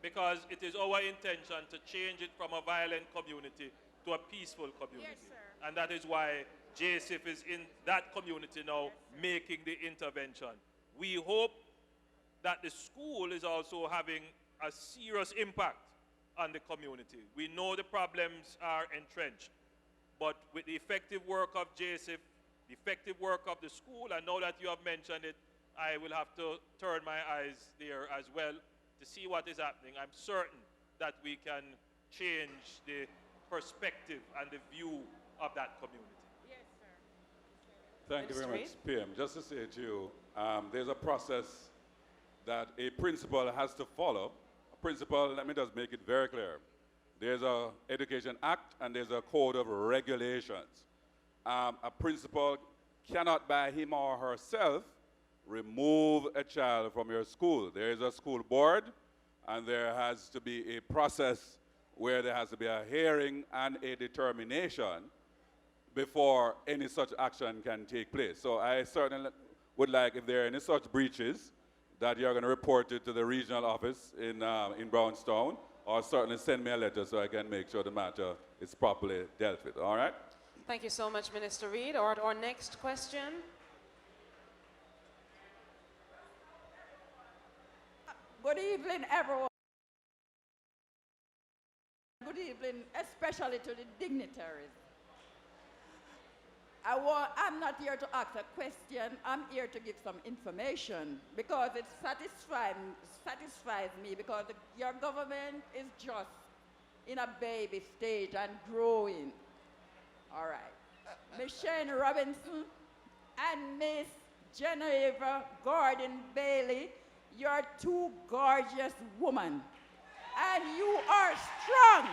Because it is our intention to change it from a violent community to a peaceful community. Yes, sir. And that is why JSIF is in that community now, making the intervention. We hope that the school is also having a serious impact on the community. We know the problems are entrenched, but with the effective work of JSIF, the effective work of the school, and now that you have mentioned it, I will have to turn my eyes there as well to see what is happening. I'm certain that we can change the perspective and the view of that community. Yes, sir. Thank you very much, PM. Just to say to you, there's a process that a principal has to follow. A principal, let me just make it very clear. There's a Education Act and there's a code of regulations. A principal cannot by him or herself remove a child from your school. There is a school board and there has to be a process where there has to be a hearing and a determination before any such action can take place. So I certainly would like, if there are any such breaches, that you're going to report it to the regional office in Brownstown, or certainly send me a letter so I can make sure the matter is properly dealt with, all right? Thank you so much, Minister Reid. Our next question. Good evening, everyone. Good evening, especially to the dignitaries. I'm not here to ask a question. I'm here to give some information because it satisfies me because your government is just in a baby stage and growing. All right. Miss Shane Robinson and Miss Genevieve Gordon Bailey, you're two gorgeous women. And you are strong.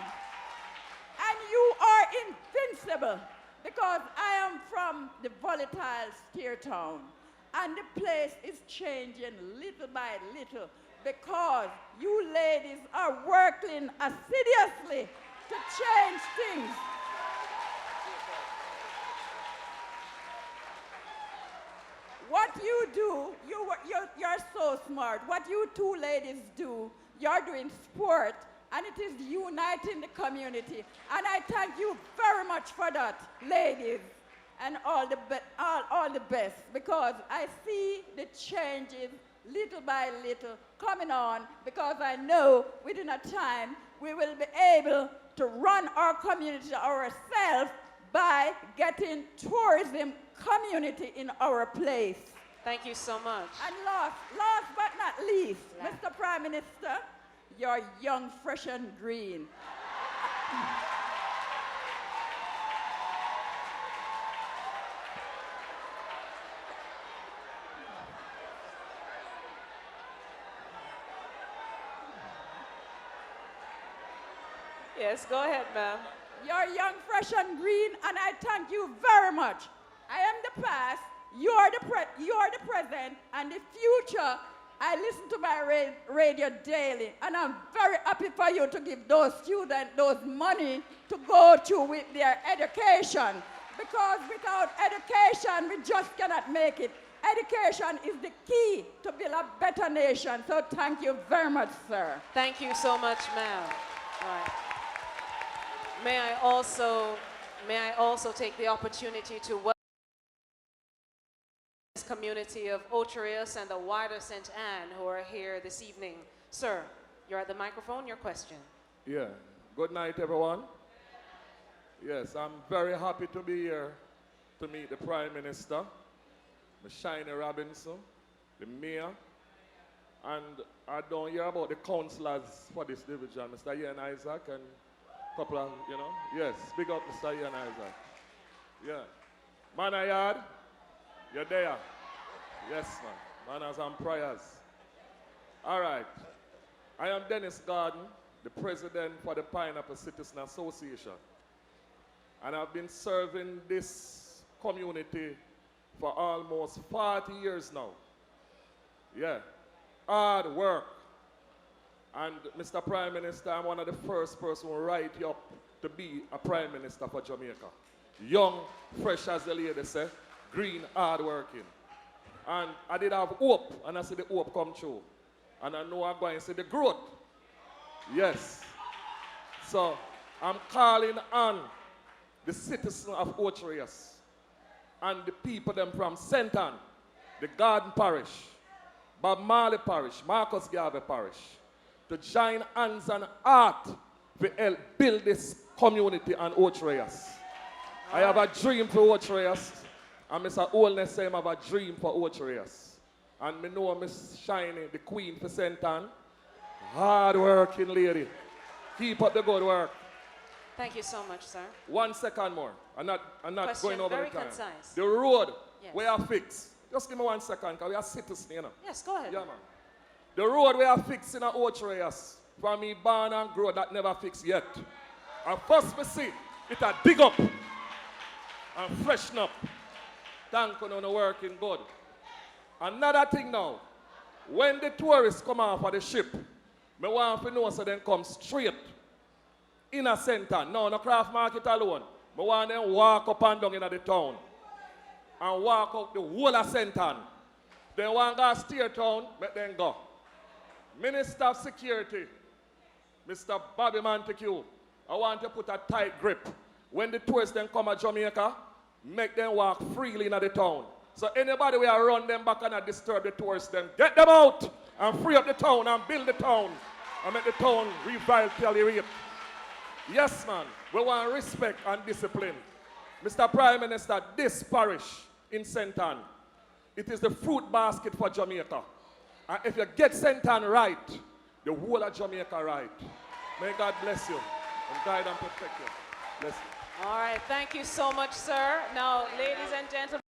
And you are invincible. Because I am from the volatile steer town, and the place is changing little by little because you ladies are working assiduously to change things. What you do, you're so smart. What you two ladies do, you're doing sport, and it is uniting the community. And I thank you very much for that, ladies, and all the best, because I see the changes little by little coming on, because I know within a time we will be able to run our community ourselves by getting tourism community in our place. Thank you so much. And last but not least, Mr. Prime Minister, you're young, fresh, and green. Yes, go ahead, ma'am. You're young, fresh, and green, and I thank you very much. I am the past, you are the present, and the future. I listen to my radio daily, and I'm very happy for you to give those students those money to go through with their education. Because without education, we just cannot make it. Education is the key to build a better nation. So thank you very much, sir. Thank you so much, ma'am. All right. May I also take the opportunity to welcome this community of Ocho Rios and the wider St. Anne who are here this evening. Sir, you're at the microphone, your question. Yeah. Good night, everyone. Yes, I'm very happy to be here to meet the Prime Minister, Ms. Shiny Robinson, the Mayor, and I don't hear about the councillors for this division, Mr. Ian Isaac and a couple of, yes, big up Mr. Ian Isaac. Yeah. Manayard, you're there. Yes, man. Manners and prayers. All right. I am Dennis Garden, the president for the Pineapple Citizen Association. And I've been serving this community for almost 40 years now. Yeah, hard work. And Mr. Prime Minister, I'm one of the first person who write you up to be a Prime Minister for Jamaica. Young, fresh as the lady say, green, hard working. And I did have hope, and I see the hope come true. And I know I'm going to see the growth. Yes. So I'm calling on the citizens of Ocho Rios and the people them from St. Ann, the Garden Parish, Bob Marley Parish, Marcus Garvey Parish, to join hands and heart to help build this community and Ocho Rios. I have a dream for Ocho Rios, and Mr. Holness say I have a dream for Ocho Rios. And me know Miss Shiny, the queen for St. Ann, hard working lady. Keep up the good work. Thank you so much, sir. 1 second more. I'm not Question, going over very the time. concise. The road, Yes. we are fixed. Just give me 1 second, because we are citizens, you know. Yes, go ahead. Yeah, man. The road we are fixing at Ocho Rios, from me born and grow, that never fixed yet. And first we see, it a dig up and freshen up. Thank you, no working good. Another thing now, when the tourists come off of the ship, me want to know so they come straight in a center. No craft market alone. Me want them walk up and down in the town and walk up the whole of St. Ann. Then want to go steer town, make them go. Minister of Security, Mr. Bobby Montague, I want to put a tight grip. When the tourists then come to Jamaica, make them walk freely in the town. So anybody will run them back and disturb the tourists, then get them out and free up the town and build the town and make the town revitalize. Yes, man, we want respect and discipline. Mr. Prime Minister, this parish in St. Ann, it is the fruit basket for Jamaica. And if you get St. Ann right, the whole of Jamaica right. May God bless you and guide and protect you. Bless you. All right, thank you so much, sir. Now, ladies and gentlemen,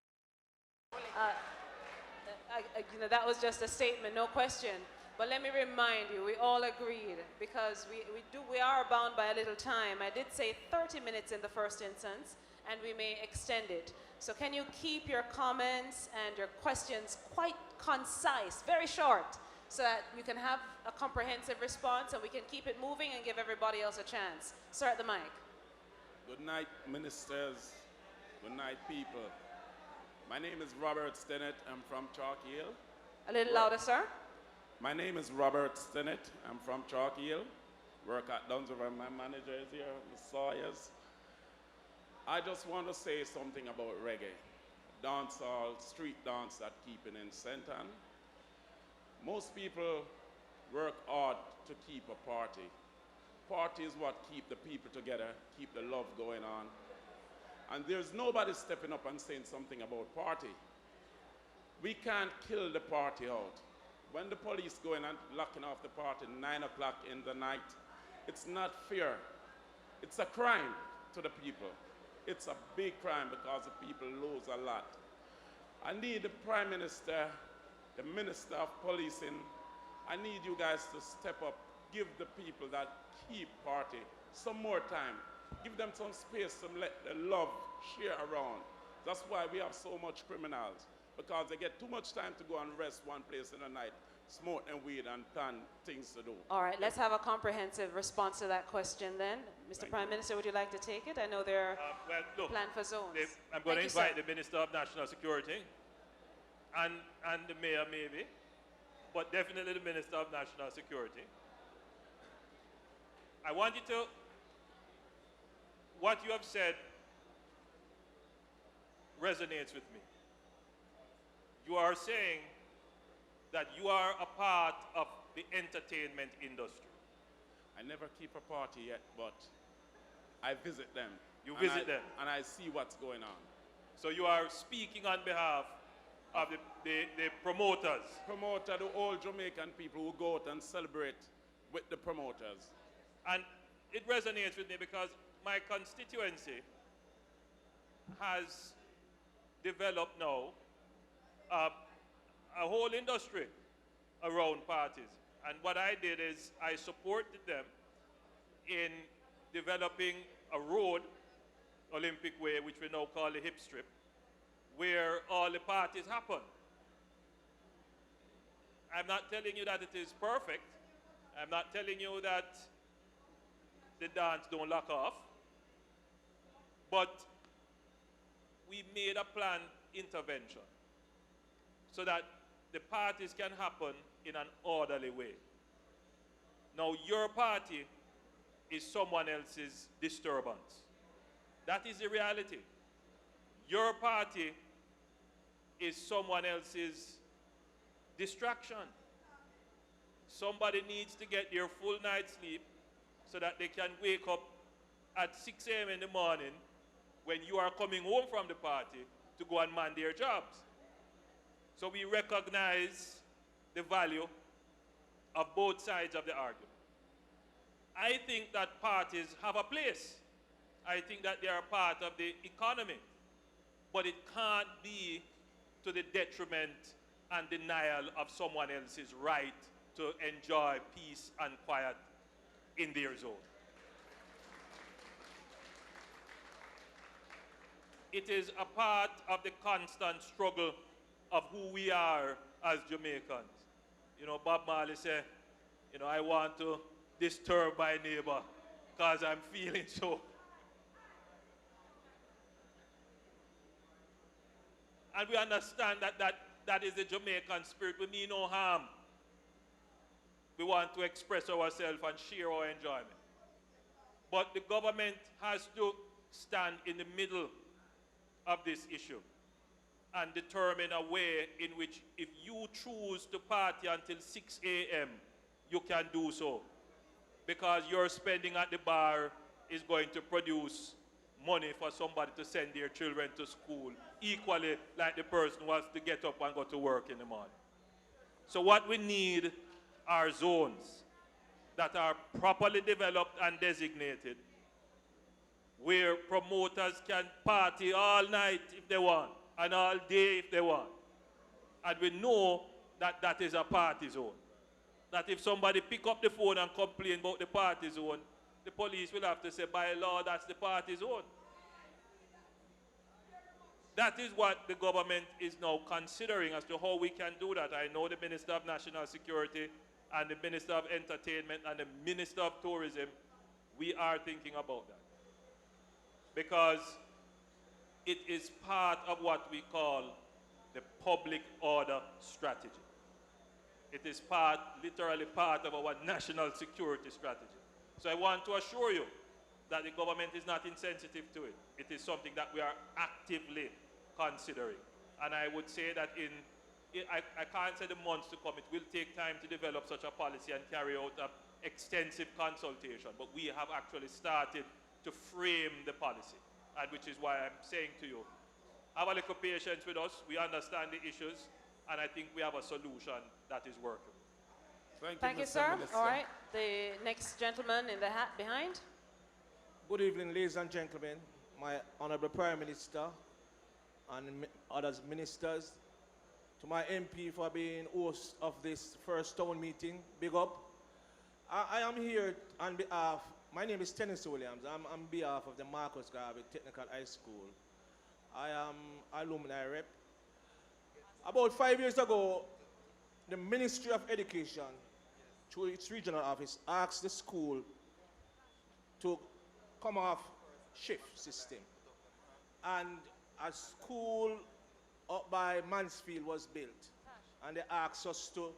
that was just a statement, no question. But let me remind you, we all agreed, because we are bound by a little time. I did say 30 minutes in the first instance, and we may extend it. So can you keep your comments and your questions quite concise, very short, so that you can have a comprehensive response and we can keep it moving and give everybody else a chance. Sir, at the mic. Good night, ministers. Good night, people. My name is Robert Stennett. I'm from Chalk Hill. A little louder, sir. My name is Robert Stennett. I'm from Chalk Hill. Work at Dunsriver. My manager is here, Ms. Sawyers. I just want to say something about reggae. Dancehall, street dance that keeping in St. Ann. Most people work hard to keep a party. Party is what keep the people together, keep the love going on. And there's nobody stepping up and saying something about party. We can't kill the party out. When the police go in and locking off the party at 9 o'clock in the night, it's not fair. It's a crime to the people. It's a big crime because the people lose a lot. I need the Prime Minister, the Minister of Policing, I need you guys to step up, give the people that keep party some more time. Give them some space to let the love share around. That's why we have so much criminals, because they get too much time to go and rest one place in the night, smoke and weed and plan things to do. All right, let's have a comprehensive response to that question then. Mr. Prime Minister, would you like to take it? I know there are plans for zones. I'm going to invite the Minister of National Security and the Mayor maybe, but definitely the Minister of National Security. I want you to, what you have said resonates with me. You are saying that you are a part of the entertainment industry. I never keep a party yet, but I visit them. You visit them? And I see what's going on. So you are speaking on behalf of the promoters? Promoter, the old Jamaican people who go out and celebrate with the promoters. And it resonates with me because my constituency has developed now a whole industry around parties. And what I did is I supported them in developing a road, Olympic Way, which we now call the hip strip, where all the parties happen. I'm not telling you that it is perfect. I'm not telling you that the dance don't lock off. But we made a planned intervention so that the parties can happen in an orderly way. Now, your party is someone else's disturbance. That is the reality. Your party is someone else's distraction. Somebody needs to get their full night's sleep so that they can wake up at 6 a.m. in the morning when you are coming home from the party to go and man their jobs. So we recognize the value of both sides of the argument. I think that parties have a place. I think that they are part of the economy. But it can't be to the detriment and denial of someone else's right to enjoy peace and quiet in their zone. It is a part of the constant struggle of who we are as Jamaicans. You know, Bob Marley said, you know, I want to disturb my neighbor because I'm feeling so. And we understand that is the Jamaican spirit. We mean no harm. We want to express ourselves and share our enjoyment. But the government has to stand in the middle of this issue and determine a way in which if you choose to party until 6 a.m., you can do so. Because your spending at the bar is going to produce money for somebody to send their children to school, equally like the person who has to get up and go to work in the morning. So what we need are zones that are properly developed and designated, where promoters can party all night if they want, and all day if they want. And we know that that is a party zone. That if somebody pick up the phone and complain about the party zone, the police will have to say, by law, that's the party zone. That is what the government is now considering as to how we can do that. I know the Minister of National Security and the Minister of Entertainment and the Minister of Tourism, we are thinking about that. Because it is part of what we call the public order strategy. It is literally part of our national security strategy. So I want to assure you that the government is not insensitive to it. It is something that we are actively considering. And I would say that I can't say the months to come, it will take time to develop such a policy and carry out an extensive consultation. But we have actually started to frame the policy, and which is why I'm saying to you, have a little patience with us. We understand the issues, and I think we have a solution that is working. Thank you, sir. All right, the next gentleman in the hat behind. Good evening, ladies and gentlemen, my Honorable Prime Minister and other ministers, to my MP for being host of this first town meeting, big up. I am here on behalf, my name is Tennis Williams, I'm on behalf of the Marcus Garvey Technical High School. I am alumni rep. About 5 years ago, the Ministry of Education, through its regional office, asked the school to come off shift system. And a school up by Mansfield was built. And they asked us to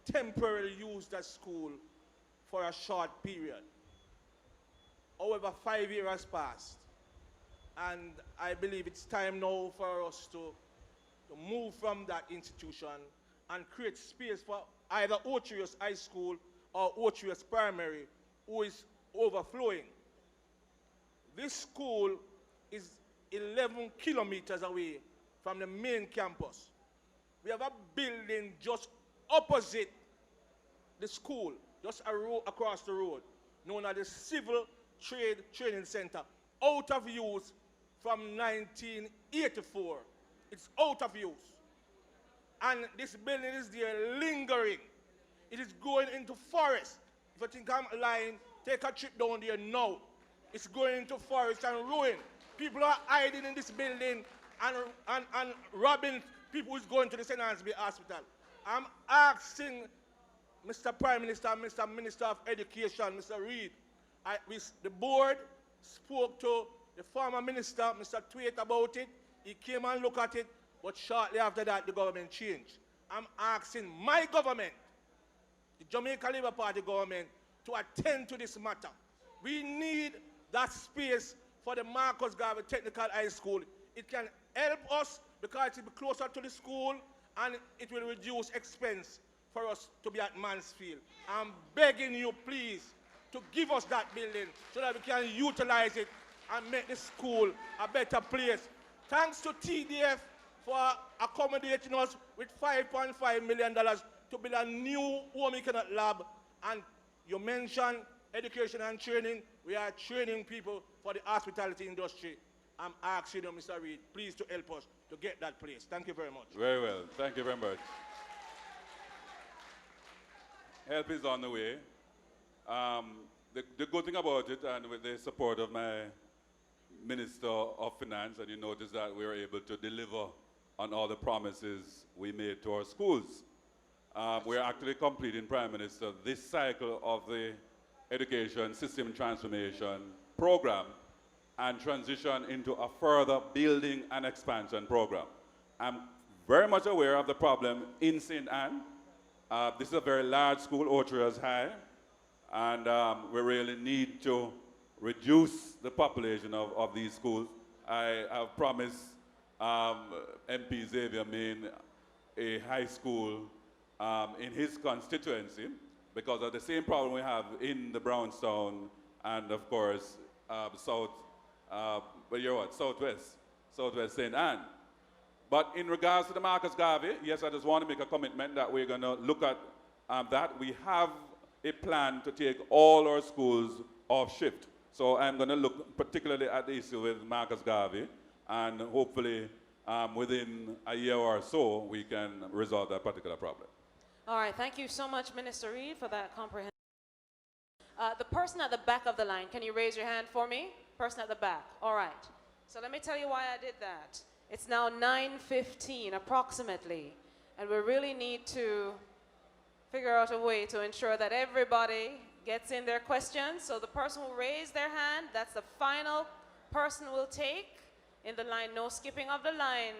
temporarily use that school for a short period. However, 5 years has passed. And I believe it's time now for us to move from that institution and create space for either Ocho Rios High School or Ocho Rios Primary, who is overflowing. This school is 11 kilometers away from the main campus. We have a building just opposite the school, just across the road, known as the Civil Trade Training Center, out of use from 1984. It's out of use. And this building is there lingering. It is going into forest. If you think I'm lying, take a trip down there now. It's going into forest and ruin. People are hiding in this building and robbing people who's going to the St. Anne's Bay Hospital. I'm asking Mr. Prime Minister, Mr. Minister of Education, Mr. Reid, the board spoke to the former minister, Mr. Tweet, about it. He came and looked at it, but shortly after that, the government changed. I'm asking my government, the Jamaica Labour Party government, to attend to this matter. We need that space for the Marcus Garvey Technical High School. It can help us because it will be closer to the school and it will reduce expense for us to be at Mansfield. I'm begging you, please, to give us that building so that we can utilize it and make the school a better place. Thanks to TDF for accommodating us with $5.5 million to build a new home economic lab. And you mentioned education and training. We are training people for the hospitality industry. I'm asking you, Mr. Reid, please to help us to get that place. Thank you very much. Very well. Thank you very much. Help is on the way. The good thing about it, and with the support of my Minister of Finance, and you notice that we were able to deliver on all the promises we made to our schools. We're actually completing, Prime Minister, this cycle of the education system transformation program and transition into a further building and expansion program. I'm very much aware of the problem in St. Anne. This is a very large school, Ocho Rios High, and we really need to reduce the population of these schools. I have promised MP Xavier Main a high school in his constituency because of the same problem we have in the Brownstown and, of course, Southwest St. Anne. But in regards to the Marcus Garvey, yes, I just want to make a commitment that we're going to look at that. We have a plan to take all our schools off shift. So I'm going to look particularly at the issue with Marcus Garvey, and hopefully within a year or so, we can resolve that particular problem. All right, thank you so much, Minister Reid, for that comprehensive. The person at the back of the line, can you raise your hand for me? Person at the back. All right. So let me tell you why I did that. It's now 9:15 approximately, and we really need to figure out a way to ensure that everybody gets in their questions. So the person who raised their hand, that's the final person we'll take in the line. No skipping of the line,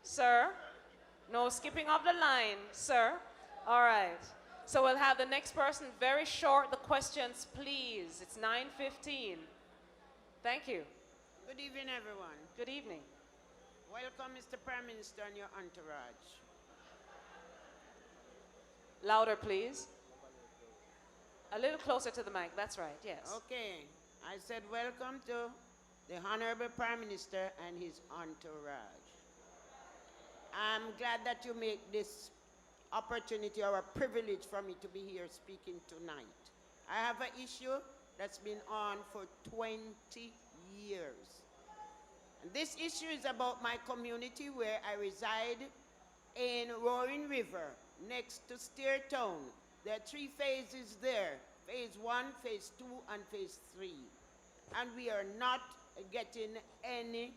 sir. No skipping of the line, sir. All right. So we'll have the next person very short. The questions, please. It's 9:15. Thank you. Good evening, everyone. Good evening. Welcome, Mr. Prime Minister and your entourage. Louder, please. A little closer to the mic. That's right, yes. Okay. I said welcome to the Honorable Prime Minister and his entourage. I'm glad that you make this opportunity or a privilege for me to be here speaking tonight. I have an issue that's been on for 20 years. And this issue is about my community where I reside in Roaring River, next to Steertown. There are 3 phases there, phase 1, phase 2, and phase 3. And we are not getting any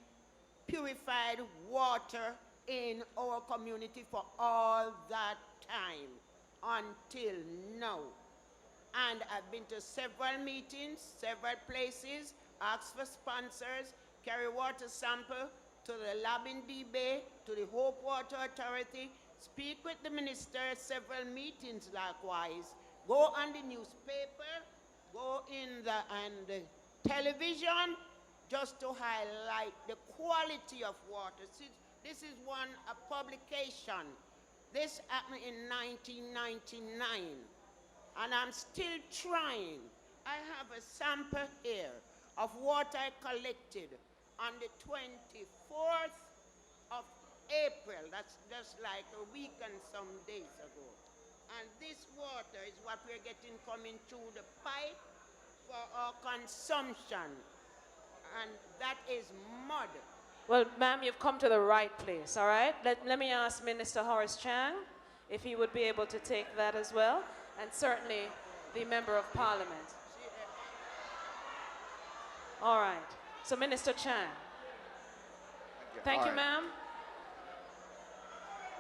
purified water in our community for all that time until now. And I've been to several meetings, several places, asked for sponsors, carry water sample to the lab in B-Bay, to the Hope Water Authority, speak with the minister, several meetings likewise, go on the newspaper, go in the television, just to highlight the quality of water. See, this is a publication. This happened in 1999, and I'm still trying. I have a sample here of water I collected on the 24th of April. That's just like a week and some days ago. And this water is what we're getting coming through the pipe for our consumption. And that is mud. Well, ma'am, you've come to the right place, all right? Let me ask Minister Horace Chang if he would be able to take that as well. and certainly the Member of Parliament. All right. So Minister Chang. Thank you, ma'am.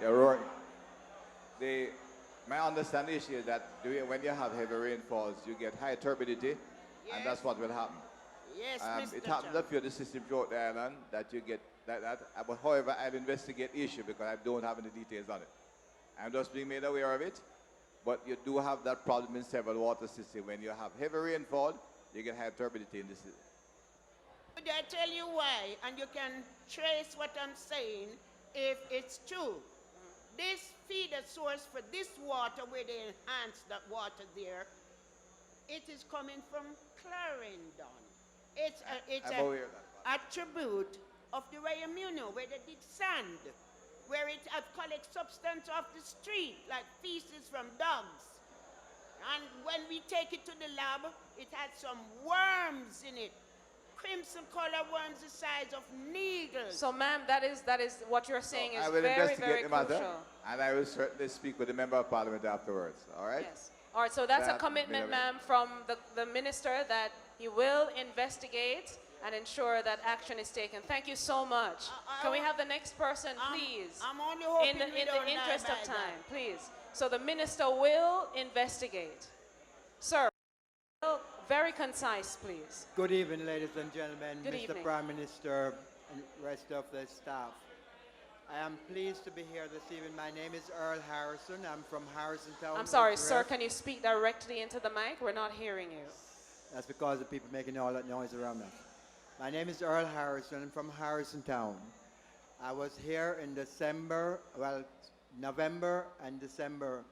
Yeah, Rory. My understanding is that when you have heavy rainfalls, you get high turbidity, and that's what will happen. Yes, Mr. It happens Chang. a few of the system throughout the island that you get that. But however, I'll investigate the issue because I don't have any details on it. I'm just being made aware of it. But you do have that problem in several water systems. When you have heavy rainfall, you get high turbidity in the system. Could I tell you why? And you can trace what I'm saying if it's true. This feeder source for this water, where they enhance that water there, it is coming from Clarendon. It's an attribute of the Rayamuno, where they did sand, where it had collect substance off the street, like feces from dogs. And when we take it to the lab, it had some worms in it. Crimson color worms the size of needles. So, ma'am, that is what you're saying is I will very, investigate very the matter, crucial. and I will certainly speak with the Member of Parliament afterwards. All right? Yes. All right, so that's a commitment, ma'am, from the minister that he will investigate and ensure that action is taken. Thank you so much. Can we have the next person, please? I'm only hoping in the don't interest die of by time, please. So the minister will investigate. Sir, very concise, please. Good evening, ladies and gentlemen, Good Mr. evening. Prime Minister and rest of the staff. I am pleased to be here this evening. My name is Earl Harrison. I'm from Harrison Town. I'm sorry, Ocho sir, Rios. can you speak directly into the mic? We're not hearing you. That's because the people making all that noise around us. My name is Earl Harrison. I'm from Harrison Town. I was here in November and December.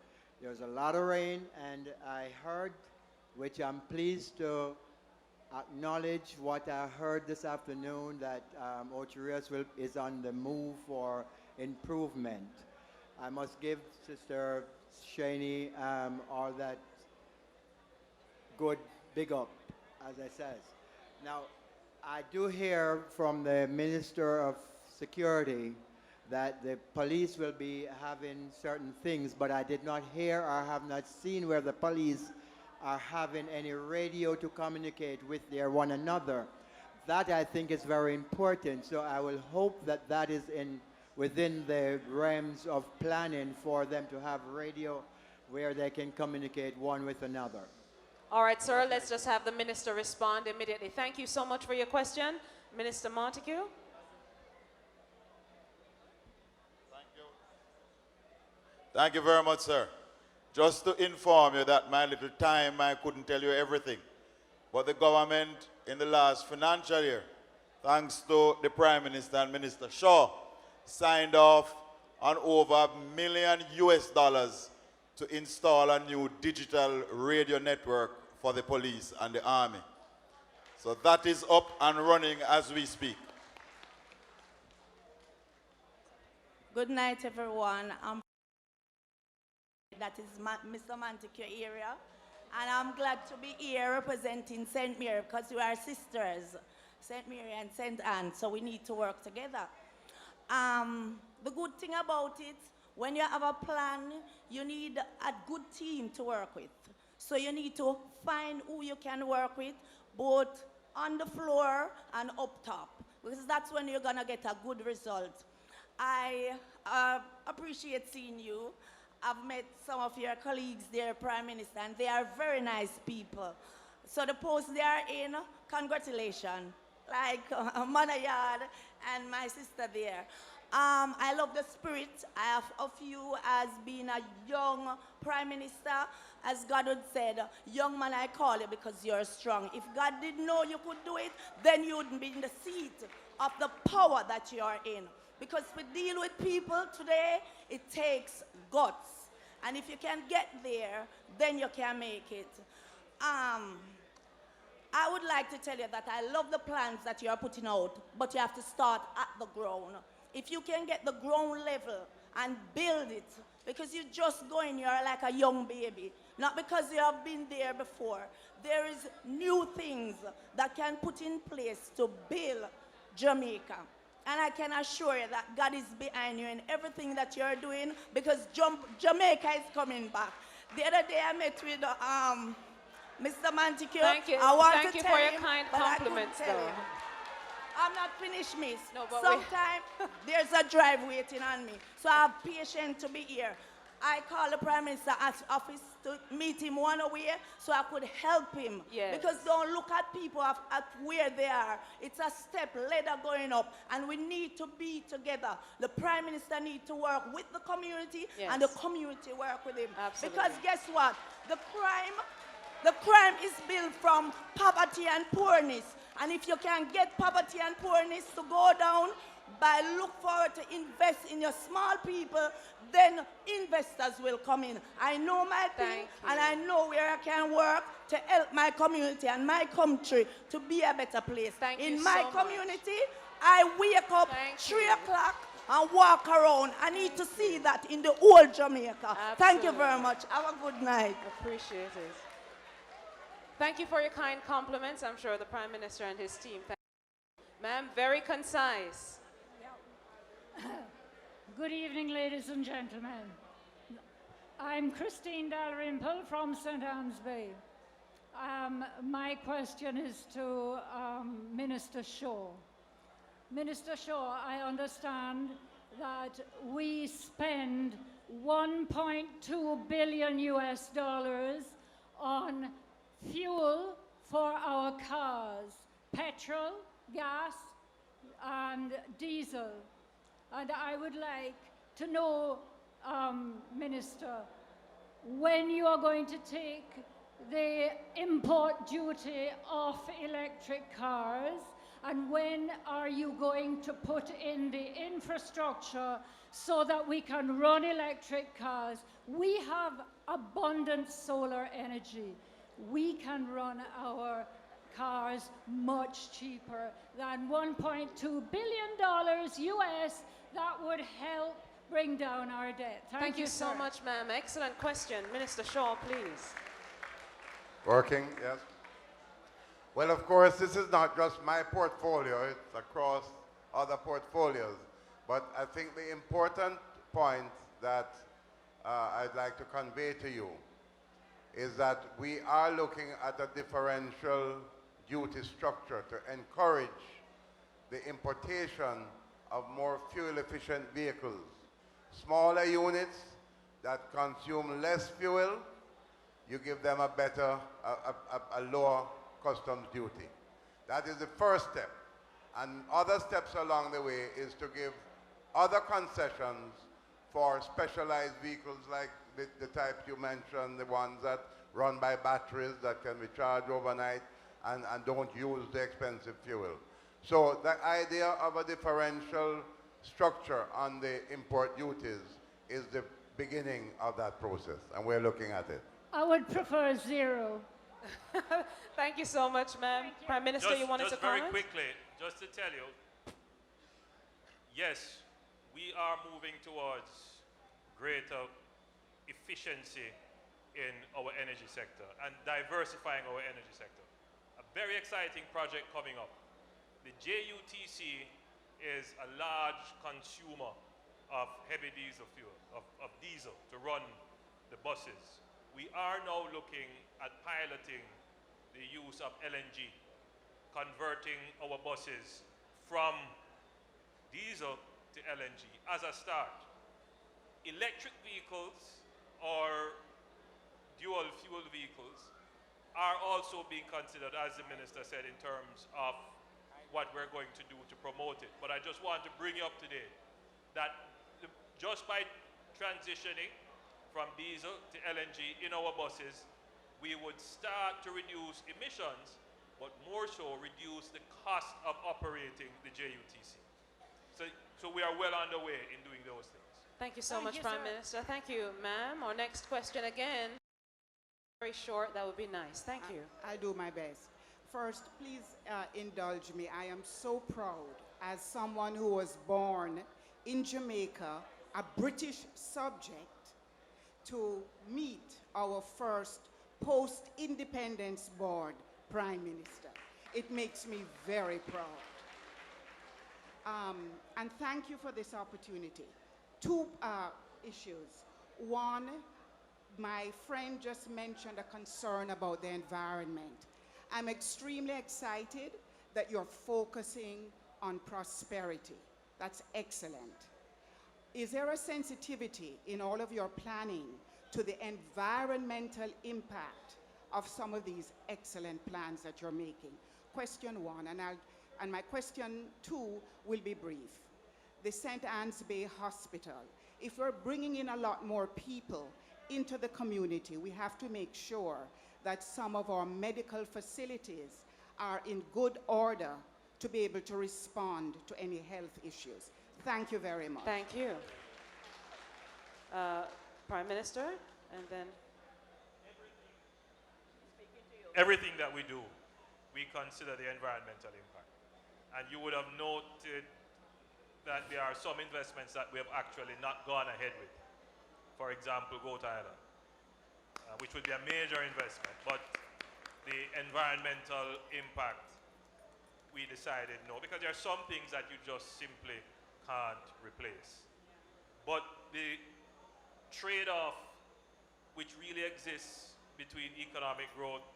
There was a lot of rain, and I heard, which I'm pleased to acknowledge what I heard this afternoon, that Ocho Rios is on the move for improvement. I must give Sister Shaney all that good big up, as I says. Now, I do hear from the Minister of Security that the police will be having certain things, but I did not hear or have not seen where the police are having any radio to communicate with their one another. That I think is very important, so I will hope that that is within the realms of planning for them to have radio where they can communicate one with another. All right, sir, let's just have the minister respond immediately. Thank you so much for your question. Minister Montague. Thank you very much, sir. Just to inform you that my little time, I couldn't tell you everything. But the government in the last financial year, thanks to the Prime Minister and Minister Shaw, signed off on over $1 million to install a new digital radio network for the police and the army. So that is up and running as we speak. Good night, everyone. That is Mr. Montague area, and I'm glad to be here representing St. Mary because we are sisters, St. Mary and St. Anne, so we need to work together. The good thing about it, when you have a plan, you need a good team to work with. So you need to find who you can work with, both on the floor and up top, because that's when you're gonna get a good result. I appreciate seeing you. I've met some of your colleagues there, Prime Minister, and they are very nice people. So the post they are in, congratulations. Like Montague and my sister there. I love the spirit of you as being a young Prime Minister. As God would said, young man, I call you because you're strong. If God didn't know you could do it, then you wouldn't be in the seat of the power that you are in. Because to deal with people today, it takes guts. And if you can get there, then you can make it. I would like to tell you that I love the plans that you are putting out, but you have to start at the ground. If you can get the ground level and build it, because you're just going, you're like a young baby, not because you have been there before. There is new things that can put in place to build Jamaica. And I can assure you that God is behind you in everything that you're doing, because Jamaica is coming back. The other day I met with Mr. Montague. Thank you. I want Thank to you tell for your him, kind but I couldn't compliments, tell though. him. I'm not finished, miss. No, but Sometimes there's a drive waiting on me. So I have patience to be here. I called the Prime Minister's office to meet him one away so I could help him. Yes. Because don't look at people at where they are. It's a step ladder going up, and we need to be together. The Prime Minister needs to work with the community, Yes. and the community work with him. Absolutely. Because guess what? The crime is built from poverty and poorness. And if you can get poverty and poorness to go down by look forward to invest in your small people, then investors will come in. I know my thing, and I know where I can work to help my community and my country to be a better place. In my community, I wake up 3 o'clock and walk around. I need to see that in the whole Jamaica. Thank you very much. Have a good night. Appreciate it. Thank you for your kind compliments. I'm sure the Prime Minister and his team. Ma'am, very concise. Good evening, ladies and gentlemen. I'm Christine Dalrymple from St. Anne's Bay. My question is to Minister Shaw. Minister Shaw, I understand that we spend 1.2 billion US dollars on fuel for our cars, petrol, gas, and diesel. And I would like to know, Minister, when you are going to take the import duty off electric cars, and when are you going to put in the infrastructure so that we can run electric cars? We have abundant solar energy. We can run our cars much cheaper than $1.2 billion US. That would help bring down our debt. Thank you so sir. much, ma'am. Excellent question. Minister Shaw, please. Working, yes. Well, of course, this is not just my portfolio, it's across other portfolios. But I think the important point that I'd like to convey to you is that we are looking at a differential duty structure to encourage the importation of more fuel-efficient vehicles. Smaller units that consume less fuel, you give them a better, a lower customs duty. That is the first step. And other steps along the way is to give other concessions for specialized vehicles like the type you mentioned, the ones that run by batteries that can be charged overnight and don't use the expensive fuel. So the idea of a differential structure on the import duties is the beginning of that process, and we're looking at it. I would prefer zero. Thank you so much, ma'am. Prime Minister, you wanted to comment? Just very quickly, just to tell you, yes, we are moving towards greater efficiency in our energy sector and diversifying our energy sector. A very exciting project coming up. The JUTC is a large consumer of heavy diesel fuel, of diesel to run the buses. We are now looking at piloting the use of LNG, converting our buses from diesel to LNG as a start. Electric vehicles or dual fuel vehicles are also being considered, as the minister said, in terms of what we're going to do to promote it. But I just want to bring you up to date that just by transitioning from diesel to LNG in our buses, we would start to reduce emissions, but more so reduce the cost of operating the JUTC. So we are well underway in doing those things. Thank you so much, Prime Minister. Thank you, ma'am. Our next question again, very short, that would be nice. Thank you. I'll do my best. First, please indulge me. I am so proud as someone who was born in Jamaica, a British subject, to meet our first post-independence board Prime Minister. It makes me very proud. And thank you for this opportunity. Two issues. One, my friend just mentioned a concern about the environment. I'm extremely excited that you're focusing on prosperity. That's excellent. Is there a sensitivity in all of your planning to the environmental impact of some of these excellent plans that you're making? Question one, and my question two will be brief. The St. Anne's Bay Hospital. If we're bringing in a lot more people into the community, we have to make sure that some of our medical facilities are in good order to be able to respond to any health issues. Thank you very much. Thank you. Prime Minister, and then... Everything that we do, we consider the environmental impact. And you would have noted that there are some investments that we have actually not gone ahead with. For example, Goat Island, which would be a major investment, but the environmental impact, we decided no, because there are some things that you just simply can't replace. But the trade-off which really exists between economic growth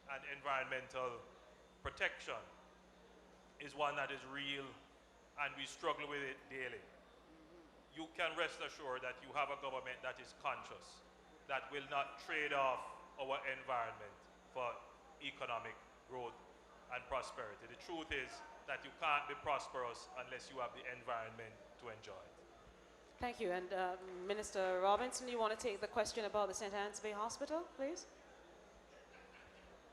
and environmental protection is one that is real, and we struggle with it daily. You can rest assured that you have a government that is conscious, that will not trade off our environment for economic growth and prosperity. The truth is that you can't be prosperous unless you have the environment to enjoy it. Thank you. And Minister Robinson, you want to take the question about the St. Anne's Bay Hospital, please?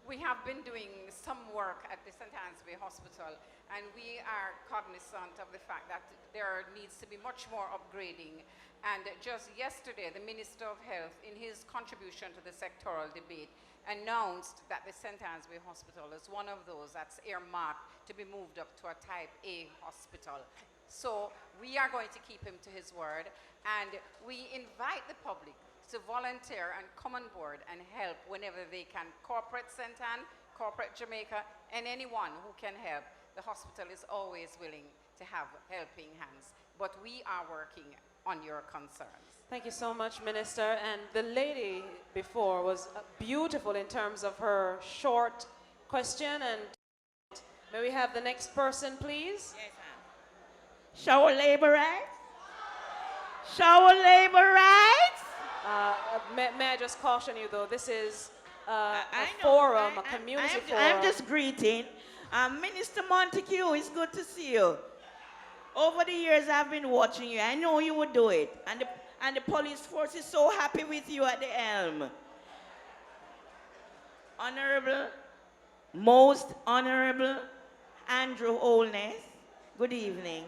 We have been doing some work at the St. Anne's Bay Hospital, and we are cognizant of the fact that there needs to be much more upgrading. And just yesterday, the Minister of Health, in his contribution to the sectoral debate, announced that the St. Anne's Bay Hospital is one of those that's earmarked to be moved up to a Type A hospital. So we are going to keep him to his word, and we invite the public to volunteer and come on board and help whenever they can. Corporate St. Anne, corporate Jamaica, and anyone who can help. The hospital is always willing to have helping hands, but we are working on your concerns. Thank you so much, Minister. And the lady before was beautiful in terms of her short question. And may we have the next person, please? Yes, ma'am. Show labor rights? Show labor rights? May I just caution you, though, this is a forum, a community forum. I'm just greeting. Minister Montague, it's good to see you. Over the years, I've been watching you. I know you would do it. And the police force is so happy with you at the helm. Honorable, most honorable Andrew Holness, good evening.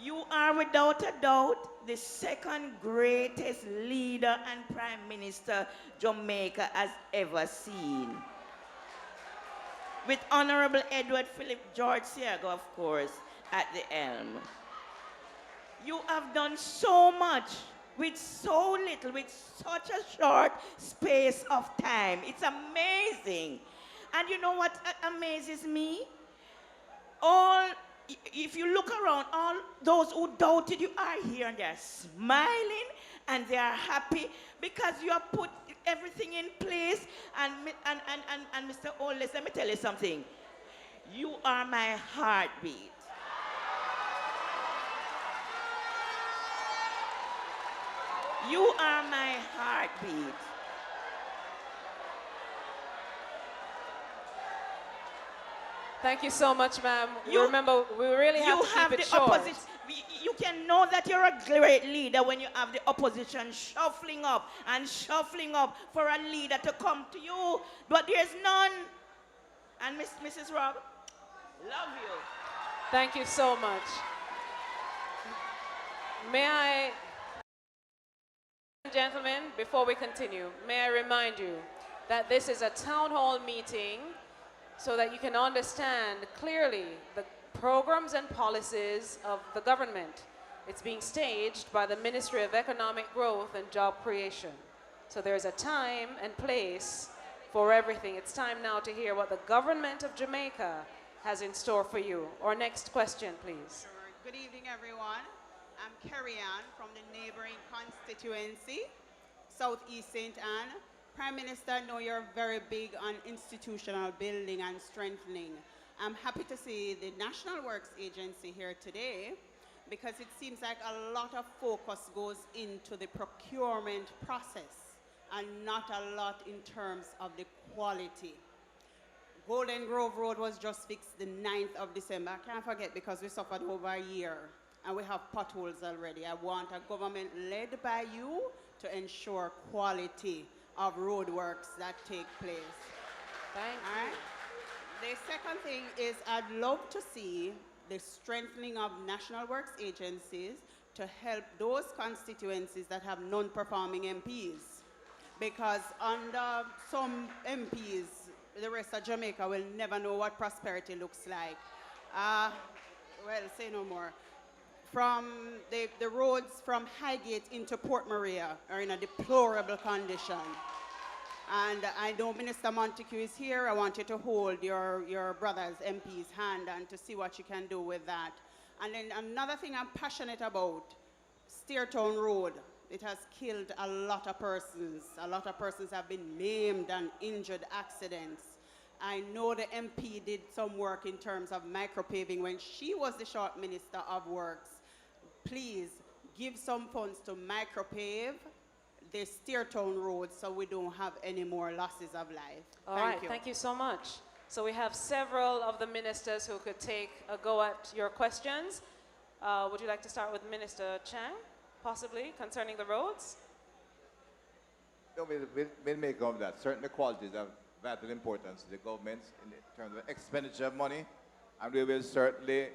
You are without a doubt the second greatest leader and prime minister Jamaica has ever seen. With Honorable Edward Philip George Siago, of course, at the helm. You have done so much with so little, with such a short space of time. It's amazing. And you know what amazes me? If you look around, all those who doubted you are here and they're smiling and they are happy because you have put everything in place. And Mr. Oles, let me tell you something. You are my heartbeat. You are my heartbeat. Thank you so much, ma'am. Remember, we really have to keep it short. You can know that you're a great leader when you have the opposition shuffling up for a leader to come to you. But there's none. And Mrs. Rob, love you. Thank you so much. May I, gentlemen, before we continue, may I remind you that this is a town hall meeting so that you can understand clearly the programs and policies of the government. It's being staged by the Ministry of Economic Growth and Job Creation. So there's a time and place for everything. It's time now to hear what the government of Jamaica has in store for you. Our next question, please. Good evening, everyone. I'm Carrie Ann from the neighboring constituency. Southeast St. Anne. Prime Minister, I know you're very big on institutional building and strengthening. I'm happy to see the National Works Agency here today because it seems like a lot of focus goes into the procurement process and not a lot in terms of the quality. Golden Grove Road was just fixed the 9th of December. I can't forget because we suffered over a year and we have potholes already. I want a government led by you to ensure quality of roadworks that take place. Thank you. The second thing is I'd love to see the strengthening of National Works agencies to help those constituencies that have non-performing MPs. Because under some MPs, the rest of Jamaica will never know what prosperity looks like. Well, say no more. From the roads from Highgate into Port Maria are in a deplorable condition. And I know Minister Montague is here. I want you to hold your brother's MP's hand and to see what you can do with that. And then another thing I'm passionate about, Steertown Road. It has killed a lot of persons. A lot of persons have been maimed and injured accidents. I know the MP did some work in terms of micropaving when she was the short Minister of Works. Please give some funds to micropave the Steertown Road so we don't have any more losses of life. All right, thank you so much. So we have several of the ministers who could take a go at your questions. Would you like to start with Minister Chang, possibly, concerning the roads? No, we'll make of that. Certain qualities have vital importance to the government in terms of expenditure of money, and we will certainly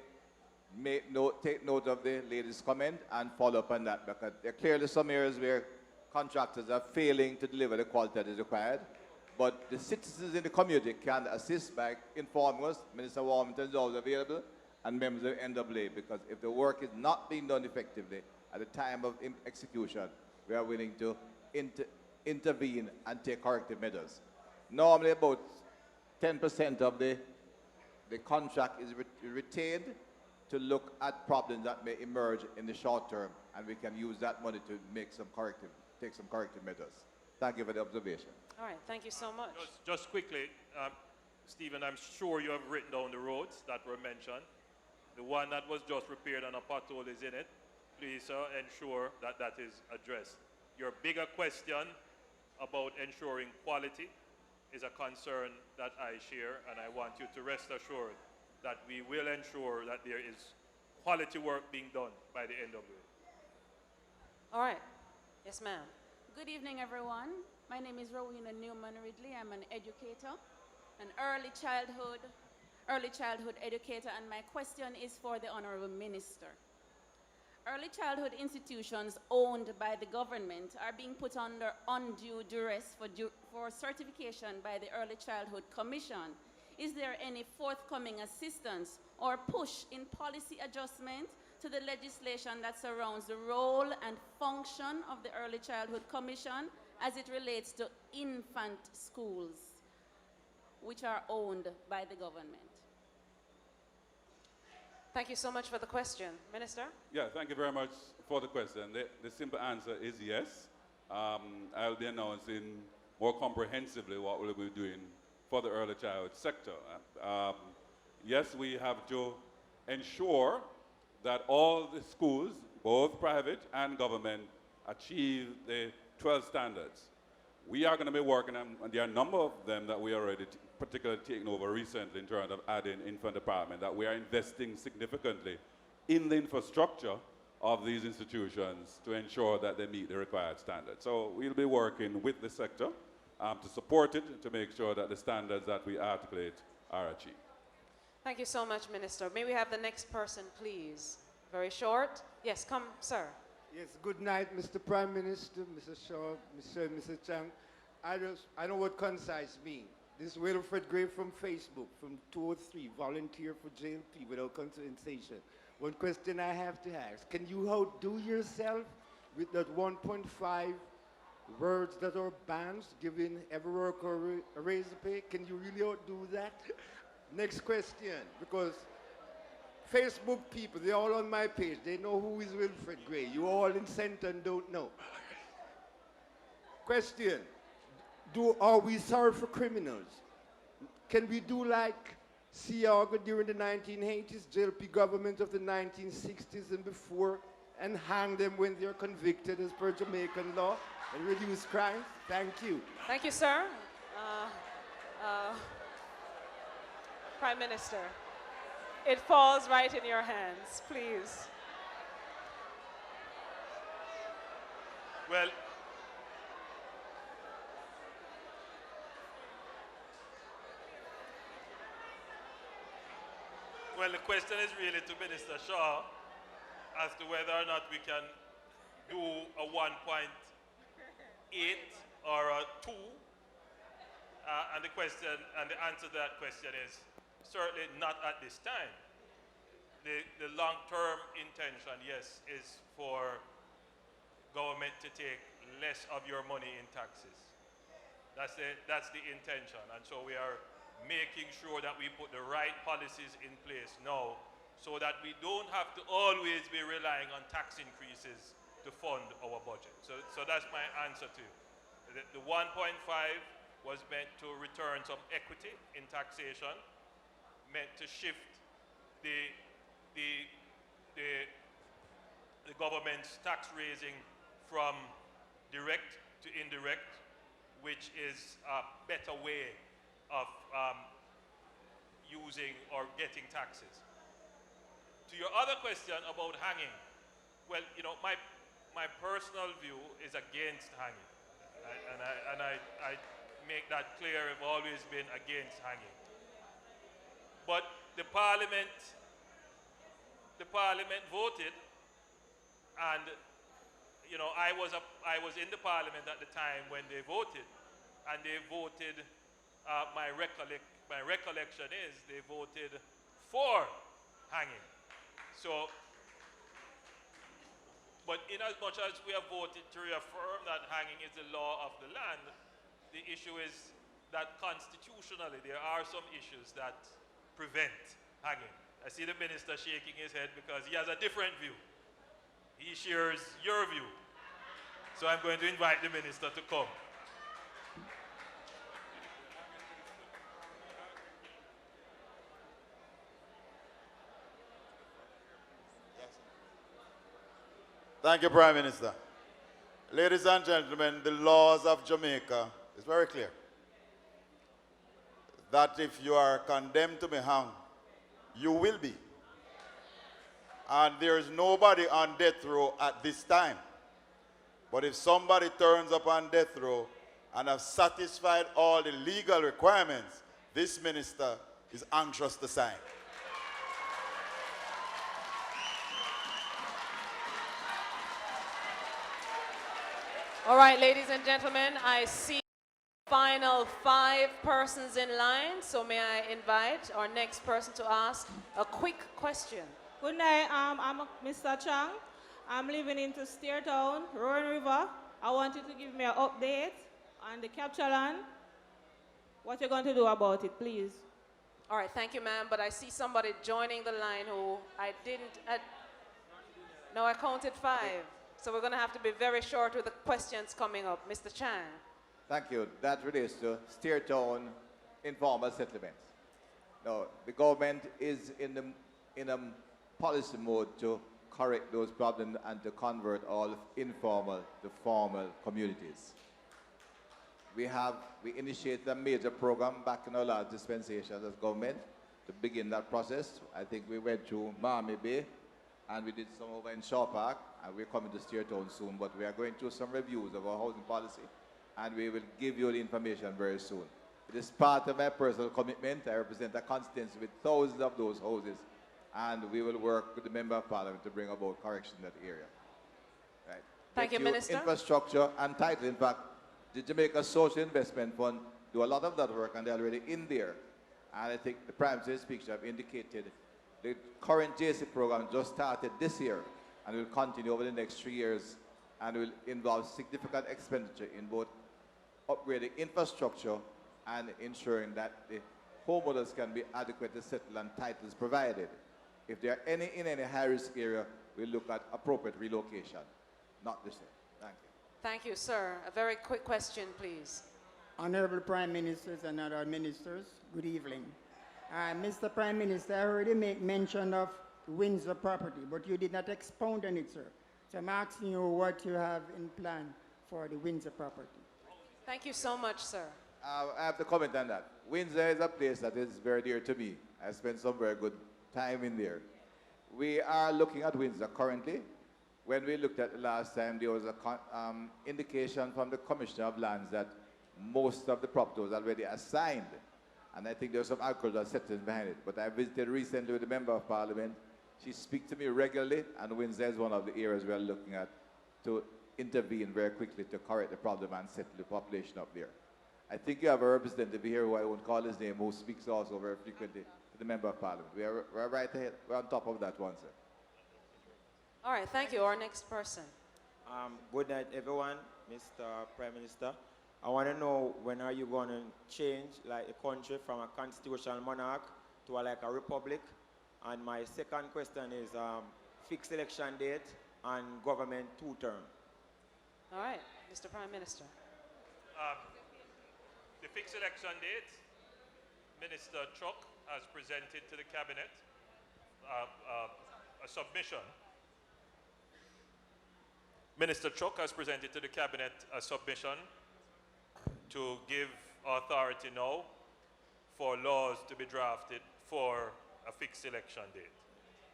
take note of the lady's comment and follow up on that, because there are clearly some areas where contractors are failing to deliver the quality that is required. But the citizens in the community can assist by informing us. Minister Warmington is always available, and members of NAA, because if the work is not being done effectively at the time of execution, we are willing to intervene and take corrective measures. Normally about 10% of the contract is retained to look at problems that may emerge in the short term, and we can use that money to take some corrective measures. Thank you for the observation. All right, thank you so much. Just quickly, Stephen, I'm sure you have written down the roads that were mentioned. The one that was just repaired and a pothole is in it. Please ensure that that is addressed. Your bigger question about ensuring quality is a concern that I share, and I want you to rest assured that we will ensure that there is quality work being done by the NWA. All right. Yes, ma'am. Good evening, everyone. My name is Rowena Newman Ridley. I'm an educator, an early childhood educator, and my question is for the Honorable Minister. Early childhood institutions owned by the government are being put under undue duress for certification by the Early Childhood Commission. Is there any forthcoming assistance or push in policy adjustment to the legislation that surrounds the role and function of the Early Childhood Commission as it relates to infant schools, which are owned by the government? Thank you so much for the question. Minister? Yeah, thank you very much for the question. The simple answer is yes. I'll be announcing more comprehensively what we'll be doing for the early childhood sector. Yes, we have to ensure that all the schools, both private and government, achieve the 12 standards. We are going to be working on, and there are a number of them that we already particularly taken over recently in terms of adding infant department, that we are investing significantly in the infrastructure of these institutions to ensure that they meet the required standards. So we'll be working with the sector to support it, to make sure that the standards that we articulate are achieved. Thank you so much, Minister. May we have the next person, please? Very short. Yes, come, sir. Yes, good night, Mr. Prime Minister, Mr. Shaw, Mr. Chang. I know what concise mean. This is Wilfred Gray from Facebook, from 203, volunteer for JLP without compensation. One question I have to ask, can you outdo yourself with that 1.5 words that are banned, giving every worker a raise of pay? Can you really outdo that? Next question, because Facebook people, they're all on my page. They know who is Wilfred Gray. You all in Centon don't know. Question. Are we sorry for criminals? Can we do like Seattle during the 1980s, JLP government of the 1960s and before, and hang them when they're convicted as per Jamaican law and reduce crimes? Thank you. Thank you, sir. Prime Minister, it falls right in your hands, please. Well, the question is really to Minister Shaw as to whether or not we can do a 1.8 or a 2. And the answer to that question is certainly not at this time. The long-term intention, yes, is for government to take less of your money in taxes. That's the intention. And so we are making sure that we put the right policies in place now so that we don't have to always be relying on tax increases to fund our budget. So that's my answer to you. The 1.5 was meant to return some equity in taxation, meant to shift the government's tax raising from direct to indirect, which is a better way of using or getting taxes. To your other question about hanging, well, you know, my personal view is against hanging. And I make that clear. I've always been against hanging. But the parliament voted, and you know, I was in the parliament at the time when they voted, and they voted. My recollection is they voted for hanging. So, but in as much as we have voted to reaffirm that hanging is the law of the land, the issue is that constitutionally there are some issues that prevent hanging. I see the minister shaking his head because he has a different view. He shares your view. So I'm going to invite the minister to come. Thank you, Prime Minister. Ladies and gentlemen, the laws of Jamaica is very clear. That if you are condemned to be hanged, you will be. And there is nobody on death row at this time. But if somebody turns up on death row and have satisfied all the legal requirements, this minister is anxious to sign. All right, ladies and gentlemen, I see final 5 persons in line, so may I invite our next person to ask a quick question. Good night, I'm Mr. Chang. I'm living in Steertown, Rowan River. I want you to give me an update on the capture land. What you're going to do about it, please. All right, thank you, ma'am, but I see somebody joining the line who I didn't, no, I counted 5. So we're going to have to be very short with the questions coming up. Mr. Chang. Thank you. That relates to Steertown informal settlements. Now, the government is in a policy mode to correct those problems and to convert all informal to formal communities. We initiated a major program back in our last dispensation as government to begin that process. I think we went through Miami Bay, and we did some over in Shaw Park, and we're coming to Steertown soon, but we are going through some reviews of our housing policy, and we will give you the information very soon. It is part of my personal commitment. I represent a constituency with thousands of those houses, and we will work with the Member of Parliament to bring about correction in that area. Right. Thank you, Minister. Infrastructure and title. In fact, the Jamaica Social Investment Fund do a lot of that work, and they're already in there. And I think the Prime Minister's speech have indicated the current JC program just started this year and will continue over the next 3 years, and will involve significant expenditure in both upgrading infrastructure and ensuring that the homeowners can be adequately settled and titles provided. If there are in any high-risk area, we'll look at appropriate relocation, not the same. Thank you. Thank you, sir. A very quick question, please. Honorable Prime Ministers and other ministers, good evening. Mr. Prime Minister, I heard you make mention of Windsor property, but you did not expound on it, sir. So I'm asking you what you have in plan for the Windsor property. Thank you so much, sir. I have to comment on that. Windsor is a place that is very dear to me. I spent some very good time in there. We are looking at Windsor currently. When we looked at it last time, there was an indication from the Commissioner of Lands that most of the property was already assigned. And I think there was some agricultural settlements behind it. But I visited recently with the Member of Parliament. She speaks to me regularly, and Windsor is one of the areas we are looking at to intervene very quickly to correct the problem and settle the population up there. I think you have a representative here who I won't call his name, who speaks also very frequently to the Member of Parliament. We're right ahead. We're on top of that one, sir. All right, thank you. Our next person. Good night, everyone. Mr. Prime Minister, I want to know, when are you going to change like a country from a constitutional monarch to like a republic? And my second question is fixed election date and government two-term. All right, Mr. Prime Minister. The fixed election date, Minister Chuck has presented to the Cabinet a submission. Minister Chuck has presented to the Cabinet a submission to give authority now for laws to be drafted for a fixed election date.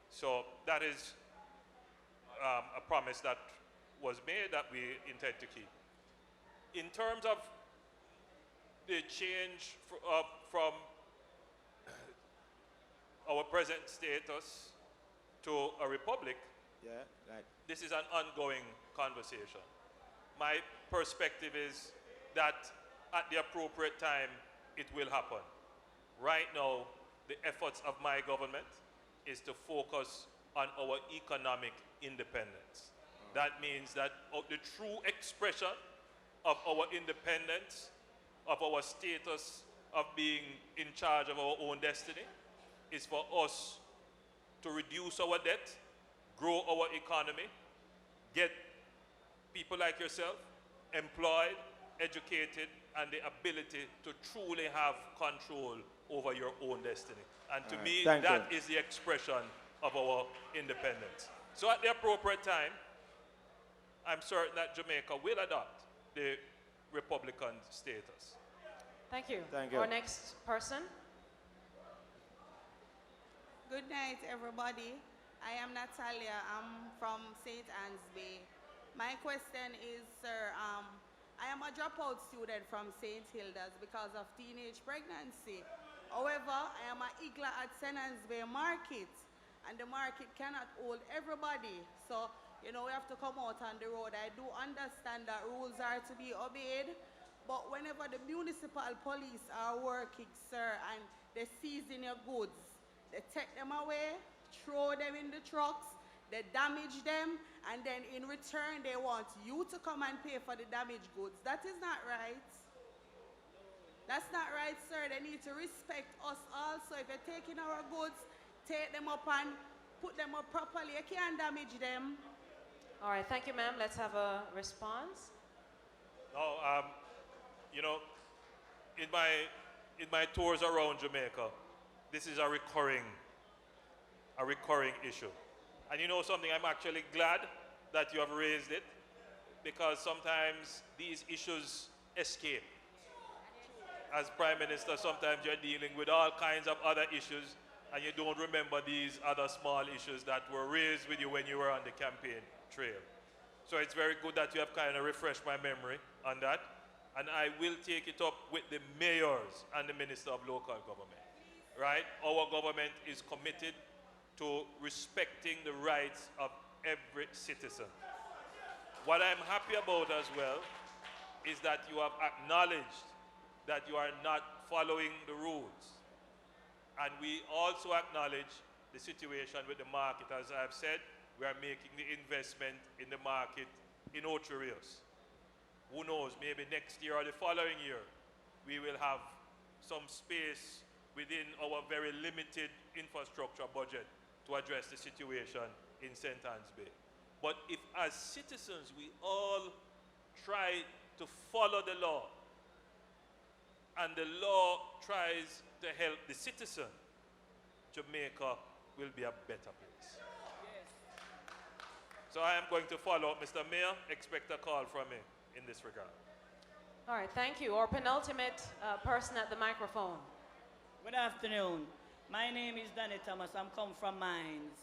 So that is a promise that was made that we intend to keep. In terms of the change from our present status to a republic, this is an ongoing conversation. My perspective is that at the appropriate time, it will happen. Right now, the efforts of my government is to focus on our economic independence. That means that the true expression of our independence, of our status of being in charge of our own destiny, is for us to reduce our debt, grow our economy, get people like yourself employed, educated, and the ability to truly have control over your own destiny. And to me, that is the expression of our independence. So at the appropriate time, I'm certain that Jamaica will adopt the Republican status. Thank you. Thank you. Our next person. Good night, everybody. I am Natalia. I'm from St. Anne's Bay. My question is, sir, I am a dropout student from St. Hilda's because of teenage pregnancy. However, I am an Igla at St. Anne's Bay Market, and the market cannot hold everybody. So, you know, we have to come out on the road. I do understand that rules are to be obeyed, but whenever the municipal police are working, sir, and they're seizing your goods, they take them away, throw them in the trucks, they damage them, and then in return they want you to come and pay for the damaged goods. That is not right. That's not right, sir. They need to respect us also. If you're taking our goods, take them up and put them up properly. You can't damage them. All right, thank you, ma'am. Let's have a response. No, you know, in my tours around Jamaica, this is a recurring issue. And you know something, I'm actually glad that you have raised it, because sometimes these issues escape. As Prime Minister, sometimes you're dealing with all kinds of other issues and you don't remember these other small issues that were raised with you when you were on the campaign trail. So it's very good that you have kind of refreshed my memory on that. And I will take it up with the mayors and the Minister of Local Government. Right? Our government is committed to respecting the rights of every citizen. What I'm happy about as well is that you have acknowledged that you are not following the rules. And we also acknowledge the situation with the market. As I've said, we are making the investment in the market in Ocho Rios. Who knows, maybe next year or the following year, we will have some space within our very limited infrastructure budget to address the situation in St. Anne's Bay. But if as citizens we all try to follow the law, and the law tries to help the citizen, Jamaica will be a better place. So I am going to follow up, Mr. Mayor. Expect a call from me in this regard. All right, thank you. Our penultimate person at the microphone. Good afternoon. My name is Danny Thomas. I'm come from Mines.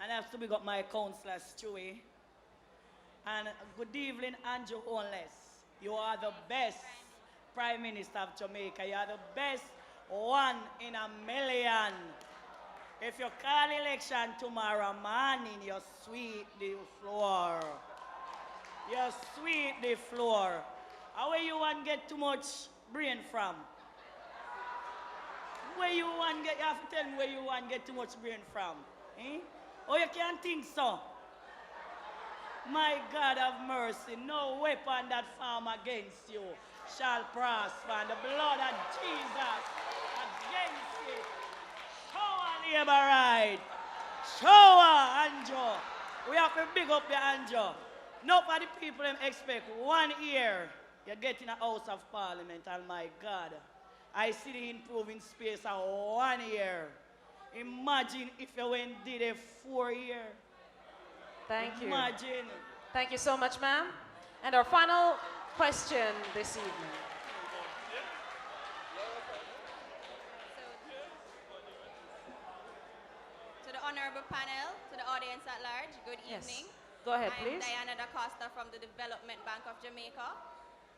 And I have to big up my councillor, Stewie. And good evening, Andrew Homeless. You are the best Prime Minister of Jamaica. You are the best one in a million. If you call election tomorrow morning, you sweep the floor. You sweep the floor. How will you want get too much brain from? Where you want get, you have to tell me where you want get too much brain from. Eh? Oh, you can't think so. My God have mercy, no weapon that form against you shall prosper. And the blood of Jesus against it. Shower, neighbor, right? Shower, Andrew. We have to big up the Andrew. Nobody people them expect 1 year you get in a House of Parliament, and my God, I see the improving space of 1 year. Imagine if you went did a 4 year. Thank you. Imagine. Thank you so much, ma'am. And our final question this evening. To the honorable panel, to the audience at large, good Yes. evening. Go ahead, please. I'm Diana Da Costa from the Development Bank of Jamaica.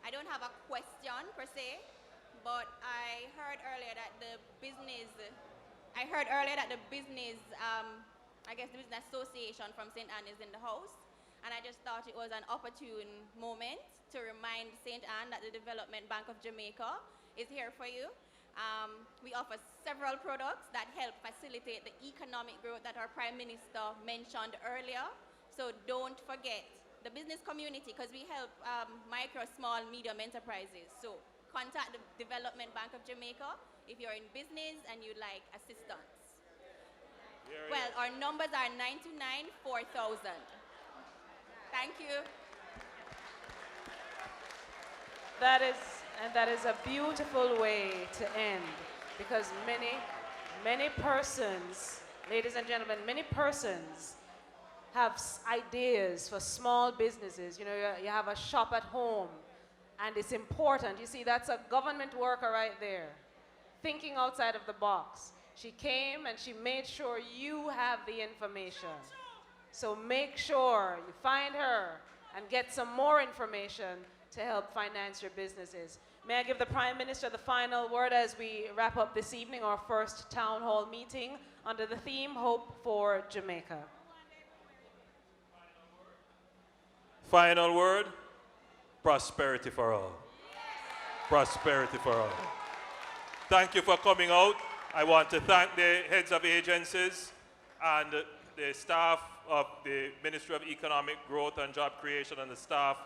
I don't have a question per se, but I heard earlier that the business, I guess the business association from St. Anne is in the house, and I just thought it was an opportune moment to remind St. Anne that the Development Bank of Jamaica is here for you. We offer several products that help facilitate the economic growth that our Prime Minister mentioned earlier. So don't forget the business community, because we help micro, small, medium enterprises. So contact the Development Bank of Jamaica if you're in business and you'd like assistance. Well, our numbers are 929-4000. Thank you. That is a beautiful way to end, because many persons, ladies and gentlemen, many persons have ideas for small businesses. You know, you have a shop at home, and it's important. You see, that's a government worker right there, thinking outside of the box. She came and she made sure you have the information. So make sure you find her and get some more information to help finance your businesses. May I give the Prime Minister the final word as we wrap up this evening, our first town hall meeting under the theme, Hope for Jamaica. Final word, prosperity for all. Prosperity for all. Thank you for coming out. I want to thank the heads of agencies and the staff of the Ministry of Economic Growth and Job Creation and the staff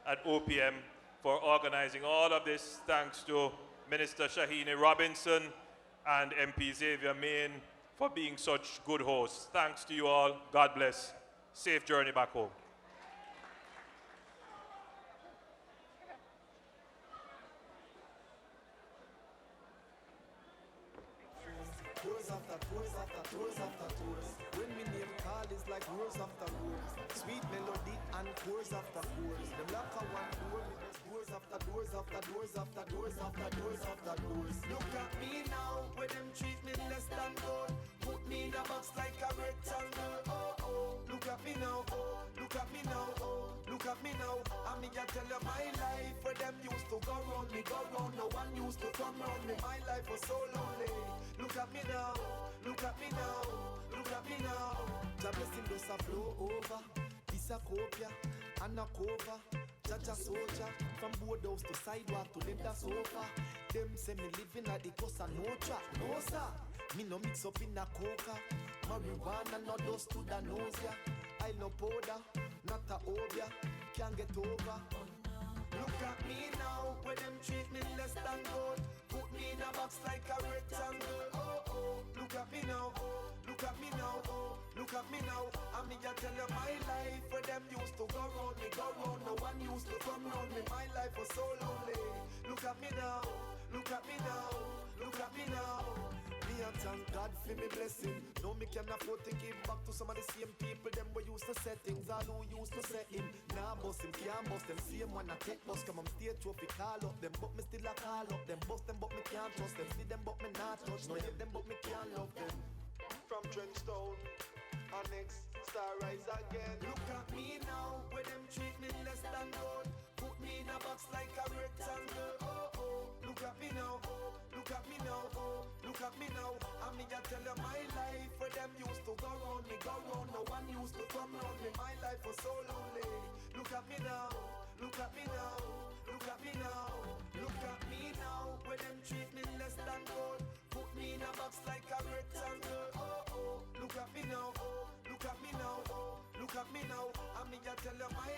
at OPM for organizing all of this. Thanks to Minister Shahini Robinson and MP Xavier Main for being such good hosts. Thanks to you all. God bless. Safe journey back home. Tours after tours after tours after tours. When me name call is like roars after roars. Sweet melody and chorus after chorus. Them lock a one door, me just doors after doors after doors after doors after doors after doors. Look at me now, where them treat me less than gold. Put me in a box like a rectangle. Oh oh, look at me now. Oh, look at me now. Oh, look at me now. And me can tell you my life where them used to go round me, go round. No one used to come round me. My life was so lonely. Look at me now. Look at me now. Look at me now. The blessing does a flow over. This a copia and a cover. Jaja soldier from boardhouse to sidewalk to leather sofa. Them say me living like the coast and no track. No sir, me no mix up in a coca. Marijuana no dust to the nose ya. I no powder, not a obia. Can't get over. Look at me now, where them treat me less than gold. Put me in a box like a rectangle. Oh oh. oh, look at me now, oh, look at me now, oh, look at me now. I mean, I tell you my life, where them used to go round me, go round. No one used to come round me. My life was so lonely. Look at me now, look at me now, look at me now. Me and thank God for me blessing. No, me can afford to give back to some of the same people. Them we used to set things, all who used to set him. Nah, bust him, can't bust them. Same one I take bus, come on stage trophy, call up them. But me still a call up them. Bust them, but me can't trust them. See them, but me not touch. No, hate them, but me can't love them. From Trenchtown, our next star rise again. Look at me now, where them treat me less than gold. Put me in a box like a rectangle. Oh, oh, look at me now, oh, look at me now, oh, look at me now. I mean, I tell you my life, where them used to go round me, go round. No one used to come round me. My life was so lonely. Look at me now, look at me now, look at me now, look at me now, where them treat me less than gold. Put me in a box like a rectangle. Oh, oh, look at me now, oh, look at me now, oh, look at me now. I mean, I tell you my